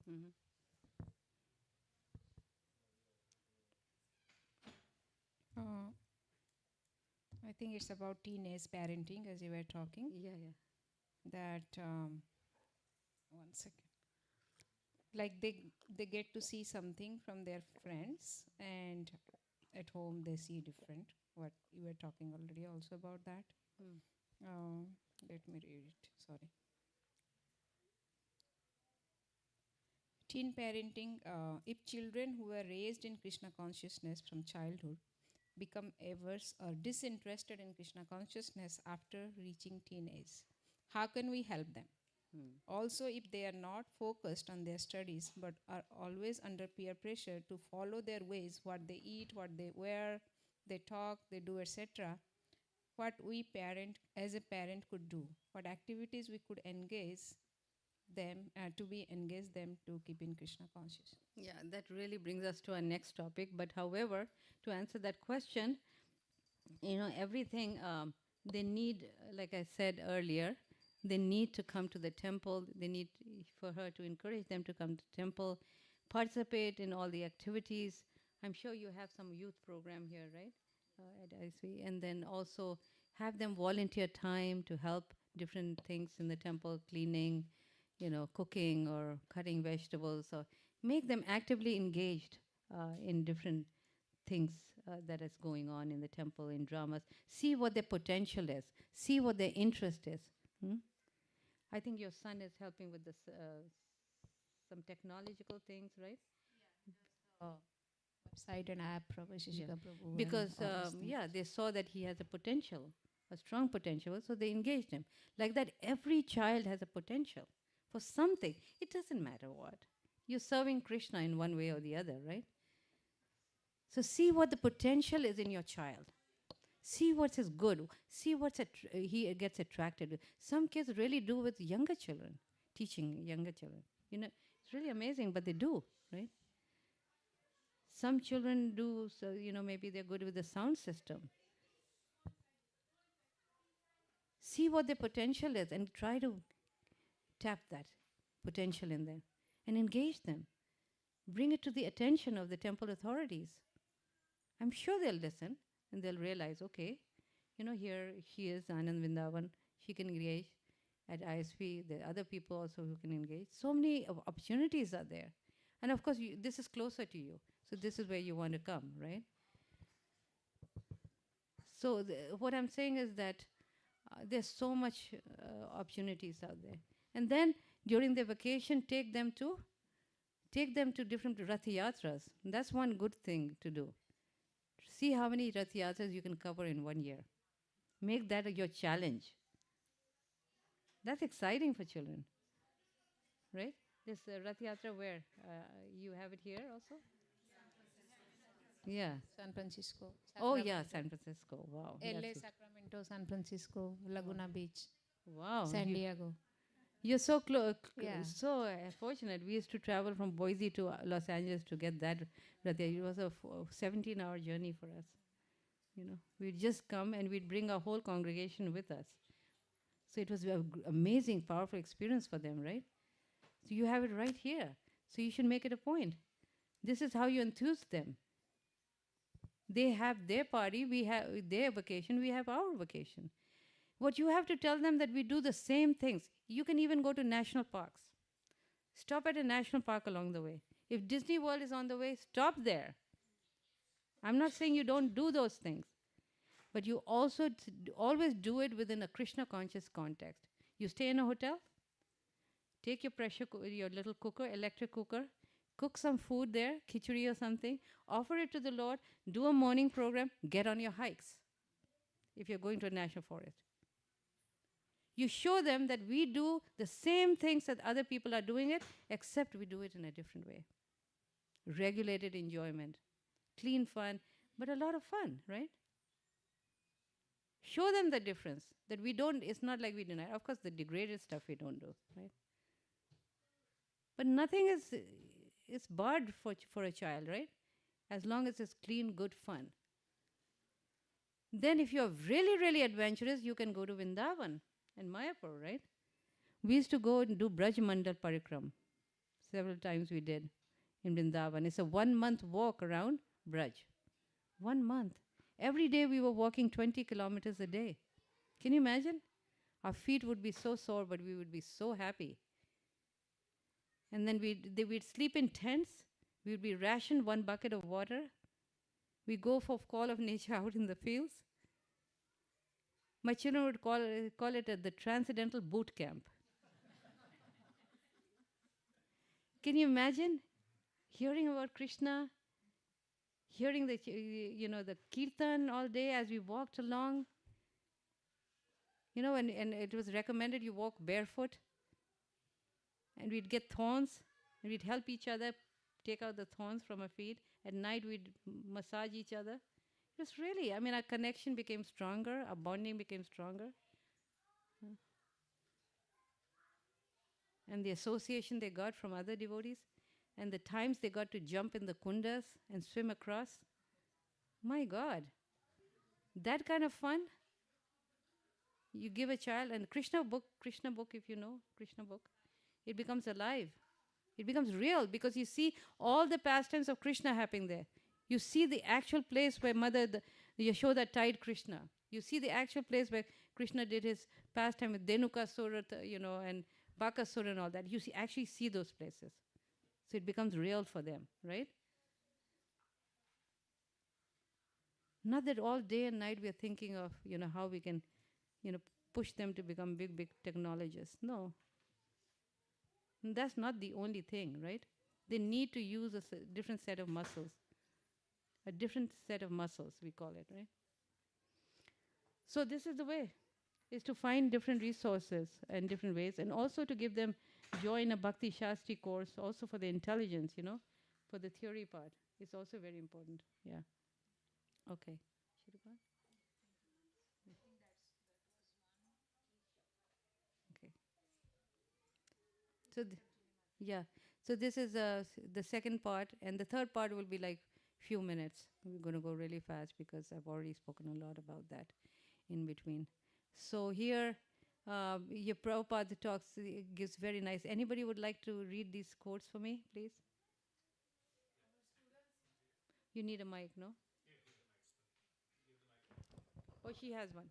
Mm-hmm. I think it's about teenage parenting, as you were talking. Yeah. That 1 second. Like they get to see something from their friends, and at home they see different. What you were talking already also about that. Let me read it. Sorry. Teen parenting. If children who were raised in Krishna consciousness from childhood become averse or disinterested in Krishna consciousness after reaching teenage, how can we help them? Also, if they are not focused on their studies but are always under peer pressure to follow their ways, what they eat, what they wear, they talk, they do, etc., what we as a parent could do, what activities we could engage them engage them to keep in Krishna conscious. Yeah, that really brings us to our next topic. But however, to answer that question, everything they need, like I said earlier, they need to come to the temple. They need for her to encourage them to come to temple, participate in all the activities. I'm sure you have some youth program here, right, at ISV, and then also have them volunteer time to help different things in the temple, cleaning, cooking or cutting vegetables, or make them actively engaged in different things that is going on in the temple, in dramas. See what their potential is. See what their interest is. I think your son is helping with this, some technological things, right? Website and app, Prabhu, Prabhu. Because, they saw that he has a potential, a strong potential, so they engaged him. Like that, every child has a potential for something. It doesn't matter what. You're serving Krishna in one way or the other, right? So see what the potential is in your child. See what is good. See what's he gets attracted to. Some kids really do with younger children, teaching younger children. It's really amazing, but they do, right? Some children do, so, maybe they're good with the sound system. See what their potential is and try to tap that potential in them and engage them. Bring it to the attention of the temple authorities. I'm sure they'll listen and they'll realize, okay, here she is, Anand Vrindavan, she can engage. At ISP, there are other people also who can engage. So many opportunities are there. And of course, this is closer to you. So this is where you want to come, right? So what I'm saying is that there's so much opportunities out there. And then during their vacation, take them to different Rath Yatras. That's one good thing to do. See how many Rath Yatras you can cover in 1 year. Make that your challenge. That's exciting for children, right? This Rath Yatra where? You have it here also? Yeah. San Francisco. Oh, yeah, San Francisco. Wow. LA, Sacramento, San Francisco, Laguna Beach, Wow. San Diego. You're so Yeah. so fortunate. We used to travel from Boise to Los Angeles to get that. It was a 17-hour journey for us. We'd just come and we'd bring our whole congregation with us. So it was an amazing, powerful experience for them, right? So you have it right here. So you should make it a point. This is how you enthuse them. They have their party, we have their vacation, we have our vacation. What you have to tell them that we do the same things. You can even go to national parks. Stop at a national park along the way. If Disney World is on the way, stop there. I'm not saying you don't do those things, but you also always do it within a Krishna conscious context. You stay in a hotel, take your your little cooker, electric cooker, cook some food there, khichdi or something, offer it to the Lord, do a morning program, get on your hikes if you're going to a national forest. You show them that we do the same things that other people are doing it, except we do it in a different way. Regulated enjoyment, clean fun, but a lot of fun, right? Show them the difference, that we don't, it's not like we deny. Of course, the degraded stuff we don't do, right? But nothing is barred for a child, right? As long as it's clean, good fun. Then if you're really, really adventurous, you can go to Vrindavan and Mayapur, right? We used to go and do Braj Mandal Parikram. Several times we did in Vrindavan. It's a 1 month walk around Braj. 1 month. Every day we were walking 20 kilometers a day. Can you imagine? Our feet would be so sore, but we would be so happy. And then we'd sleep in tents. We'd be rationed 1 bucket of water. We go for call of nature out in the fields. My children would call it the Transcendental Boot Camp. Can you imagine hearing about Krishna, hearing the kirtan all day as we walked along? And it was recommended you walk barefoot. And we'd get thorns, and we'd help each other take out the thorns from our feet. At night, we'd massage each other. It was really, our connection became stronger, our bonding became stronger. And the association they got from other devotees, and the times they got to jump in the kundas and swim across. My God, that kind of fun. You give a child, and Krishna book, if you know, Krishna book, it becomes alive. It becomes real because you see all the pastimes of Krishna happening there. You see the actual place where Mother Yashoda tied Krishna. You see the actual place where Krishna did his pastime with Dhenukasura, and Bakasura and all that. You actually see those places. So it becomes real for them, right? Not that all day and night we are thinking of, how we can, push them to become big technologists. No. And that's not the only thing, right? They need to use a different set of muscles. A different set of muscles, we call it, right? So this is the way, is to find different resources and different ways, and also to give them joy in a Bhakti Shastri course, also for the intelligence, for the theory part. It's also very important, yeah. Okay. Should we go on? So, yeah. So this is the second part, and the third part will be like few minutes. We're going to go really fast because I've already spoken a lot about that in between. So here, your Prabhupada talks gives very nice. Anybody would like to read these quotes for me, please? You need a mic, no? Oh, she has one.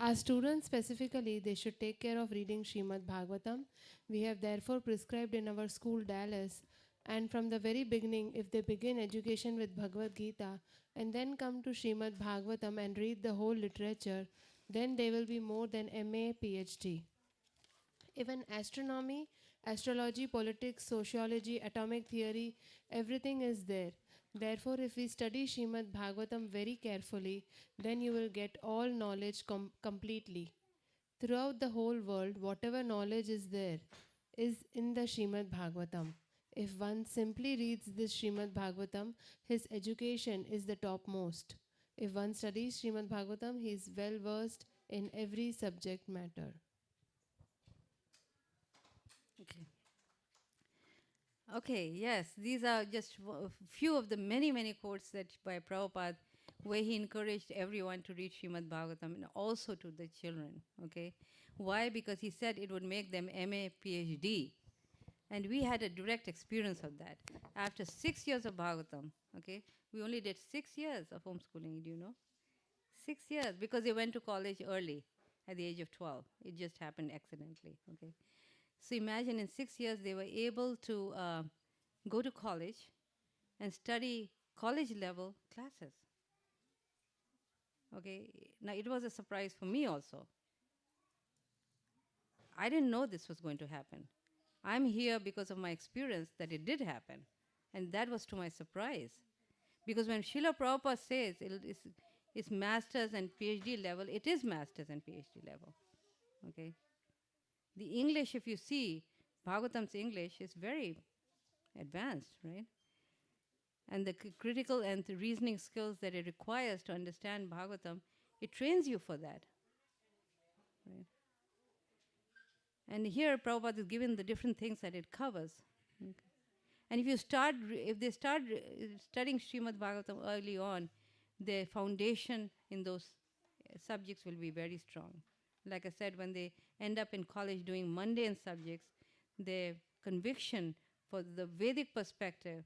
As students specifically, they should take care of reading Srimad Bhagavatam. We have therefore prescribed in our school Dallas, and from the very beginning, if they begin education with Bhagavad Gita and then come to Srimad Bhagavatam and read the whole literature, then they will be more than MA, PhD. Even astronomy, astrology, politics, sociology, atomic theory, everything is there. Therefore, if we study Srimad Bhagavatam very carefully, then you will get all knowledge completely. Throughout the whole world, whatever knowledge is there is in the Srimad Bhagavatam. If one simply reads this Srimad Bhagavatam, his education is the topmost. If one studies Srimad Bhagavatam, he is well versed in every subject matter. Okay. Okay, yes, these are just a few of the many, many quotes that by Prabhupada, where he encouraged everyone to read Srimad Bhagavatam and also to the children. Okay, why? Because he said it would make them MA, PhD, and we had a direct experience of that. After 6 years of Bhagavatam, okay, we only did 6 years of homeschooling. Do you know? 6 years because they went to college early, at the age of 12. It just happened accidentally. Okay. So imagine in 6 years they were able to go to college and study college level classes. Okay, now it was a surprise for me also. I didn't know this was going to happen. I'm here because of my experience that it did happen. And that was to my surprise. Because when Srila Prabhupada says it's master's and PhD level, it is master's and PhD level. Okay. The English, if you see, Bhagavatam's English is very advanced, right? And the critical and the reasoning skills that it requires to understand Bhagavatam, it trains you for that. Right? And here Prabhupada is given the different things that it covers. Okay. And if they start studying Srimad Bhagavatam early on, their foundation in those subjects will be very strong. Like I said, when they end up in college doing mundane subjects, their conviction for the Vedic perspective,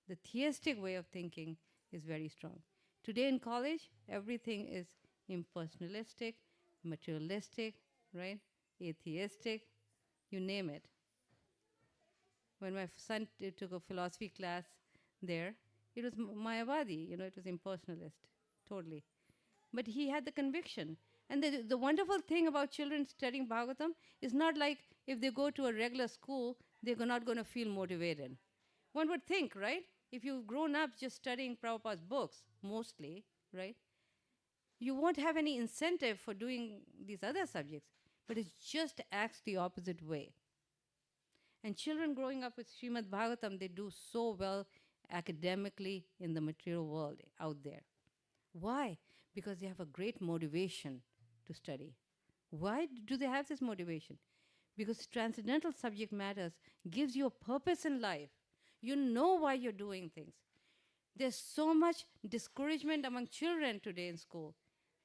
the theistic way of thinking is very strong. Today in college, everything is impersonalistic, materialistic, right? Atheistic, you name it. When my son took a philosophy class there, it was Mayavadi, it was impersonalist, totally. But he had the conviction. And the wonderful thing about children studying Bhagavatam is not like if they go to a regular school, they're not going to feel motivated. One would think, right? If you've grown up just studying Prabhupada's books, mostly, right? You won't have any incentive for doing these other subjects. But it just acts the opposite way. And children growing up with Srimad Bhagavatam, they do so well academically in the material world out there. Why? Because they have a great motivation to study. Why do they have this motivation? Because transcendental subject matters gives you a purpose in life. You know why you're doing things. There's so much discouragement among children today in school.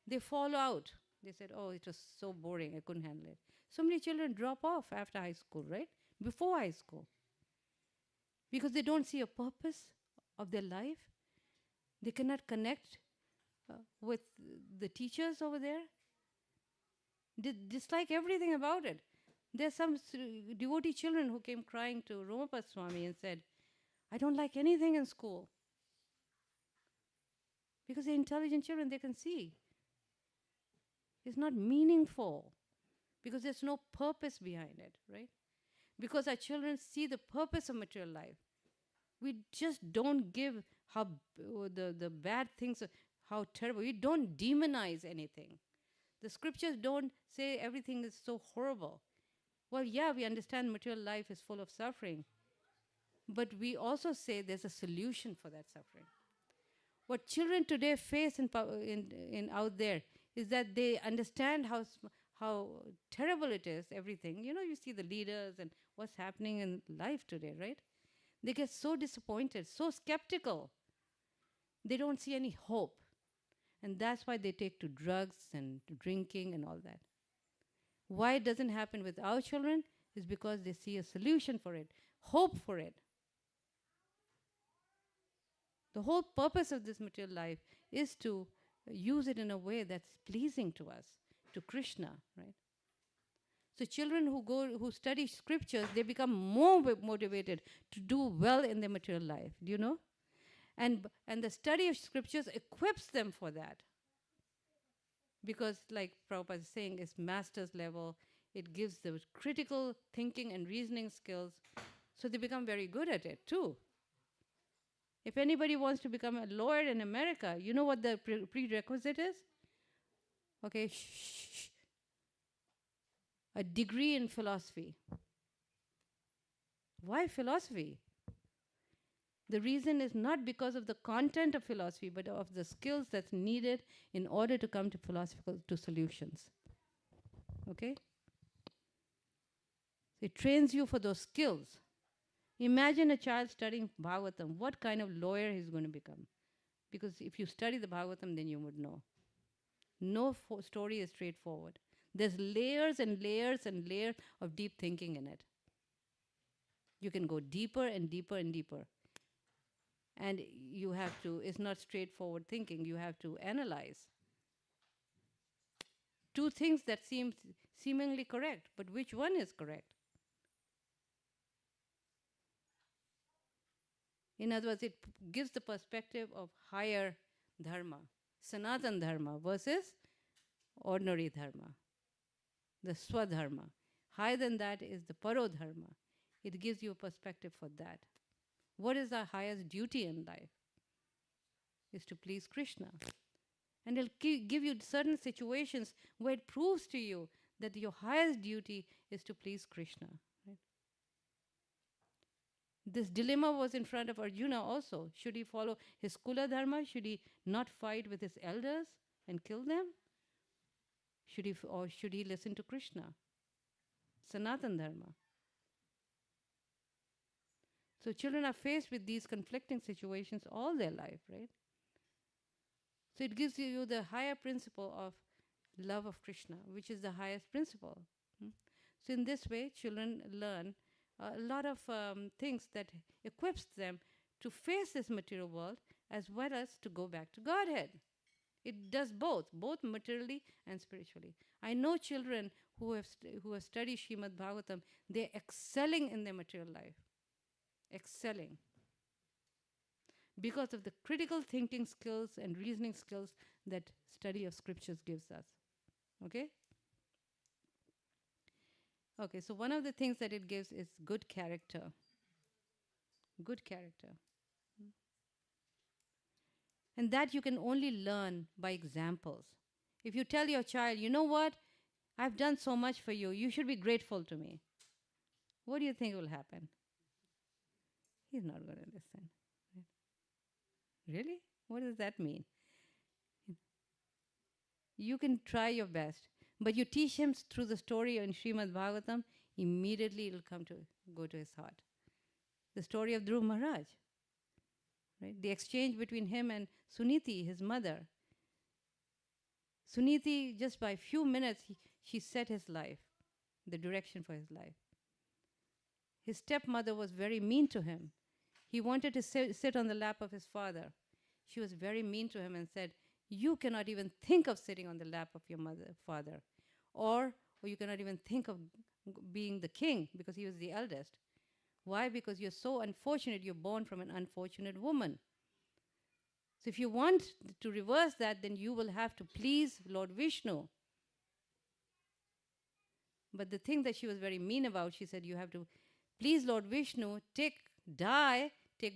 They fall out. They said, oh, it was so boring, I couldn't handle it. So many children drop off after high school, right? Before high school. Because they don't see a purpose of their life. They cannot connect with the teachers over there. They dislike everything about it. There's some devotee children who came crying to Romapad Swami and said, I don't like anything in school. Because they're intelligent children, they can see. It's not meaningful. Because there's no purpose behind it, right? Because our children see the purpose of material life. We just don't give how the bad things, how terrible. We don't demonize anything. The scriptures don't say everything is so horrible. Well, yeah, we understand material life is full of suffering. But we also say there's a solution for that suffering. What children today face in out there is that they understand how terrible it is, everything. You know, you see the leaders and what's happening in life today, right? They get so disappointed, so skeptical. They don't see any hope. And that's why they take to drugs and to drinking and all that. Why it doesn't happen with our children is because they see a solution for it, hope for it. The whole purpose of this material life is to use it in a way that's pleasing to us, to Krishna, right? So children who study scriptures, they become more motivated to do well in their material life. Do you know? And the study of scriptures equips them for that. Because like Prabhupada is saying, it's master's level. It gives the critical thinking and reasoning skills. So they become very good at it too. If anybody wants to become a lawyer in America, you know what the prerequisite is? Okay, shh. A degree in philosophy. Why philosophy? The reason is not because of the content of philosophy, but of the skills that's needed in order to come to philosophical solutions. Okay? It trains you for those skills. Imagine a child studying Bhagavatam. What kind of lawyer he's going to become? Because if you study the Bhagavatam, then you would know. No story is straightforward. There's layers and layers and layers of deep thinking in it. You can go deeper and deeper and deeper. And you have to, it's not straightforward thinking, you have to analyze. Two things that seem seemingly correct, but which one is correct? In other words, it gives the perspective of higher dharma, Sanatan dharma versus ordinary dharma, the swadharma. Higher than that is the parodharma. It gives you a perspective for that. What is our highest duty in life? Is to please Krishna. And it'll give you certain situations where it proves to you that your highest duty is to please Krishna. Right? This dilemma was in front of Arjuna also. Should he follow his Kula Dharma? Should he not fight with his elders and kill them? Or should he listen to Krishna? Sanatan Dharma. So children are faced with these conflicting situations all their life, right? So it gives you the higher principle of love of Krishna, which is the highest principle. So in this way, children learn a lot of things that equips them to face this material world as well as to go back to Godhead. It does both materially and spiritually. I know children who have studied Srimad Bhagavatam, they're excelling in their material life. Excelling. Because of the critical thinking skills and reasoning skills that study of scriptures gives us. Okay? Okay, so one of the things that it gives is good character. Good character. And that you can only learn by examples. If you tell your child, you know what? I've done so much for you. You should be grateful to me. What do you think will happen? He's not going to listen. Really? What does that mean? You can try your best, but you teach him through the story in Srimad Bhagavatam, immediately it will go to his heart. The story of Dhruv Maharaj, right? The exchange between him and Suniti, his mother. Suniti, just by a few minutes, she set his life, the direction for his life. His stepmother was very mean to him. He wanted to sit on the lap of his father. She was very mean to him and said, you cannot even think of sitting on the lap of your father. Or you cannot even think of being the king because he was the eldest. Why? Because you're so unfortunate, you're born from an unfortunate woman. So if you want to reverse that, then you will have to please Lord Vishnu. But the thing that she was very mean about, she said, you have to please Lord Vishnu, take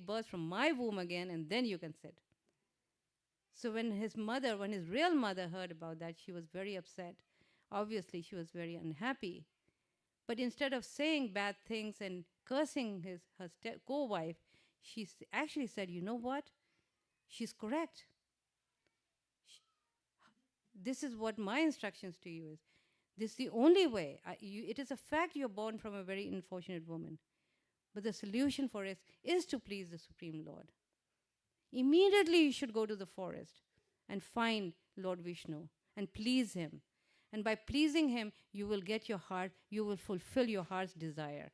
birth from my womb again, and then you can sit. So when his real mother heard about that, she was very upset. Obviously, she was very unhappy. But instead of saying bad things and cursing her co-wife, she actually said, you know what? She's correct. This is what my instructions to you is. This is the only way. It is a fact you're born from a very unfortunate woman. But the solution for it is to please the Supreme Lord. Immediately you should go to the forest and find Lord Vishnu and please him. And by pleasing him, you will get your heart, you will fulfill your heart's desire.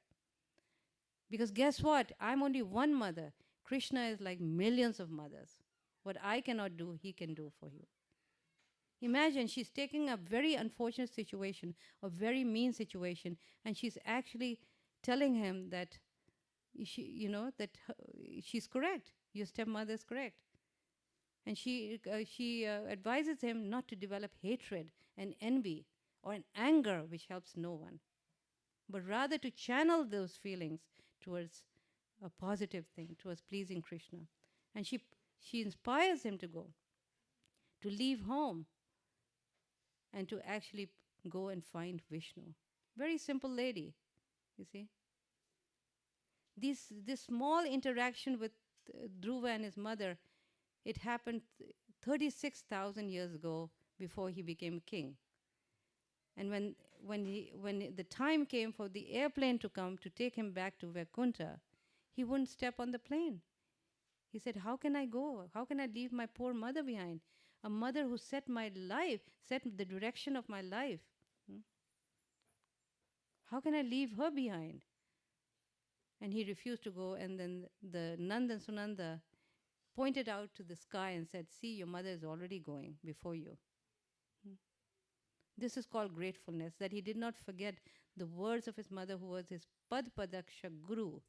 Because guess what? I'm only one mother. Krishna is like millions of mothers. What I cannot do, he can do for you. Imagine she's taking a very unfortunate situation, a very mean situation, and she's actually telling him that she's correct. Your stepmother is correct. And she advises him not to develop hatred and envy or an anger which helps no one, but rather to channel those feelings towards a positive thing, towards pleasing Krishna. And she inspires him to go, to leave home, and to actually go and find Vishnu. Very simple lady, you see. This small interaction with Dhruva and his mother, it happened 36,000 years ago before he became king. And when the time came for the airplane to come to take him back to Vaikuntha, he wouldn't step on the plane. He said, how can I go? How can I leave my poor mother behind? A mother who set my life, set the direction of my life. How can I leave her behind? And he refused to go, and then the Nand and Sunanda pointed out to the sky and said, see, your mother is already going before you. This is called gratefulness, that he did not forget the words of his mother, who was his Pad-Padaksha Guru,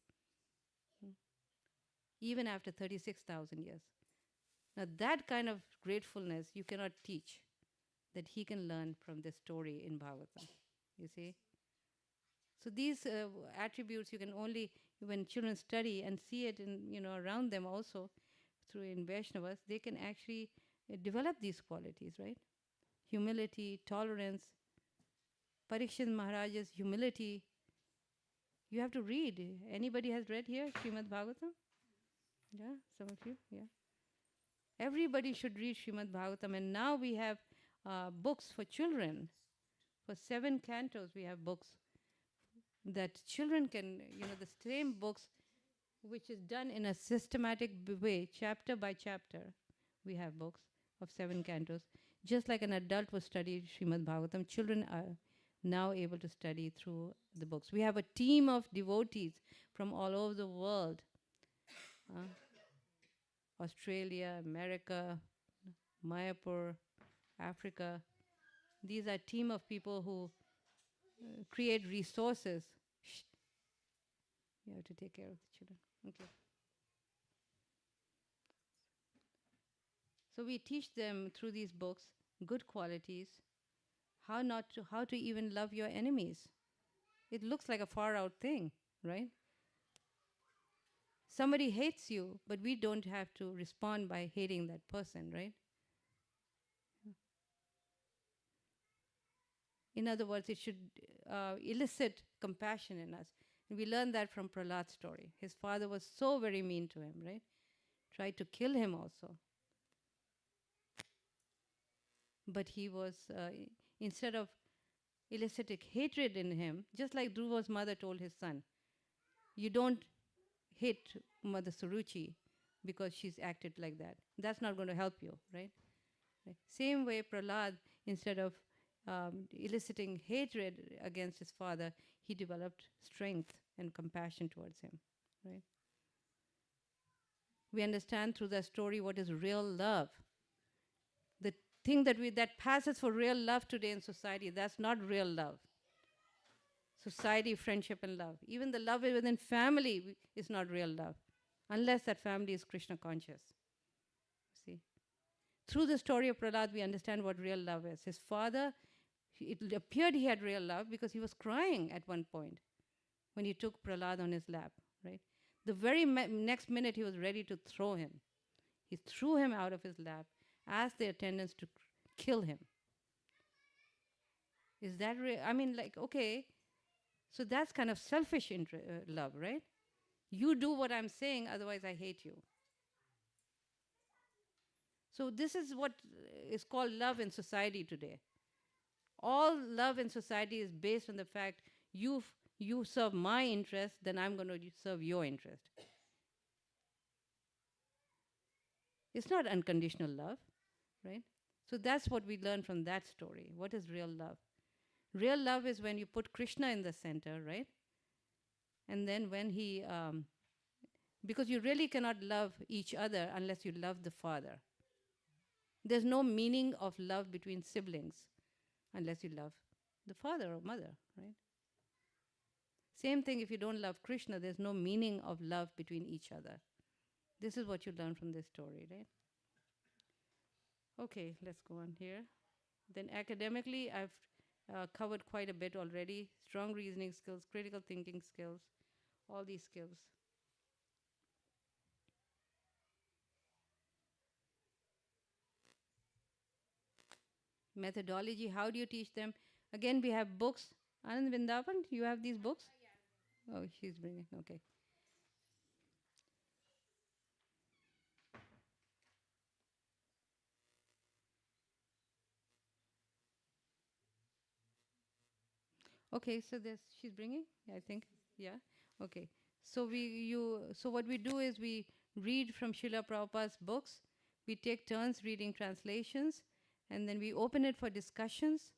even after 36,000 years. Now that kind of gratefulness you cannot teach, that he can learn from this story in Bhagavatam, you see. So these attributes you can only, when children study and see it in, around them also, in Vaishnavas, they can actually develop these qualities, right? Humility, tolerance. Parikshit Maharaj's humility. You have to read. Anybody has read here Srimad Bhagavatam? Yeah, some of you, yeah. Everybody should read Srimad Bhagavatam, and now we have books for children. For 7 cantos we have books that children can, the same books which is done in a systematic way, chapter by chapter. We have books of 7 cantos. Just like an adult would study Srimad Bhagavatam, children are now able to study through the books. We have a team of devotees from all over the world. Australia, America, Mayapur, Africa. These are a team of people who create resources. Shh. You have to take care of the children. Okay. So we teach them through these books good qualities, how to even love your enemies. It looks like a far out thing, right? Somebody hates you, but we don't have to respond by hating that person, right? In other words, it should elicit compassion in us. And we learned that from Prahlad's story. His father was so very mean to him, right? Tried to kill him also. But he was, instead of eliciting hatred in him, just like Dhruva's mother told his son, you don't hate Mother Suruchi because she's acted like that. That's not going to help you, right? Same way, Prahlad, instead of eliciting hatred against his father, he developed strength and compassion towards him, right? We understand through that story what is real love. The thing that passes for real love today in society, that's not real love. Society, friendship, and love. Even the love within family is not real love, unless that family is Krishna conscious. See? Through the story of Prahlad, we understand what real love is. His father, it appeared he had real love because he was crying at one point when he took Prahlad on his lap, right? The very next minute, he was ready to throw him. He threw him out of his lap, asked the attendants to kill him. Is that real? I mean, like, okay, so that's kind of selfish love, right? You do what I'm saying, otherwise I hate you. So this is what is called love in society today. All love in society is based on the fact you serve my interest, then I'm going to serve your interest. It's not unconditional love, right? So that's what we learn from that story. What is real love? Real love is when you put Krishna in the center, right? And then when he, because you really cannot love each other unless you love the father. There's no meaning of love between siblings unless you love the father or mother, right? Same thing, if you don't love Krishna, there's no meaning of love between each other. This is what you learn from this story, right? Okay, let's go on here. Then academically, I've covered quite a bit already. Strong reasoning skills, critical thinking skills, all these skills. Methodology, how do you teach them? Again, we have books. Anand Vindavan, you have these books? Oh, she's bringing, okay. Okay, so this she's bringing, I think, yeah. Okay, so what we do is we read from Srila Prabhupada's books. We take turns reading translations, and then we open it for discussions.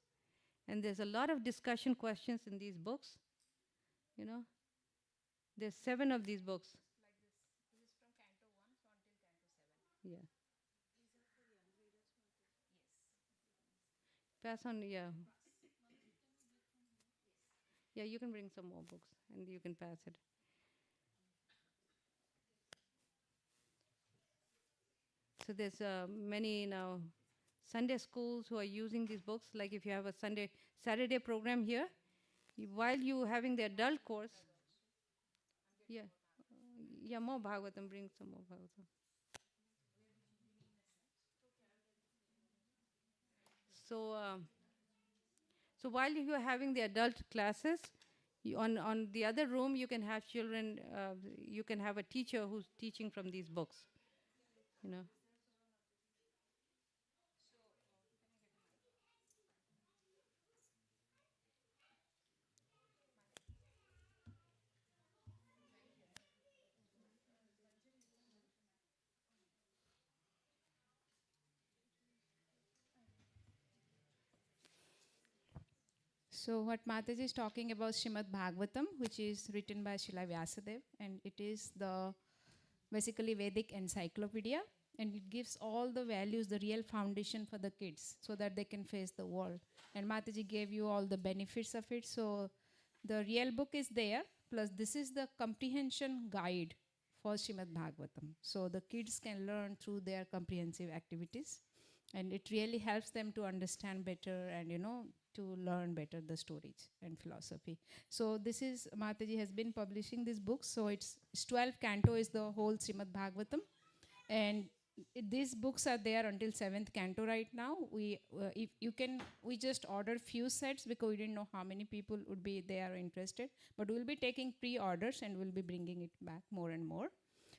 And there's a lot of discussion questions in these books. You know, there's 7 of these books. This is from Canto 1 so until Canto 7. Yeah. Pass on, yeah. Yeah, you can bring some more books and you can pass it. So there's many now Sunday schools who are using these books. Like if you have a Saturday program here, while you having the adult course, yeah, yeah, more Bhagavatam, bring some more Bhagavatam. So, so while you are having the adult classes, on the other room you can have children. You can have a teacher who's teaching from these books. You know. So what Mataji is talking about Srimad Bhagavatam, which is written by Srila Vyasadeva, and it is the basically Vedic encyclopedia, and it gives all the values, the real foundation for the kids, so that they can face the world. And Mataji gave you all the benefits of it. So the real book is there, plus this is the comprehension guide for Srimad Bhagavatam. So the kids can learn through their comprehensive activities, and it really helps them to understand better and to learn better the stories and philosophy. So this is, Mataji has been publishing this book. So it's 12 canto is the whole Srimad Bhagavatam. And these books are there until 7th canto right now. We just ordered few sets because we didn't know how many people would be there interested. But we'll be taking pre-orders and we'll be bringing it back more and more.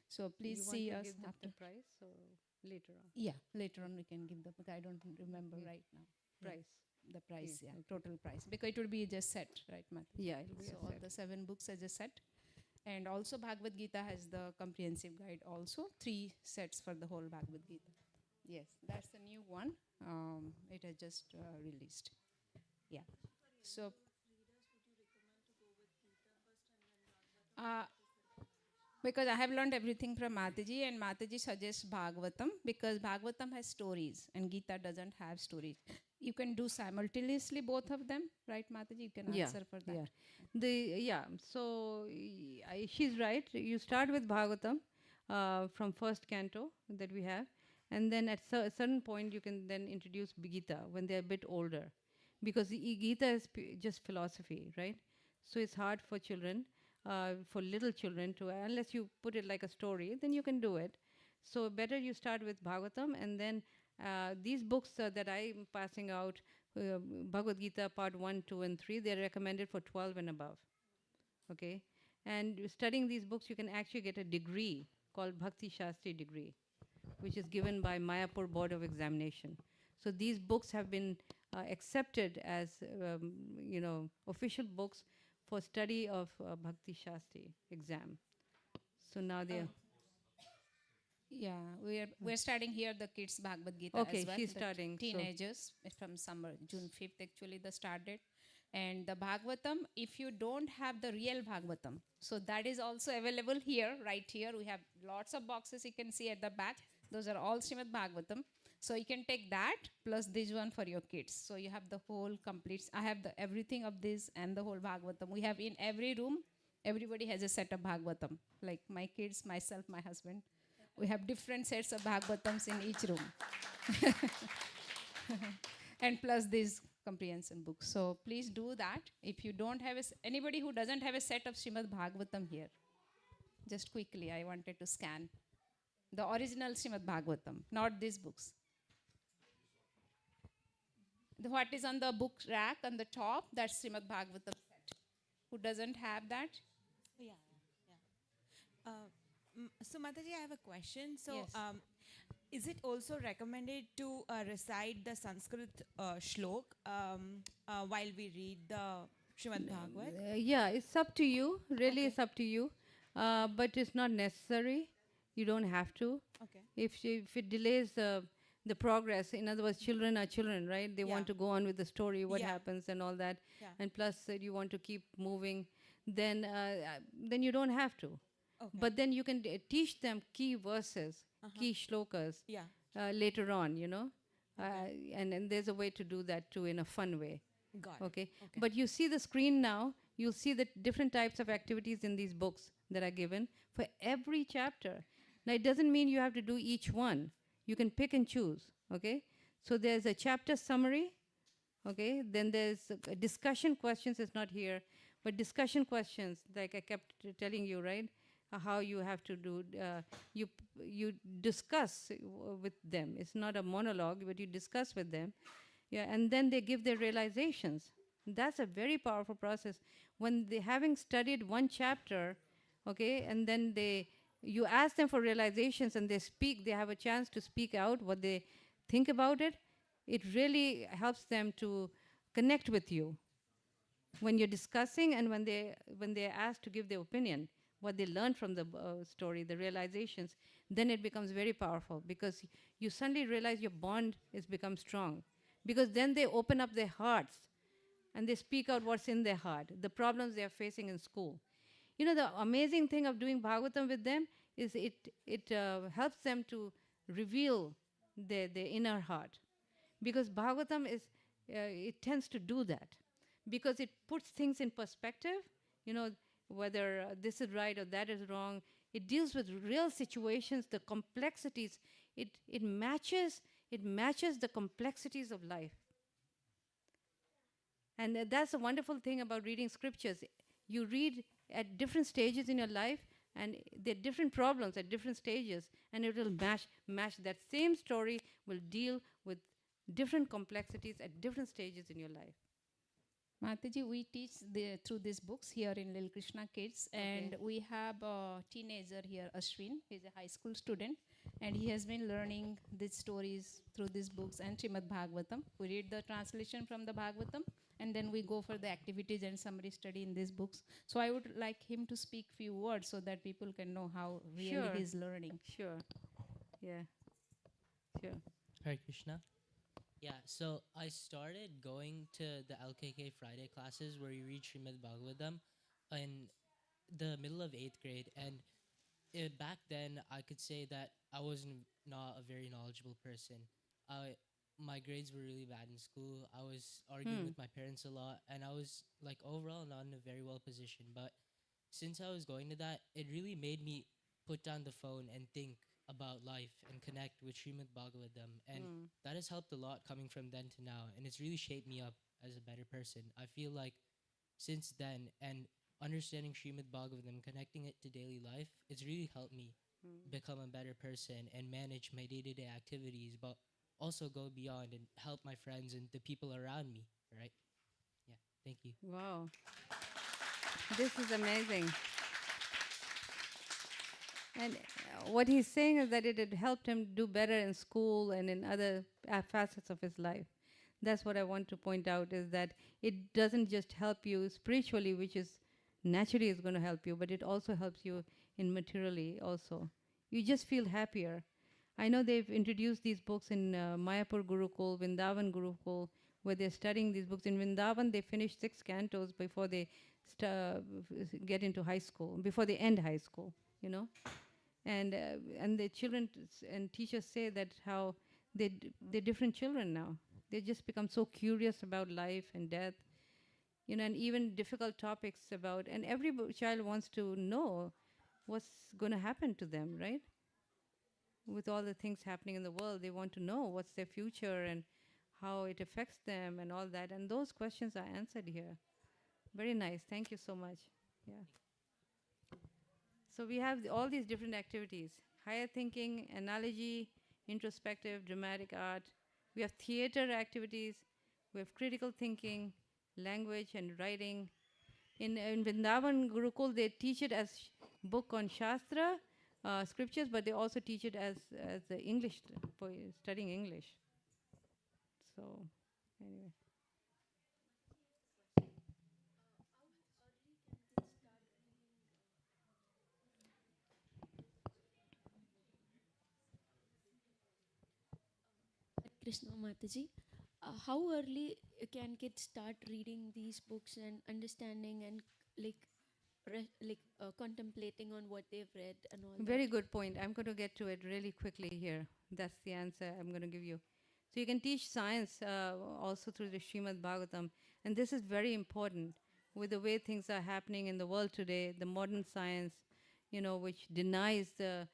So please see us give after. the price or later on? Yeah, later on we can give the, but I don't remember right now. Price. The price, Yeah, yeah, okay. total price. Because it will be just set, right, Mata? Yeah, it'll be So a all set. the 7 books are just set. And also Bhagavad Gita has the comprehensive guide also. 3 sets for the whole Bhagavad Gita. Yes, that's the new one. It has just released. Yeah. So because I have learned everything from Mataji, and Mataji suggests Bhagavatam because Bhagavatam has stories and Gita doesn't have stories. You can do simultaneously both of them, right, Mataji? You can answer for that. Yeah. So she's right. You start with Bhagavatam from first canto that we have, and then at a certain point you can then introduce Gita when they're a bit older, because Gita is just philosophy, right? So it's hard for children, for little children to, unless you put it like a story, then you can do it. So better you start with Bhagavatam, and then these books that I'm passing out, Bhagavad Gita part 1, 2, and 3, they're recommended for 12 and above. Okay? And studying these books, you can actually get a degree called Bhakti Shastri degree. which is given by Mayapur Board of Examination. So these books have been accepted as official books for study of Bhakti Shastri exam. So now they are. Yeah, we're starting here the kids Bhagavad Gita Okay, as well. she's the starting, so- teenagers from summer, June 5th actually the start date. And the Bhagavatam, if you don't have the real Bhagavatam, so that is also available here, right here. We have lots of boxes you can see at the back. Those are all Srimad Bhagavatam. So you can take that plus this one for your kids. So you have the whole complete. I have the everything of this and the whole Bhagavatam. We have in every room, everybody has a set of Bhagavatam. Like my kids, myself, my husband. We have different sets of Bhagavatams in each room. And plus these comprehension books. So please do that. If you don't have anybody who doesn't have a set of Srimad Bhagavatam here, just quickly, I wanted to scan the original Srimad Bhagavatam, not these books. What is on the book rack on the top, that's Srimad Bhagavatam set. Who doesn't have that? Yeah, yeah. So Mataji, I have a question. So, Yes. is it also recommended to recite the Sanskrit shlok while we read the Srimad Bhagavat? Yeah, it's up to you. Really, Okay. it's up to you. But it's not necessary. You don't have to. Okay. If it delays the progress, in other words, children are children, right? They Yeah. want to go on with the story, what Yeah. happens, and all that. Yeah. And plus, you want to keep moving. Then you don't have to. Okay. But then you can teach them key verses, key shlokas Yeah. later on. And there's a way to do that too in a fun way. Got it. Okay. Okay. But you see the screen now, you'll see the different types of activities in these books that are given for every chapter. Now, it doesn't mean you have to do each one. You can pick and choose, okay? So there's a chapter summary, okay? Then there's discussion questions, it's not here, but discussion questions, like I kept telling you, right? How you have to do, you discuss with them. It's not a monologue, but you discuss with them. Yeah, and then they give their realizations. That's a very powerful process. When they having studied one chapter, okay, and then you ask them for realizations and they speak, they have a chance to speak out what they think about it. It really helps them to connect with you when you're discussing and when they're asked to give their opinion, what they learned from the story, the realizations. Then it becomes very powerful because you suddenly realize your bond has become strong. Because then they open up their hearts and they speak out what's in their heart, the problems they are facing in school. The amazing thing of doing Bhagavatam with them is it helps them to reveal their inner heart. Because Bhagavatam it tends to do that. Because it puts things in perspective, whether this is right or that is wrong. It deals with real situations, the complexities. It matches the complexities of life. And that's a wonderful thing about reading scriptures. You read at different stages in your life, and there are different problems at different stages, and it will match that same story will deal with different complexities at different stages in your life. Mataji, we teach through these books here in Lil Krishna Kids, and we have a teenager here, Ashwin. He's a high school student, and he has been learning these stories through these books and Srimad Bhagavatam. We read the translation from the Bhagavatam, and then we go for the activities and summary study in these books. So I would like him to speak few words so that people can know how really Sure. he's learning. Sure. Yeah. Sure. Hare Krishna. Yeah, so I started going to the LKK Friday classes where you read Srimad Bhagavatam in the middle of 8th grade. And back then, I could say that I was not a very knowledgeable person. My grades were really bad in school. I was arguing with my parents a lot. And I was, like, overall not in a very well position. But since I was going to that, it really made me put down the phone and think about life and connect with Srimad Bhagavatam. And that has helped a lot coming from then to now. And it's really shaped me up as a better person. I feel like since then and understanding Srimad Bhagavatam, connecting it to daily life, it's really helped me become a better person and manage my day-to-day activities, but also go beyond and help my friends and the people around me, right? Yeah, thank you. Wow. This is amazing. And what he's saying is that it had helped him do better in school and in other facets of his life. That's what I want to point out, is that it doesn't just help you spiritually, which is naturally is going to help you, but it also helps you in materially also. You just feel happier. I know they've introduced these books in Mayapur Gurukul, Vrindavan Gurukul, where they're studying these books. In Vrindavan, they finish 6 cantos before they get into high school, before they end high school, you know. And the children and teachers say that how they're different children now. They just become so curious about life and death, you know, and even difficult topics about. And every child wants to know what's going to happen to them, right? With all the things happening in the world, they want to know what's their future and how it affects them and all that. And those questions are answered here. Very nice. Thank you so much. Yeah. So we have all these different activities: higher thinking, analogy, introspective, dramatic art. We have theater activities. We have critical thinking, language and writing. In Vrindavan Gurukul, they teach it as book on Shastra, scriptures, but they also teach it as the English, for studying English. So, anyway. Krishna Mataji. How early can kids start reading these books and understanding and like contemplating on what they've read and all Very that? good point. I'm going to get to it really quickly here. That's the answer I'm going to give you. So you can teach science also through the Srimad Bhagavatam. And this is very important with the way things are happening in the world today, the modern science, you know, which denies the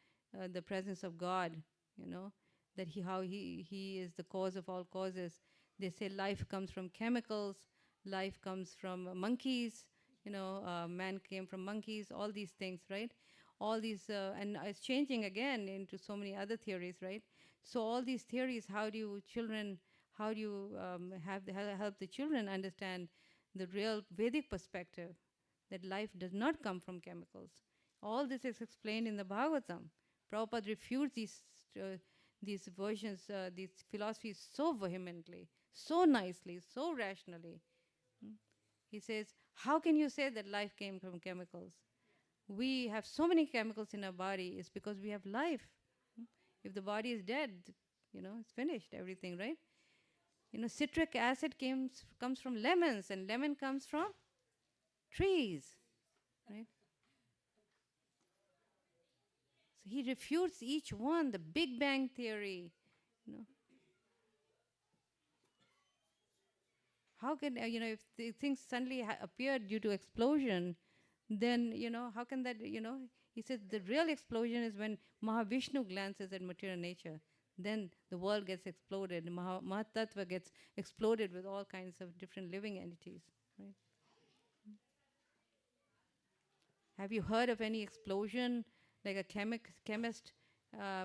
presence of God, you know, that he is the cause of all causes. They say life comes from chemicals, life comes from monkeys, you know, man came from monkeys, all these things, right? All these, and it's changing again into so many other theories, right? So all these theories, how do you help the children understand the real Vedic perspective, that life does not come from chemicals? All this is explained in the Bhagavatam. Prabhupada refutes these versions, these philosophies so vehemently, so nicely, so rationally. He says, how can you say that life came from chemicals? We have so many chemicals in our body. It's because we have life. If the body is dead, you know, it's finished, everything, right? You know, citric acid comes from lemons, and lemon comes from trees, right? So he refutes each one, the Big Bang theory, you know. How can, you know, if the things suddenly appeared due to explosion, then, you know, how can that, you know, he said the real explosion is when Mahavishnu glances at material nature. Then the world gets exploded. Mahatattva gets exploded with all kinds of different living entities, right? Have you heard of any explosion, like a chemist uh,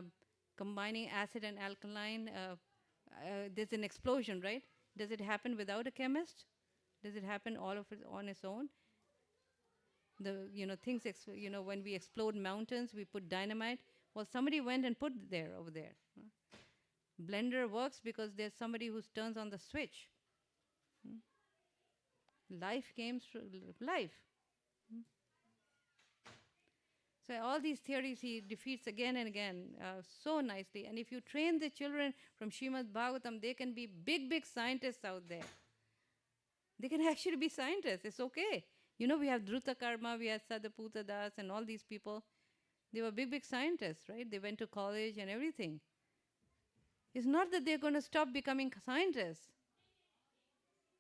combining acid and alkaline? There's an explosion, right? Does it happen without a chemist? Does it happen all of it on its own? The, you know, things, you know, when we explode mountains, we put dynamite. Well, somebody went and put there over there. Blender works because there's somebody who turns on the switch. Life came through life. So all these theories he defeats again and again so nicely. And if you train the children from Srimad Bhagavatam, they can be big, big scientists out there. They can actually be scientists. It's okay. You know, we have Dhruta Karma, we have Sadaputa Das, and all these people. They were big, big scientists, right? They went to college and everything. It's not that they're going to stop becoming scientists.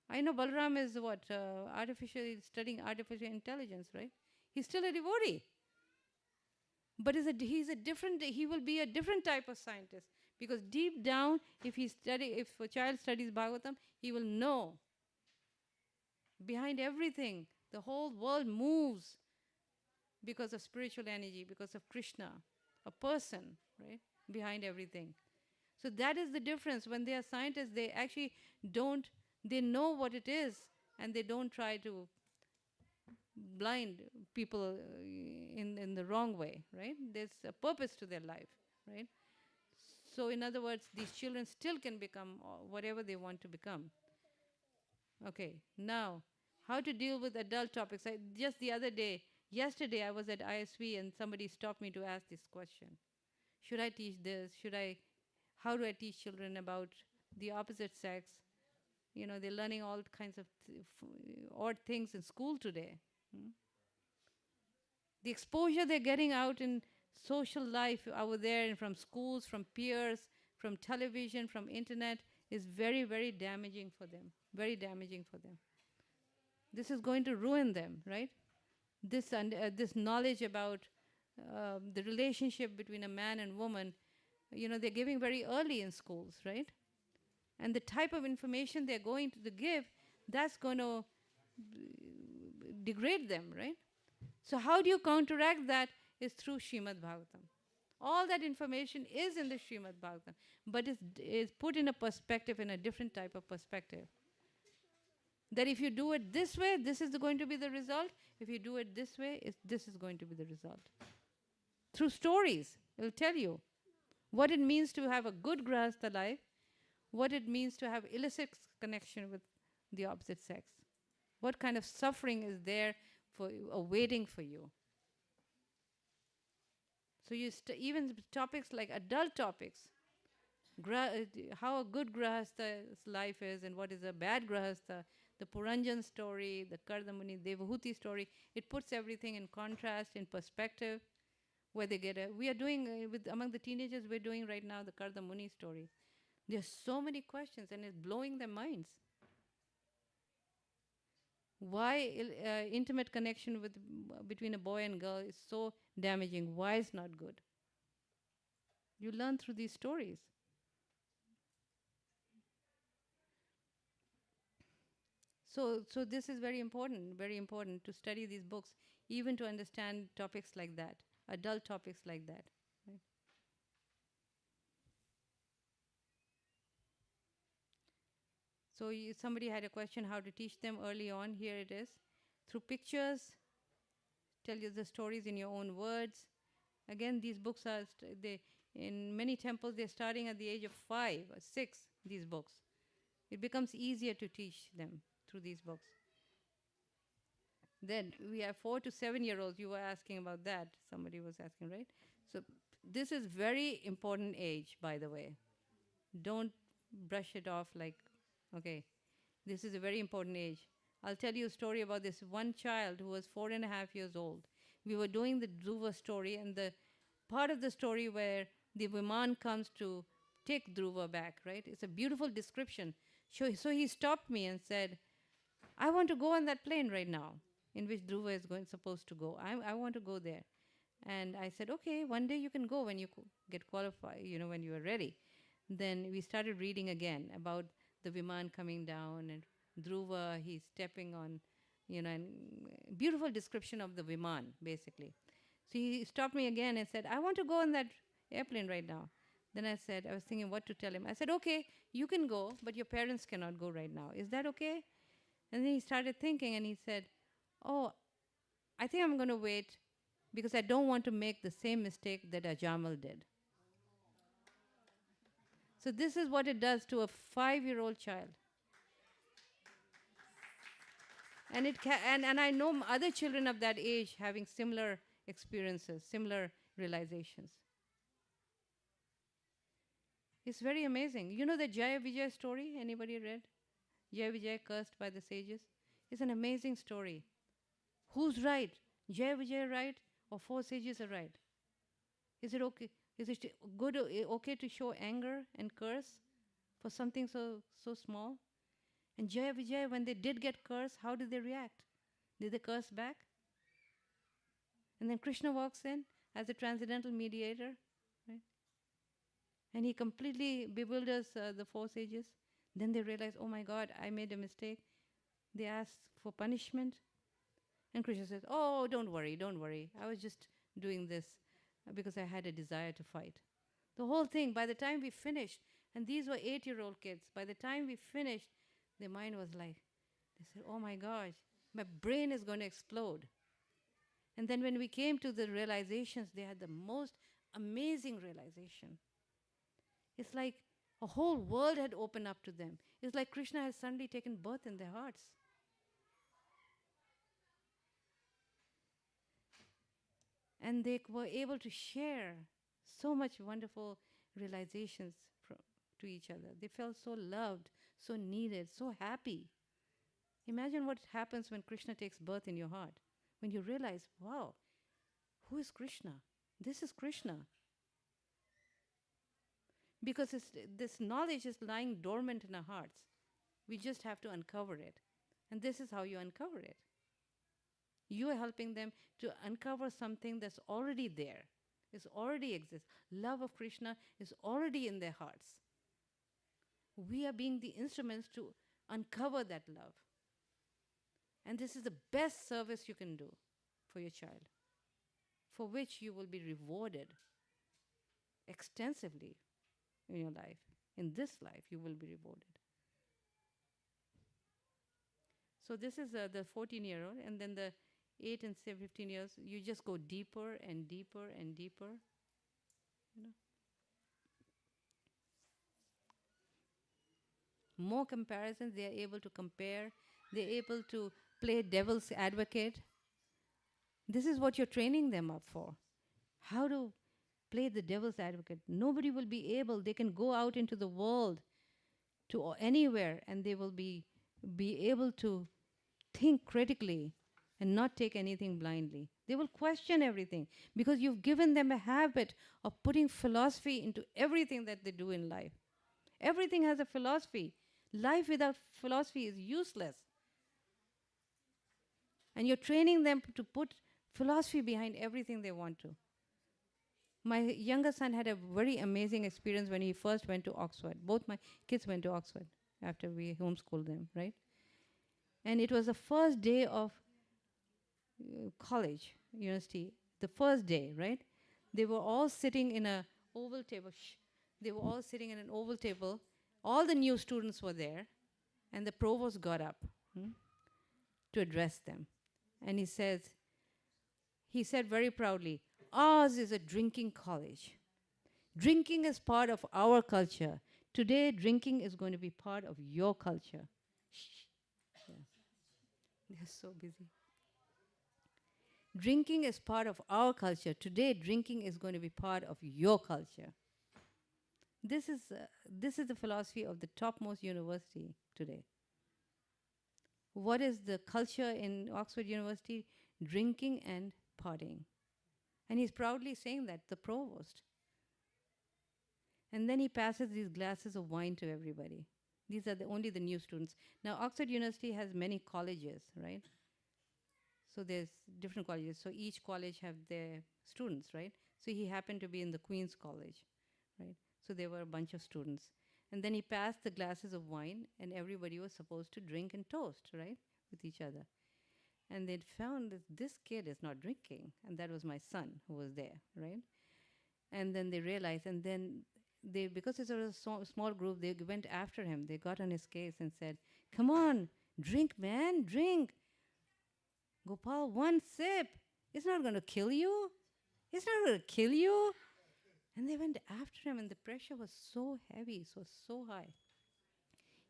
I know Balram is what? Studying artificial intelligence, right? He's still a devotee. But he will be a different type of scientist. Because deep down, if a child studies Bhagavatam, he will know behind everything, the whole world moves because of spiritual energy, because of Krishna, a person, right, behind everything. So that is the difference. When they are scientists, they actually they know what it is, and they don't try to blind people in the wrong way, right? There's a purpose to their life, right? So in other words, these children still can become whatever they want to become. Okay, now, how to deal with adult topics. Just the other day, yesterday I was at ISV and somebody stopped me to ask this question. Should I teach this? How do I teach children about the opposite sex? You know, they're learning all kinds of odd things in school today. The exposure they're getting out in social life over there and from schools, from peers, from television, from internet is very, very damaging for them. Very damaging for them. This is going to ruin them, right? This knowledge about the relationship between a man and woman, you know, they're giving very early in schools, right? And the type of information they're going to give, that's going to degrade them, right? So how do you counteract that is through Srimad Bhagavatam. All that information is in the Srimad Bhagavatam, but is put in a perspective, in a different type of perspective. That if you do it this way, this is going to be the result. If you do it this way, this is going to be the result. Through stories, it will tell you what it means to have a good grahastha life, what it means to have illicit connection with the opposite sex, what kind of suffering is there for awaiting for you. So even topics like adult topics, how a good grahastha's life is and what is a bad grahastha, the Puranjan story, the Kardamuni Devahuti story, it puts everything in contrast, in perspective, where they get we are doing, among the teenagers, we're doing right now the Kardamuni story. There's so many questions and it's blowing their minds. Why intimate connection between a boy and girl is so damaging? Why it's not good? You learn through these stories. So this is very important to study these books, even to understand topics like that, adult topics like that. Right? So somebody had a question how to teach them early on. Here it is. Through pictures, tell you the stories in your own words. Again, these books are, in many temples, they're starting at the age of 5 or 6, these books. It becomes easier to teach them through these books. Then we have 4 to 7-year-olds. You were asking about that. Somebody was asking, right? So this is very important age, by the way. Don't brush it off like, okay, this is a very important age. I'll tell you a story about this one child who was 4.5 years old. We were doing the Dhruva story, and the part of the story where the Viman comes to take Dhruva back, right? It's a beautiful description. So he stopped me and said, I want to go on that plane right now, in which Dhruva is supposed to go. I want to go there. And I said, okay, one day you can go when you get qualified, when you are ready. Then we started reading again about the Viman coming down and Dhruva, he's stepping on, and beautiful description of the Viman, basically. So he stopped me again and said, I want to go on that airplane right now. Then I was thinking what to tell him. I said, okay, you can go, but your parents cannot go right now. Is that okay? And then he started thinking and he said, oh, I think I'm going to wait because I don't want to make the same mistake that Ajamal did. So this is what it does to a 5-year-old child. And and I know other children of that age having similar experiences, similar realizations. It's very amazing. You know the Jaya Vijaya story? Anybody read? Jaya Vijaya cursed by the sages? It's an amazing story. Who's right? Jaya Vijaya right or 4 sages are right? Is it okay? Is it good, okay to show anger and curse for something so small? And Jaya Vijaya, when they did get cursed, how did they react? Did they curse back? And then Krishna walks in as a transcendental mediator, right? And he completely bewilders the 4 sages. Then they realize, oh my God, I made a mistake. They ask for punishment. And Krishna says, oh, don't worry. I was just doing this because I had a desire to fight. The whole thing, by the time we finished, and these were 8-year-old kids, by the time we finished, their mind was like, they said, oh my gosh, My brain is going to explode. And then when we came to the realizations, they had the most amazing realization. It's like a whole world had opened up to them. It's like Krishna has suddenly taken birth in their hearts. And they were able to share so much wonderful realizations to each other. They felt so loved, so needed, so happy. Imagine what happens when Krishna takes birth in your heart. When you realize, wow, who is Krishna? This is Krishna. Because this knowledge is lying dormant in our hearts. We just have to uncover it. And this is how you uncover it. You are helping them to uncover something that's already there. It already exists. Love of Krishna is already in their hearts. We are being the instruments to uncover that love. And this is the best service you can do for your child, for which you will be rewarded extensively in your life. In this life, you will be rewarded. So this is the 14-year-old, and then the 8 and 15 years, you just go deeper and deeper and deeper. You know? More comparisons, they are able to compare. They're able to play devil's advocate. This is what you're training them up for. How to play the devil's advocate. Nobody will be able, they can go out into the world to anywhere, and they will be able to think critically and not take anything blindly. They will question everything because you've given them a habit of putting philosophy into everything that they do in life. Everything has a philosophy. Life without philosophy is useless. And you're training them to put philosophy behind everything they want to. My younger son had a very amazing experience when he first went to Oxford. Both my kids went to Oxford after we homeschooled them, right? And it was the first day of college, university, the first day, right? They were all sitting in an oval table. They were all sitting in an oval table. All the new students were there, and the provost got up to address them. And he said very proudly, ours is a drinking college. Drinking is part of our culture. Today, drinking is going to be part of your culture. Shh. Yeah. They're so busy. Drinking is part of our culture. Today, drinking is going to be part of your culture. This is the philosophy of the topmost university today. What is the culture in Oxford University? Drinking and partying. And he's proudly saying that, the provost. And then he passes these glasses of wine to everybody. These are only the new students. Now, Oxford University has many colleges, right? So there's different colleges. So each college have their students, right? So he happened to be in the Queen's College, right? So there were a bunch of students. And then he passed the glasses of wine, and everybody was supposed to drink and toast, right, with each other. And they'd found that this kid is not drinking. And that was my son who was there, right? And then they realized, and then they, because it was a small group, they went after him. They got on his case and said, come on, drink, man, drink. Gopal, one sip. It's not going to kill you. It's not going to kill you. And they went after him, and the pressure was so heavy, it was so high.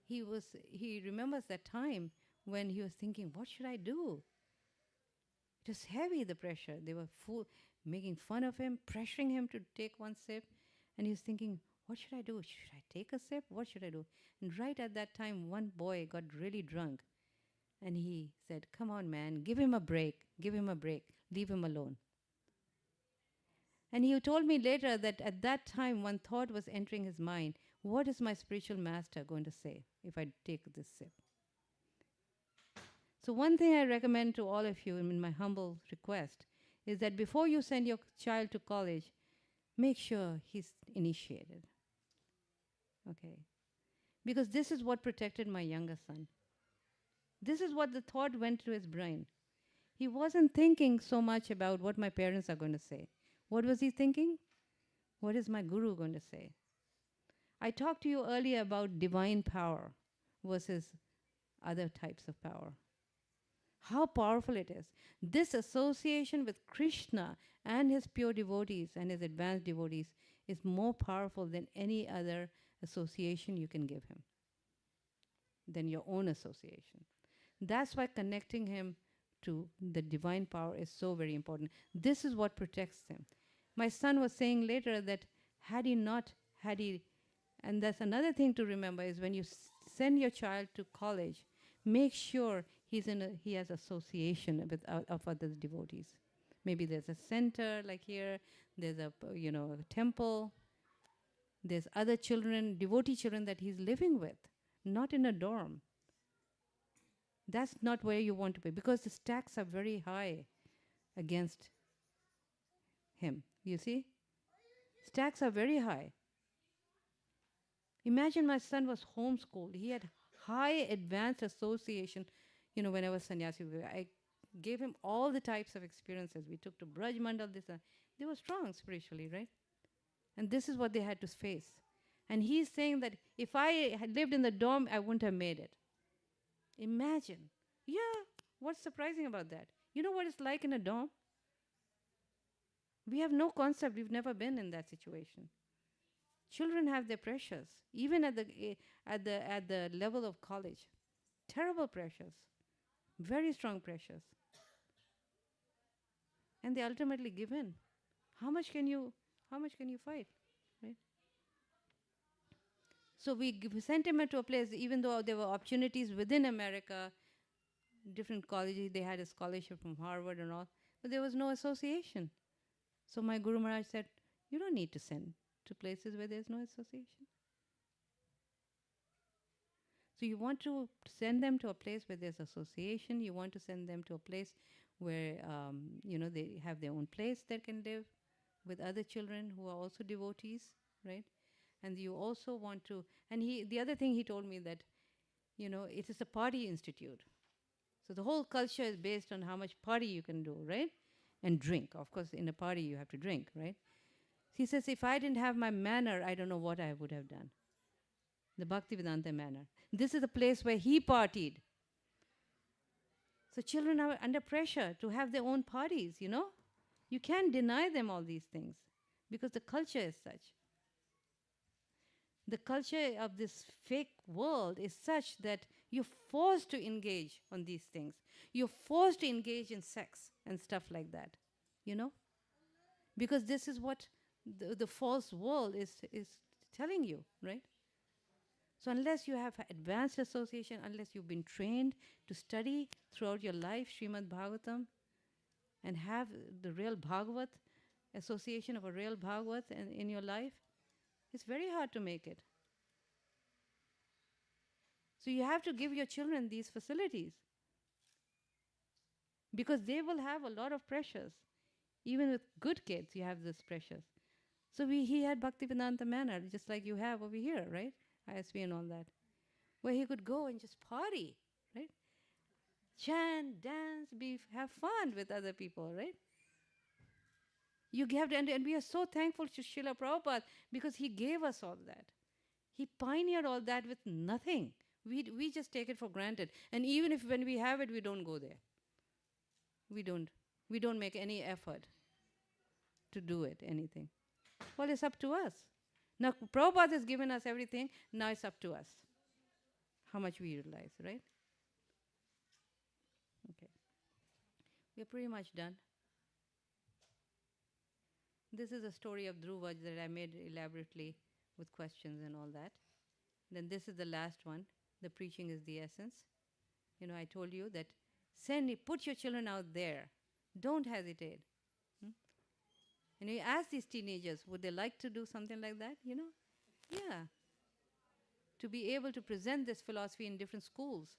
He remembers that time when he was thinking, what should I do? It was heavy, the pressure. They were making fun of him, pressuring him to take one sip. And he was thinking, what should I do? Should I take a sip? What should I do? And right at that time, one boy got really drunk. And he said, come on, man, give him a break. Give him a break. Leave him alone. And he told me later that at that time, one thought was entering his mind, what is my spiritual master going to say if I take this sip? So one thing I recommend to all of you in my humble request is that before you send your child to college, make sure he's initiated. Okay? Because this is what protected my younger son. This is what the thought went to his brain. He wasn't thinking so much about what my parents are going to say. What was he thinking? What is my guru going to say? I talked to you earlier about divine power versus other types of power. How powerful it is. This association with Krishna and his pure devotees and his advanced devotees is more powerful than any other association you can give him, than your own association. That's why connecting him to the divine power is so very important. This is what protects him. My son was saying later that had he not, had he, and that's another thing to remember is when you send your child to college, make sure he has association with of other devotees. Maybe there's a center like here, there's a a temple, there's other children, devotee children that he's living with, not in a dorm. That's not where you want to be because the stacks are very high against him. You see? Stacks are very high. Imagine my son was homeschooled. He had high advanced association. When I was sannyasi, I gave him all the types of experiences. We took to Braj Mandal, this. They were strong spiritually, right? And this is what they had to face. And he's saying that if I had lived in the dorm, I wouldn't have made it. Imagine. Yeah, what's surprising about that? You know what it's like in a dorm? We have no concept. We've never been in that situation. Children have their pressures, even at the level of college. Terrible pressures, very strong pressures, and they ultimately give in. How much can you fight, right? So we sent him to a place, even though there were opportunities within America, different colleges. They had a scholarship from Harvard and all, but there was no association. So my Guru Maharaj said, "You don't need to send to places where there's no association." So you want to send them to a place where there's association. You want to send them to a place where they have their own place that can live with other children who are also devotees, right? And you also want to. And the other thing he told me that, it is a party institute. So the whole culture is based on how much party you can do, right? And drink. Of course, in a party you have to drink, right? He says, if I didn't have my manner, I don't know what I would have done. The Bhaktivedanta manner. This is a place where he partied. So children are under pressure to have their own parties, You can't deny them all these things because the culture is such. The culture of this fake world is such that you're forced to engage on these things. You're forced to engage in sex and stuff like that, Because this is what the false world is telling you, right? So unless you have advanced association, unless you've been trained to study throughout your life Srimad Bhagavatam and have the real Bhagavat, association of a real Bhagavat in your life, it's very hard to make it. So you have to give your children these facilities because they will have a lot of pressures. Even with good kids, you have this pressures. So he had Bhaktivedanta manner, just like you have over here, right? ISV and all that, where he could go and just party, right? Chant, dance, have fun with other people, right? You have to, and we are so thankful to Srila Prabhupada because he gave us all that. He pioneered all that with nothing. We just take it for granted. And even if when we have it, we don't go there. We don't make any effort to do it, anything. Well, it's up to us. Now, Prabhupada has given us everything. Now it's up to us how much we utilize, right? Okay. We're pretty much done. This is a story of Dhruvaj that I made elaborately with questions and all that. Then this is the last one. The preaching is the essence. I told you that put your children out there. Don't hesitate. And you ask these teenagers, would they like to do something like that? Yeah. To be able to present this philosophy in different schools.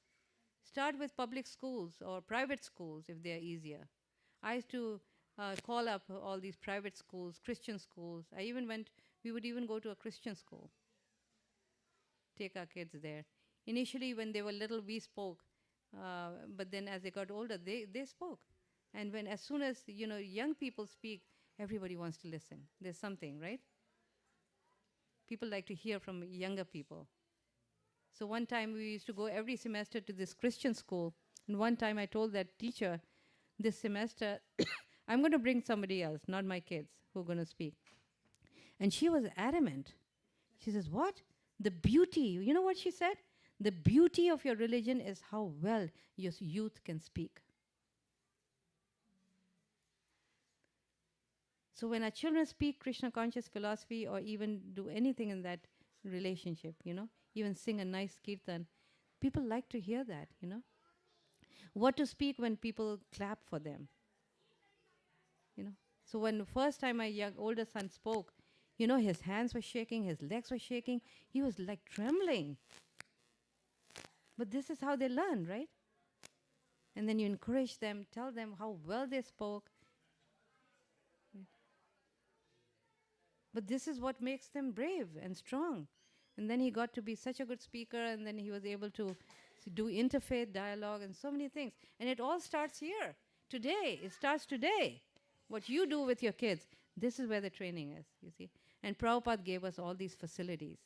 Start with public schools or private schools if they're easier. I used to call up all these private schools, Christian schools. We would even go to a Christian school. Take our kids there. Initially, when they were little, we spoke. But then as they got older, they spoke. And as soon as, young people speak, everybody wants to listen. There's something, right? People like to hear from younger people. So one time we used to go every semester to this Christian school And one time I told that teacher, this semester, I'm going to bring somebody else, not my kids, who are going to speak. And she was adamant. She says, what? The beauty, you know what she said? The beauty of your religion is how well your youth can speak. So when our children speak Krishna conscious philosophy or even do anything in that relationship, even sing a nice kirtan, people like to hear that, What to speak when people clap for them, So when the first time my older son spoke, his hands were shaking, his legs were shaking, he was like trembling. But this is how they learn, right? And then you encourage them, tell them how well they spoke. But this is what makes them brave and strong. And then he got to be such a good speaker, and then he was able to do interfaith dialogue and so many things. And it all starts here, today. It starts today. What you do with your kids, this is where the training is, you see. And Prabhupada gave us all these facilities,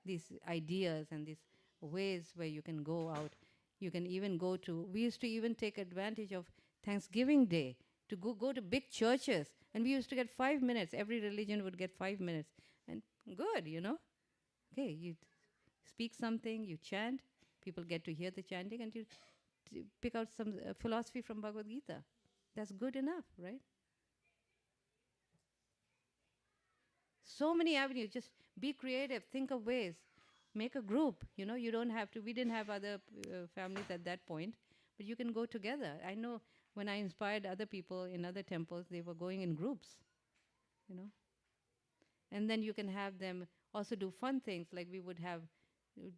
these ideas and these ways where you can go out. You can even go to, we used to even take advantage of Thanksgiving Day to go to big churches. And we used to get 5 minutes. Every religion would get 5 minutes. And good, Okay, you speak something, you chant. People get to hear the chanting, and you pick out some philosophy from Bhagavad Gita. That's good enough, right? So many avenues. Just be creative. Think of ways. Make a group. You don't have to. We didn't have other families at that point, but you can go together. I know when I inspired other people in other temples, they were going in groups, And then you can have them also do fun things, like we would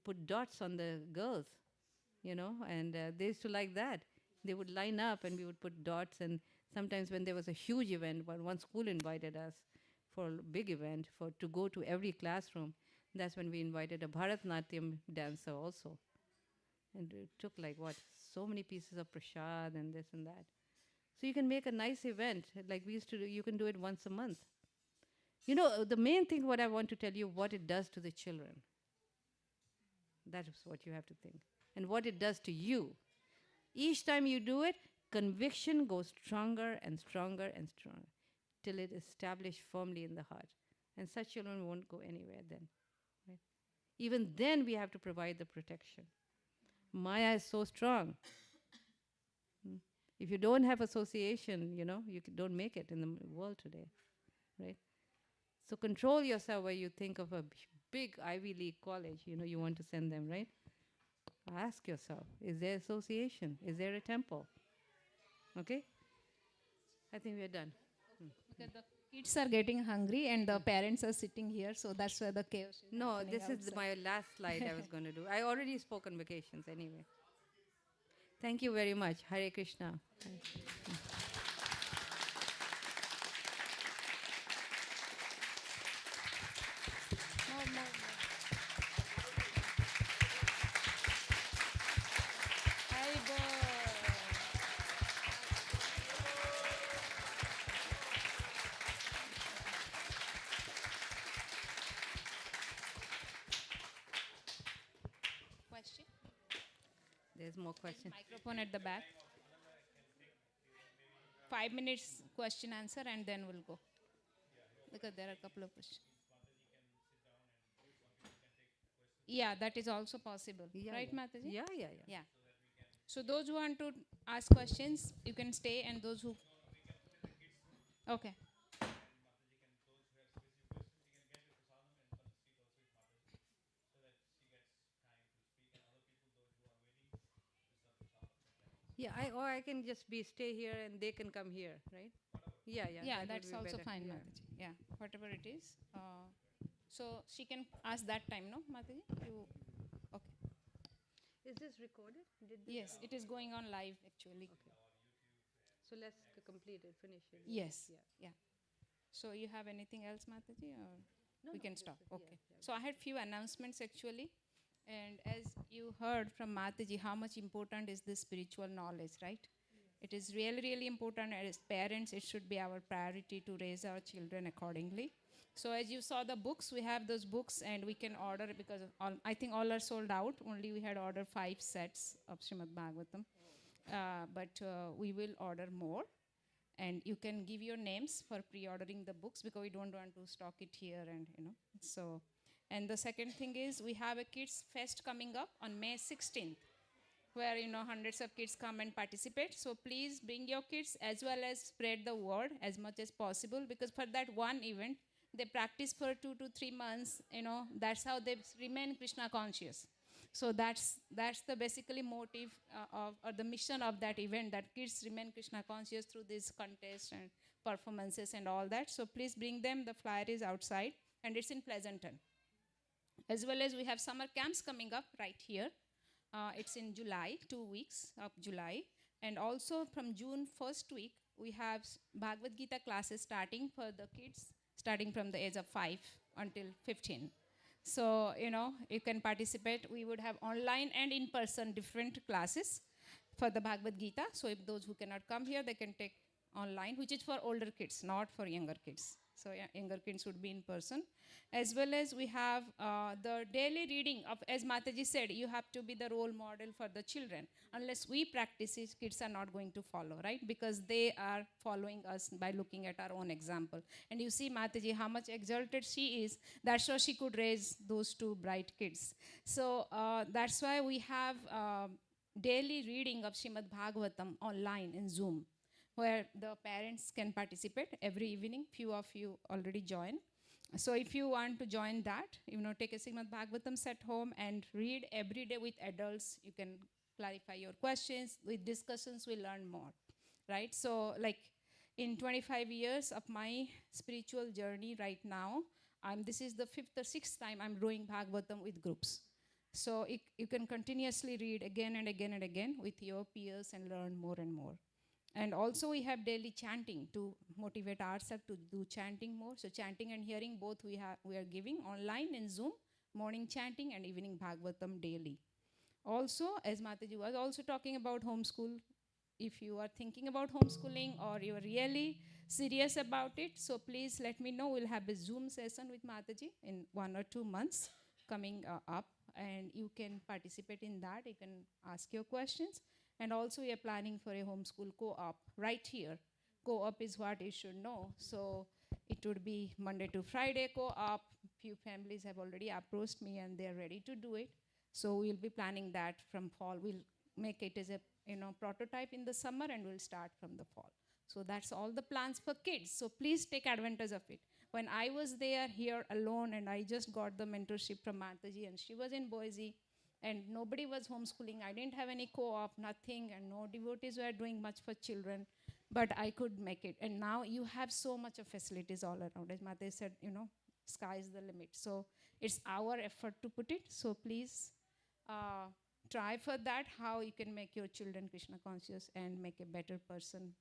put dots on the girls, and they used to like that. They would line up and we would put dots, and sometimes when there was a huge event, one school invited us for a big event to go to every classroom. That's when we invited a Bharatanatyam dancer also. And it took so many pieces of prasad and this and that. So you can make a nice event, like we used to do. You can do it once a month. The main thing what I want to tell you, what it does to the children. That is what you have to think. And what it does to you. Each time you do it, conviction goes stronger and stronger and stronger till it is established firmly in the heart. And such children won't go anywhere then. Right? Even then, we have to provide the protection. Maya is so strong. If you don't have association, you don't make it in the world today. Right? So control yourself where you think of a big Ivy League college, you want to send them, right? Ask yourself, is there association? Is there a temple? Okay? I think we're done. Because the kids are getting hungry and the parents are sitting here, so that's where the chaos is. No, this outside. is my last slide I was going to do. I already spoke on vacations anyway. Thank you very much. Hare Krishna. Question? There's more questions. Microphone at the back. 5 minutes question answer and then we'll go. Because there are a couple of questions. Yeah, that is also possible. Yeah, right, yeah. Mataji? Yeah. So those who want to ask questions, you can stay, and those who... Okay. Yeah, or I can just stay here and they can come here, right? Yeah. Yeah, that would that's be also better. fine, Yeah. Mataji. Yeah, whatever it is. So she can ask that time, no, Mataji? Okay. Is this recorded? Yes, it is going on live actually. Okay. So let's complete it, finish it. Yes. Yeah. Yeah. So you have anything else, Mataji, or No, we no, can this stop? is- Okay. yeah. So I had few announcements actually, and as you heard from Mataji, how much important is this spiritual knowledge, right? It is really, really important. As parents, it should be our priority to raise our children accordingly. So as you saw the books, we have those books, and we can order because I think all are sold out. Only we had ordered 5 sets of Srimad Bhagavatam. but we will order more. And you can give your names for pre-ordering the books because we don't want to stock it here and so. And the second thing is we have a kids fest coming up on May 16th where hundreds of kids come and participate. So please bring your kids as well as spread the word as much as possible, because for that one event they practice for 2 to 3 months. That's how they remain Krishna conscious. So that's the basically motive of or the mission of that event, that kids remain Krishna conscious through these contests and performances and all that. So please bring them. The flyer is outside and it's in Pleasanton. As well as we have summer camps coming up right here. It's in July, 2 weeks of July. And also from June first week, we have Bhagavad Gita classes starting for the kids, starting from the age of 5 until 15. So, you can participate. We would have online and in-person different classes for the Bhagavad Gita. So if those who cannot come here, they can take online, which is for older kids, not for younger kids. So younger kids would be in person. As well as we have the daily reading of, as Mataji said, you have to be the role model for the children. Unless we practice it, kids are not going to follow, right? Because they are following us by looking at our own example. And you see Mataji, how much exalted she is. That's why she could raise those two bright kids. So that's why we have daily reading of Srimad Bhagavatam online in Zoom, where the parents can participate every evening. Few of you already join. So if you want to join that, take a Srimad Bhagavatam at home and read every day with adults. You can clarify your questions. With discussions, we learn more, right? So like in 25 years of my spiritual journey right now, this is the 5th or 6th time I'm doing Bhagavatam with groups. So you can continuously read again and again and again with your peers and learn more and more. And also we have daily chanting to motivate ourselves to do chanting more. So chanting and hearing both we are giving online in Zoom, morning chanting and evening Bhagavatam daily. Also, as Mataji was also talking about homeschool, if you are thinking about homeschooling or you are really serious about it, so please let me know. We'll have a Zoom session with Mataji in 1 or 2 months coming up, and you can participate in that. You can ask your questions. And also we are planning for a homeschool co-op right here. Co-op is what you should know. So it would be Monday to Friday co-op. Few families have already approached me and they're ready to do it. So we'll be planning that from fall. We'll make it as a prototype in the summer and we'll start from the fall. So that's all the plans for kids. So please take advantage of it. When I was there here alone and I just got the mentorship from Mataji and she was in Boise, and nobody was homeschooling. I didn't have any co-op, nothing, and no devotees were doing much for children, but I could make it. And now you have so much of facilities all around. As Mate said, sky is the limit. So it's our effort to put it. So please try for that, how you can make your children Krishna conscious and make a better person.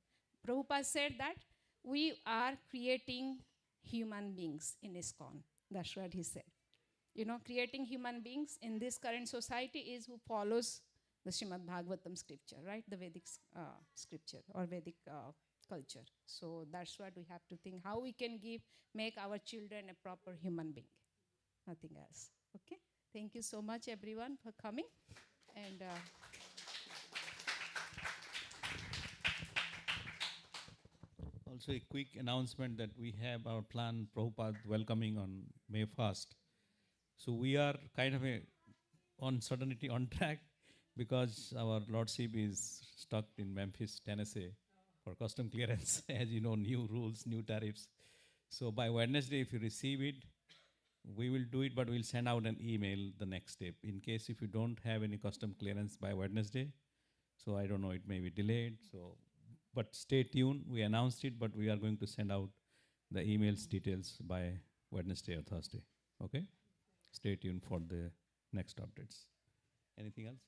Prabhupada said that we are creating human beings in ISKCON. That's what he said. Creating human beings in this current society is who follows the Srimad Bhagavatam scripture, right? The Vedic scripture or Vedic culture. So that's what we have to think, how we can make our children a proper human being, nothing else. Okay? Thank you so much, everyone, for coming. And Also a quick announcement that we have our plan Prabhupada welcoming on May 1st. So we are kind of on certainty on track because our Lordship is stuck in Memphis, Tennessee for custom clearance. As you know, new rules, new tariffs. So by Wednesday, if you receive it, we will do it, but we'll send out an email the next step. In case if you don't have any custom clearance by Wednesday, so I don't know, it may be delayed. So, but stay tuned. We announced it, but we are going to send out the emails details by Wednesday or Thursday. Okay? Stay tuned for the next updates. Anything else?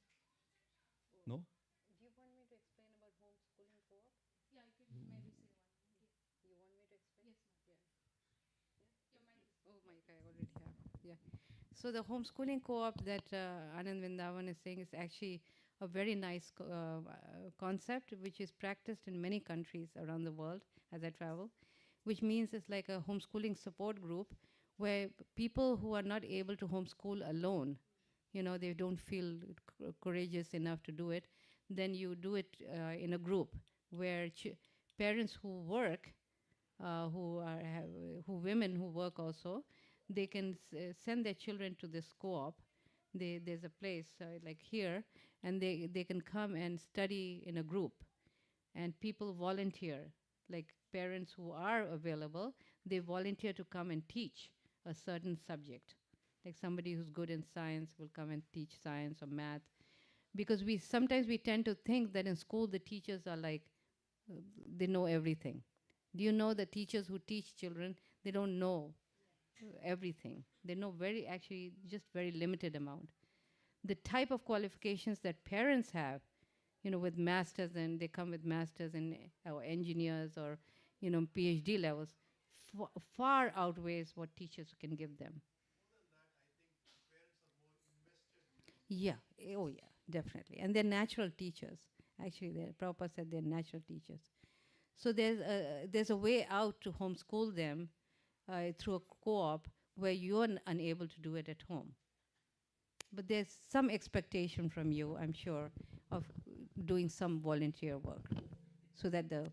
No? Do you want me to explain about homeschooling co-op? Yeah, you could maybe say one. You want me to explain? Yes. Yeah. Oh, Mike, I already have. Yeah. So the homeschooling co-op that Anand Vindavan is saying is actually a very nice concept, which is practiced in many countries around the world as I travel, which means it's like a homeschooling support group where people who are not able to homeschool alone, they don't feel courageous enough to do it, then you do it in a group where parents who work, who women who work also, they can send their children to this co-op. There's a place like here, and they can come and study in a group, and people volunteer, like parents who are available, they volunteer to come and teach a certain subject. Like somebody who's good in science will come and teach science or math, because we sometimes we tend to think that in school the teachers are like they know everything. Do you know the teachers who teach children, they don't know everything. They know actually just very limited amount. The type of qualifications that parents have, with masters, and they come with masters and or engineers or PhD levels, far outweighs what teachers can give them. Yeah. Oh, yeah, definitely. And they're natural teachers. Actually, Prabhupada said they're natural teachers. So there's a way out to homeschool them through a co-op where you're unable to do it at home. But there's some expectation from you, I'm sure, of doing some volunteer work so that the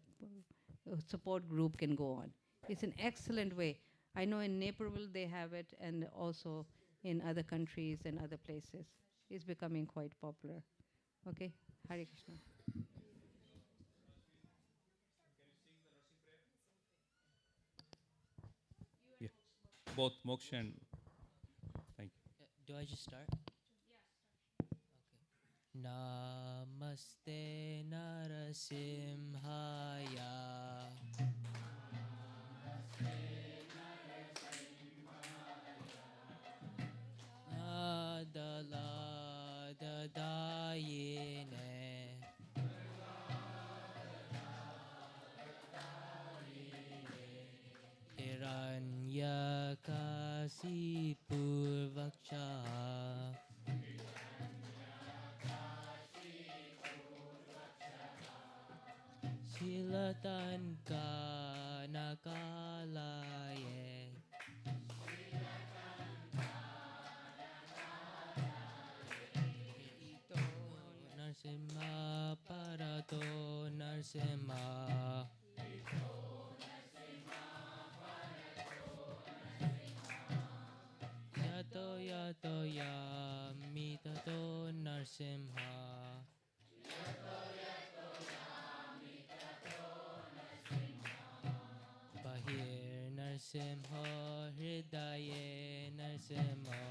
support group can go on. It's an excellent way. I know in Naperville they have it, and also in other countries and other places. It's becoming quite popular. Okay, Hare Krishna. Yeah. Both Moksha and thank you. Do I just start? Okay. Namaste Narasimhaya. Adala Dadayine. Hiranyakasipurvaksha. Silatan ka nakalaye. Ito Narsimha Parato Narsimha. Yato yato yamitato Narsimha. Bahir Narsimha Hridaye Narsimha.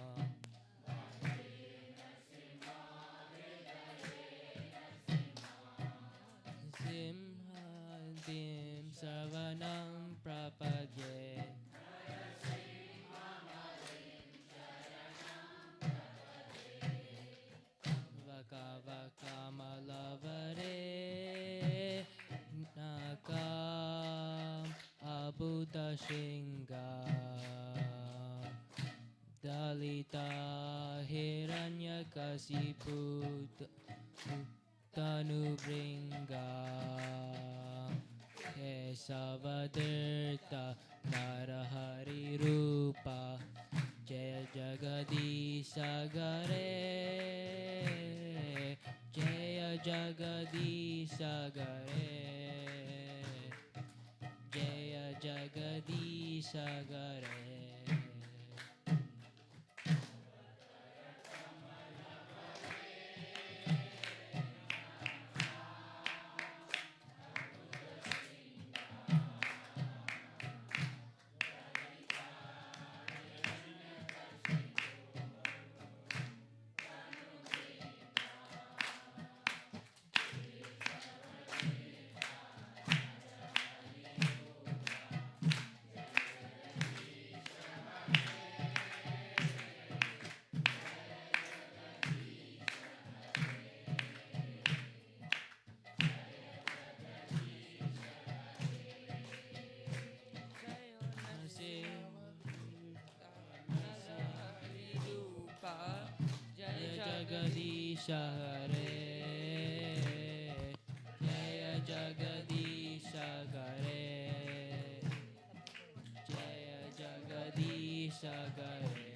Simhantim Sarvanam Prapadye. Vaka Vaka Malavare Nakam Abuddha Shinga. Dalita Hiranyakasipu Tanubringa. Kesavadirta Narahari Rupa. Jaya Jagadisha Gare. Jaya Jagadisha Gare. Jaya Jagadisha Gare. Jaya Jagadisha Hare. Jaya Jagadisha Hare. Jaya Jagadisha Hare.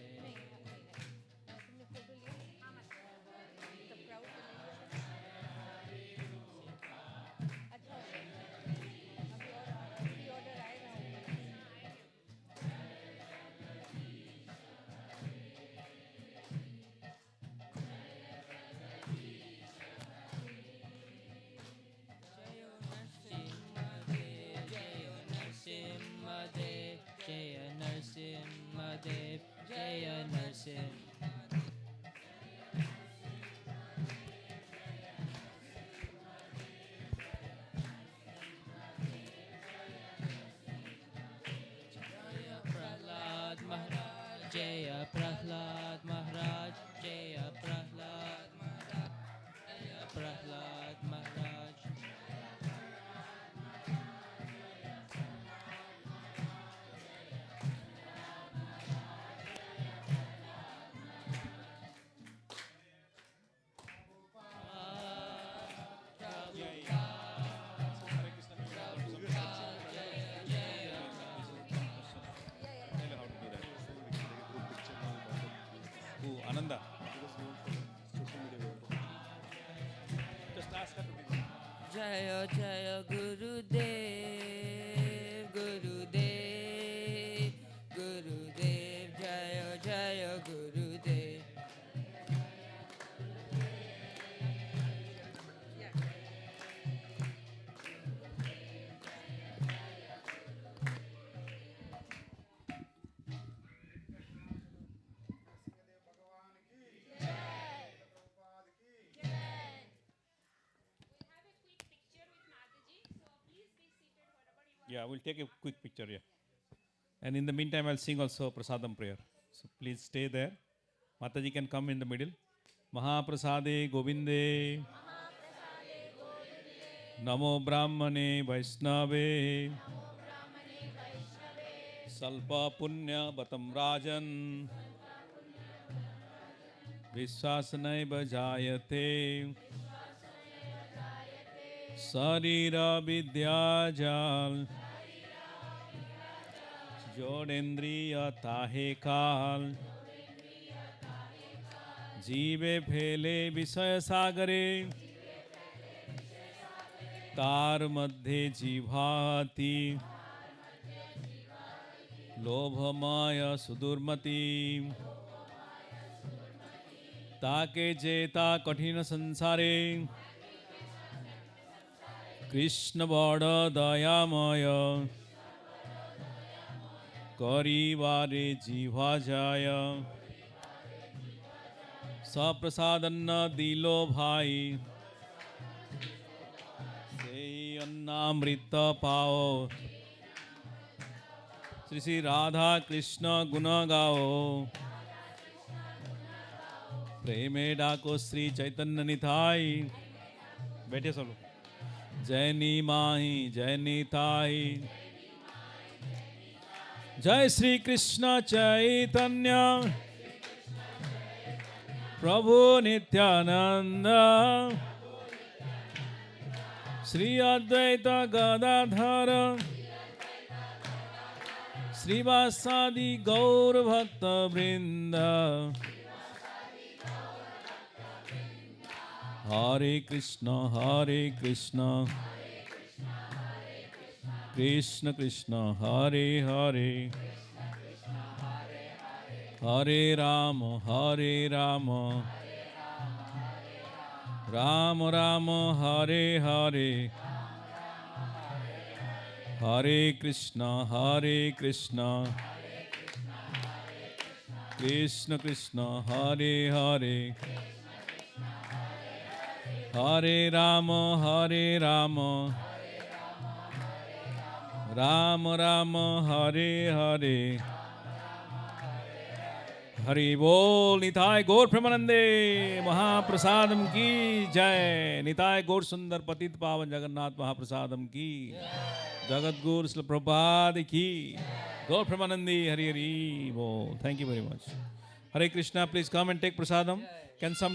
Mahadev, Jaya Narsimha. Prahlad Maharaj, Jaya Prahlad Maharaj, Jaya Prahlad Maharaj, Jaya Prahlad Maharaj. Who? Ananda. Just ask her to be. Jaya Jaya Gurudev, Gurudev, Gurudev, Jaya Jaya Gurudev. Yeah, we'll take a quick picture. Yeah. And in the meantime, I'll sing also Prasadam prayer. So please stay there. Mataji can come in the middle. Mahaprasade Govinde. Namo Brahmane Vaishnave. Salpa Punya Batam Rajan. Vishwasanai Bajayate. Sarira Vidyajal. Jodendriya Tahe Kal. जीवे फैले विषय सागरे तार मध्य जीवाति लोभ माया सुदुर्मति ताके जेता कठिन संसारे कृष्ण बड़ दयामय करिवारे जीवा जाय सप्रसादन्न दिलो भाई से अन्नामृत पाओ श्री श्री राधा कृष्ण गुण गाओ प्रेमे डाको श्री चैतन्य निताई बैठे सब लोग जय नी माही जय नीताई जय श्री कृष्ण चैतन्य प्रभु नित्यानंद श्री अद्वैत गदाधर श्रीवासादि गौर भक्त वृंद हरे कृष्ण कृष्ण कृष्ण हरे हरे हरे राम राम राम हरे हरे हरे कृष्ण कृष्ण कृष्ण हरे हरे हरे राम राम राम हरे हरे हरि बोल निताय गौर प्रेमानंदे महाप्रसादम की जय निताय गौर सुंदर पतित पावन जगन्नाथ महाप्रसादम की जगत गुरु श्रील प्रभुपाद की गौर प्रेमानंदी हरि हरि बोल thank you very much Hare Krishna please come and take prasadam can some